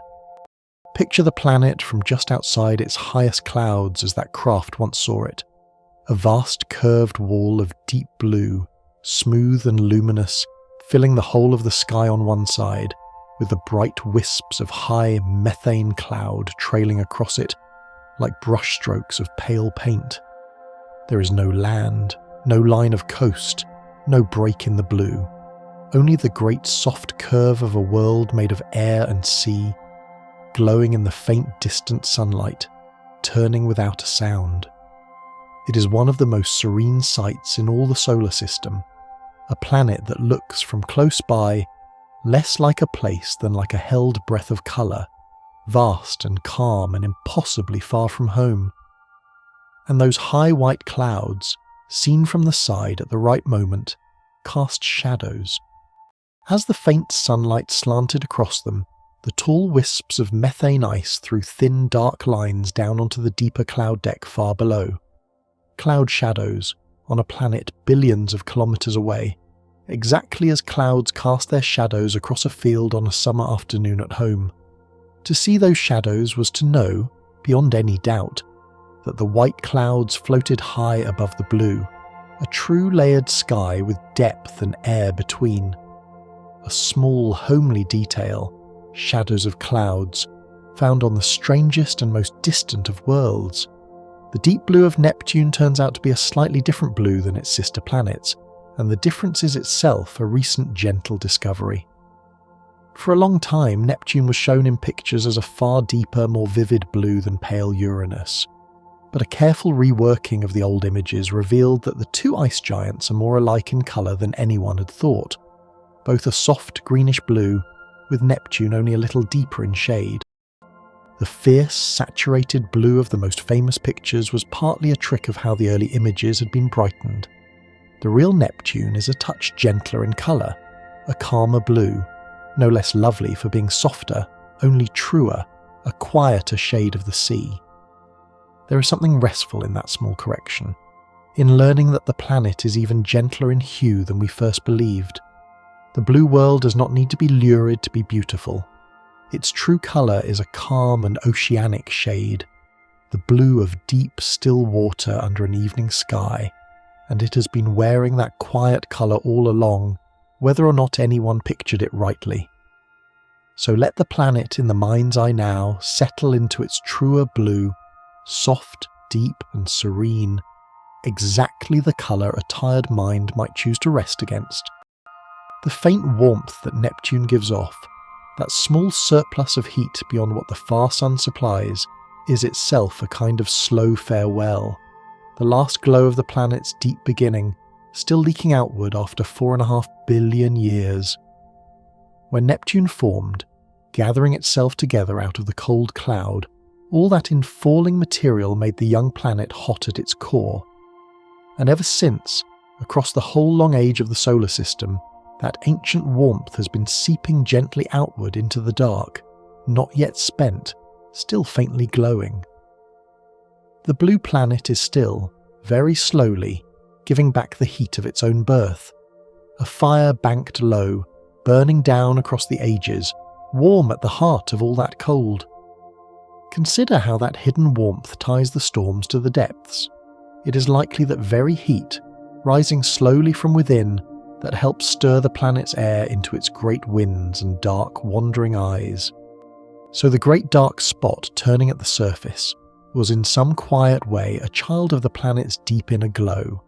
Picture the planet from just outside its highest clouds as that craft once saw it. A vast curved wall of deep blue, smooth and luminous, filling the whole of the sky on one side, with the bright wisps of high methane cloud trailing across it like brushstrokes of pale paint. There is no land, no line of coast, no break in the blue, only the great soft curve of a world made of air and sea, glowing in the faint distant sunlight, turning without a sound. It is one of the most serene sights in all the solar system, a planet that looks from close by less like a place than like a held breath of colour, vast and calm and impossibly far from home. And those high white clouds, seen from the side at the right moment, cast shadows. As the faint sunlight slanted across them, the tall wisps of methane ice threw thin dark lines down onto the deeper cloud deck far below. Cloud shadows on a planet billions of kilometres away, exactly as clouds cast their shadows across a field on a summer afternoon at home. To see those shadows was to know, beyond any doubt, that the white clouds floated high above the blue, a true layered sky with depth and air between. A small, homely detail, shadows of clouds, found on the strangest and most distant of worlds. The deep blue of Neptune turns out to be a slightly different blue than its sister planets, and the difference is itself a recent gentle discovery. For a long time, Neptune was shown in pictures as a far deeper, more vivid blue than pale Uranus. But a careful reworking of the old images revealed that the two ice giants are more alike in colour than anyone had thought, both a soft greenish blue, with Neptune only a little deeper in shade. The fierce, saturated blue of the most famous pictures was partly a trick of how the early images had been brightened. The real Neptune is a touch gentler in colour, a calmer blue, no less lovely for being softer, only truer, a quieter shade of the sea. There is something restful in that small correction, in learning that the planet is even gentler in hue than we first believed. The blue world does not need to be lurid to be beautiful. Its true colour is a calm and oceanic shade, the blue of deep, still water under an evening sky, and it has been wearing that quiet colour all along, whether or not anyone pictured it rightly. So let the planet in the mind's eye now settle into its truer blue, soft, deep and serene, exactly the colour a tired mind might choose to rest against. The faint warmth that Neptune gives off, that small surplus of heat beyond what the far sun supplies, is itself a kind of slow farewell, the last glow of the planet's deep beginning, still leaking outward after 4.5 billion years. When Neptune formed, gathering itself together out of the cold cloud, all that infalling material made the young planet hot at its core. And ever since, across the whole long age of the solar system, that ancient warmth has been seeping gently outward into the dark, not yet spent, still faintly glowing. The blue planet is still, very slowly, giving back the heat of its own birth. A fire banked low, burning down across the ages, warm at the heart of all that cold. Consider how that hidden warmth ties the storms to the depths. It is likely that very heat, rising slowly from within, that helps stir the planet's air into its great winds and dark, wandering eyes. So the great dark spot turning at the surface was in some quiet way a child of the planet's deep inner glow,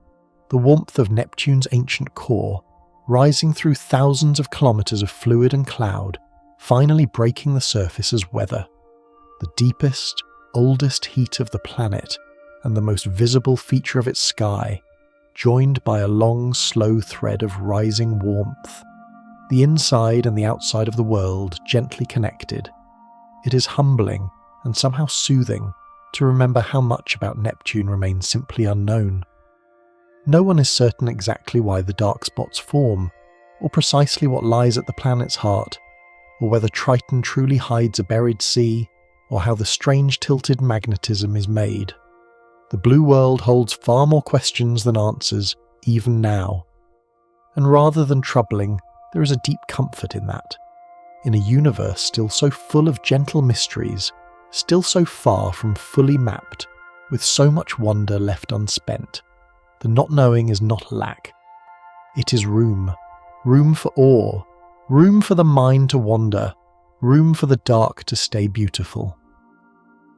the warmth of Neptune's ancient core, rising through thousands of kilometers of fluid and cloud, finally breaking the surface as weather. The deepest, oldest heat of the planet, and the most visible feature of its sky, joined by a long, slow thread of rising warmth. The inside and the outside of the world gently connected. It is humbling and somehow soothing to remember how much about Neptune remains simply unknown. No one is certain exactly why the dark spots form, or precisely what lies at the planet's heart, or whether Triton truly hides a buried sea, or how the strange tilted magnetism is made. The blue world holds far more questions than answers, even now. And rather than troubling, there is a deep comfort in that. In a universe still so full of gentle mysteries, still so far from fully mapped, with so much wonder left unspent, the not knowing is not lack. It is room. Room for awe. Room for the mind to wander. Room for the dark to stay beautiful.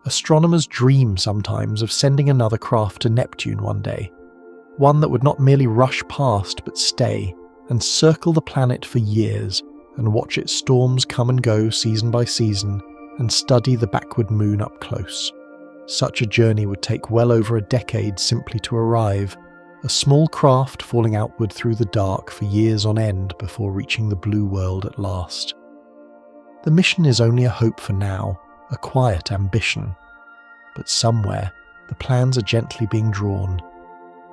Astronomers dream sometimes of sending another craft to Neptune one day, one that would not merely rush past but stay and circle the planet for years and watch its storms come and go season by season and study the backward moon up close. Such a journey would take well over a decade simply to arrive, a small craft falling outward through the dark for years on end before reaching the blue world at last. The mission is only a hope for now, a quiet ambition. But somewhere, the plans are gently being drawn,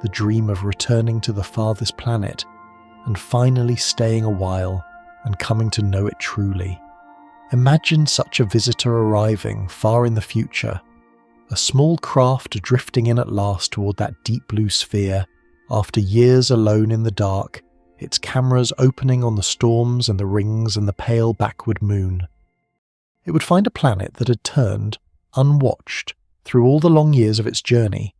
the dream of returning to the farthest planet, and finally staying a while and coming to know it truly. Imagine such a visitor arriving far in the future, a small craft drifting in at last toward that deep blue sphere, after years alone in the dark, its cameras opening on the storms and the rings and the pale backward moon. It would find a planet that had turned, unwatched, through all the long years of its journey.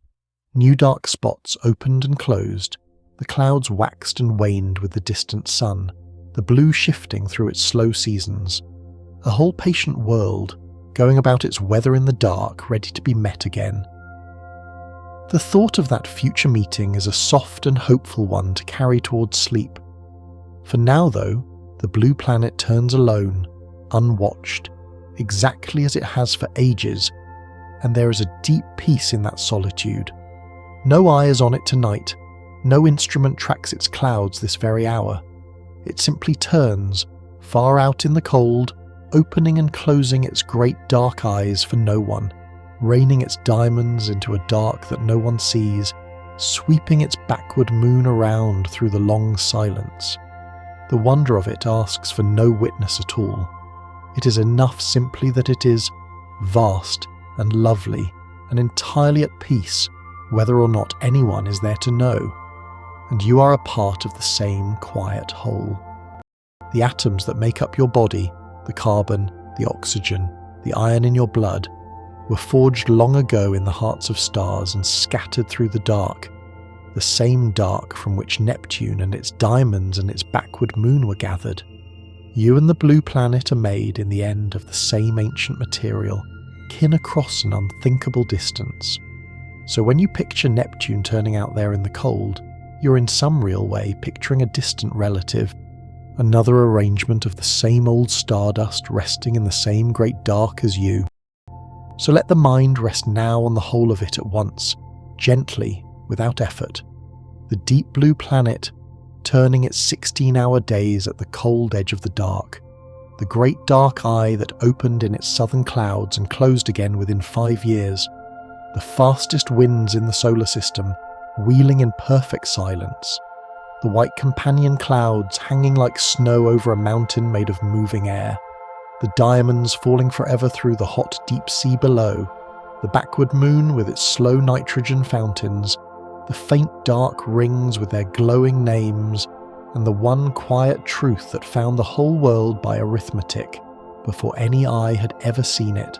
New dark spots opened and closed, the clouds waxed and waned with the distant sun, the blue shifting through its slow seasons. A whole patient world, going about its weather in the dark, ready to be met again. The thought of that future meeting is a soft and hopeful one to carry towards sleep. For now, though, the blue planet turns alone, unwatched, exactly as it has for ages, and there is a deep peace in that solitude. No eye is on it tonight, no instrument tracks its clouds this very hour. It simply turns, far out in the cold, opening and closing its great dark eyes for no one, raining its diamonds into a dark that no one sees, sweeping its backward moon around through the long silence. The wonder of it asks for no witness at all. It is enough simply that it is vast and lovely and entirely at peace, whether or not anyone is there to know. And you are a part of the same quiet whole. The atoms that make up your body, the carbon, the oxygen, the iron in your blood, were forged long ago in the hearts of stars and scattered through the dark, the same dark from which Neptune and its diamonds and its backward moon were gathered. You and the blue planet are made in the end of the same ancient material, kin across an unthinkable distance. So when you picture Neptune turning out there in the cold, you're in some real way picturing a distant relative, another arrangement of the same old stardust resting in the same great dark as you. So let the mind rest now on the whole of it at once, gently, without effort. The deep blue planet, turning its 16-hour days at the cold edge of the dark. the great dark eye that opened in its southern clouds and closed again within 5 years, the fastest winds in the solar system wheeling in perfect silence, the white companion clouds hanging like snow over a mountain made of moving air, the diamonds falling forever through the hot deep sea below, the backward moon with its slow nitrogen fountains, the faint dark rings with their glowing names, and the one quiet truth that found the whole world by arithmetic before any eye had ever seen it.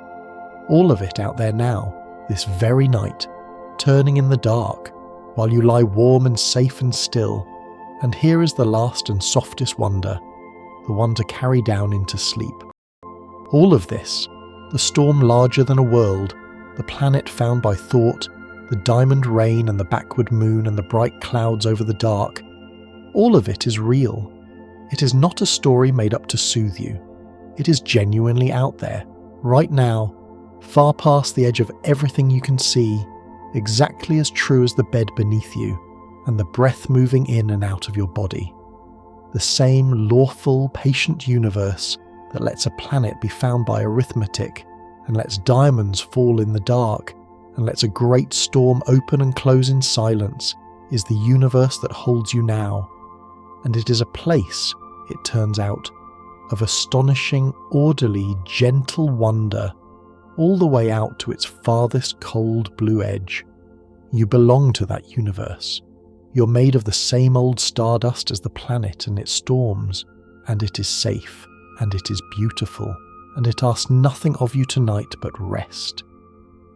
All of it out there now, this very night, turning in the dark, while you lie warm and safe and still, and here is the last and softest wonder, the one to carry down into sleep. All of this, the storm larger than a world, the planet found by thought, the diamond rain and the backward moon and the bright clouds over the dark, all of it is real. It is not a story made up to soothe you. It is genuinely out there, right now, far past the edge of everything you can see, exactly as true as the bed beneath you and the breath moving in and out of your body. The same lawful, patient universe that lets a planet be found by arithmetic and lets diamonds fall in the dark and lets a great storm open and close in silence is the universe that holds you now. And it is a place, it turns out, of astonishing, orderly, gentle wonder, all the way out to its farthest cold blue edge. You belong to that universe. You're made of the same old stardust as the planet and its storms, and it is safe, and it is beautiful, and it asks nothing of you tonight but rest.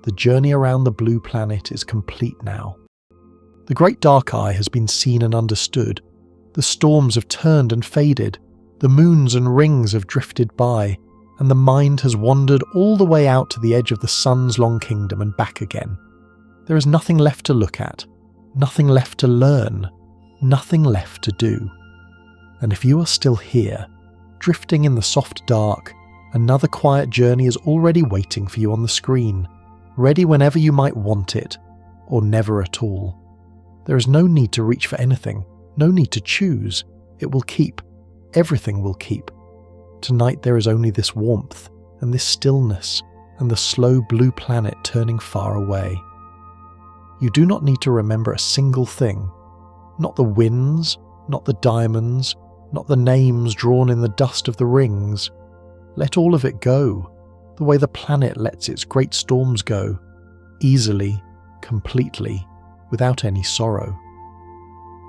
The journey around the blue planet is complete now. The great dark eye has been seen and understood. The storms have turned and faded, the moons and rings have drifted by, and the mind has wandered all the way out to the edge of the sun's long kingdom and back again. There is nothing left to look at, nothing left to learn, nothing left to do. And if you are still here, drifting in the soft dark, another quiet journey is already waiting for you on the screen, ready whenever you might want it, or never at all. There is no need to reach for anything, no need to choose. It will keep. Everything will keep. Tonight there is only this warmth, and this stillness, and the slow blue planet turning far away. You do not need to remember a single thing. Not the winds, not the diamonds, not the names drawn in the dust of the rings. Let all of it go, the way the planet lets its great storms go, easily, completely, without any sorrow.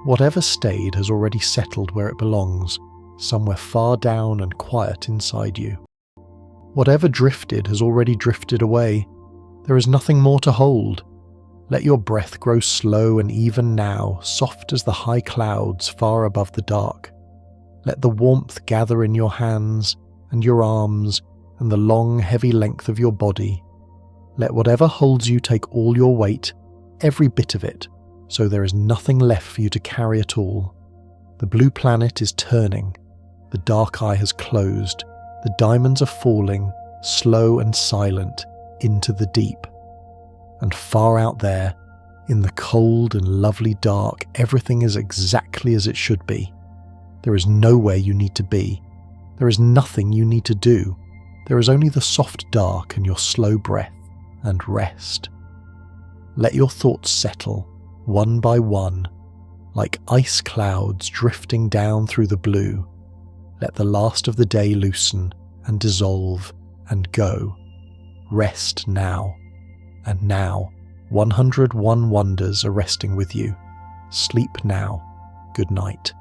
Whatever stayed has already settled where it belongs, somewhere far down and quiet inside you. Whatever drifted has already drifted away. There is nothing more to hold. Let your breath grow slow and even now, soft as the high clouds far above the dark. Let the warmth gather in your hands and your arms and the long, heavy length of your body. Let whatever holds you take all your weight, every bit of it, so there is nothing left for you to carry at all. The blue planet is turning. The dark eye has closed. The diamonds are falling, slow and silent, into the deep. And far out there, in the cold and lovely dark, everything is exactly as it should be. There is nowhere you need to be. There is nothing you need to do. There is only the soft dark and your slow breath and rest. Let your thoughts settle, one by one, like ice clouds drifting down through the blue. Let the last of the day loosen and dissolve and go. Rest now. And now, 101 wonders are resting with you. Sleep now. Good night.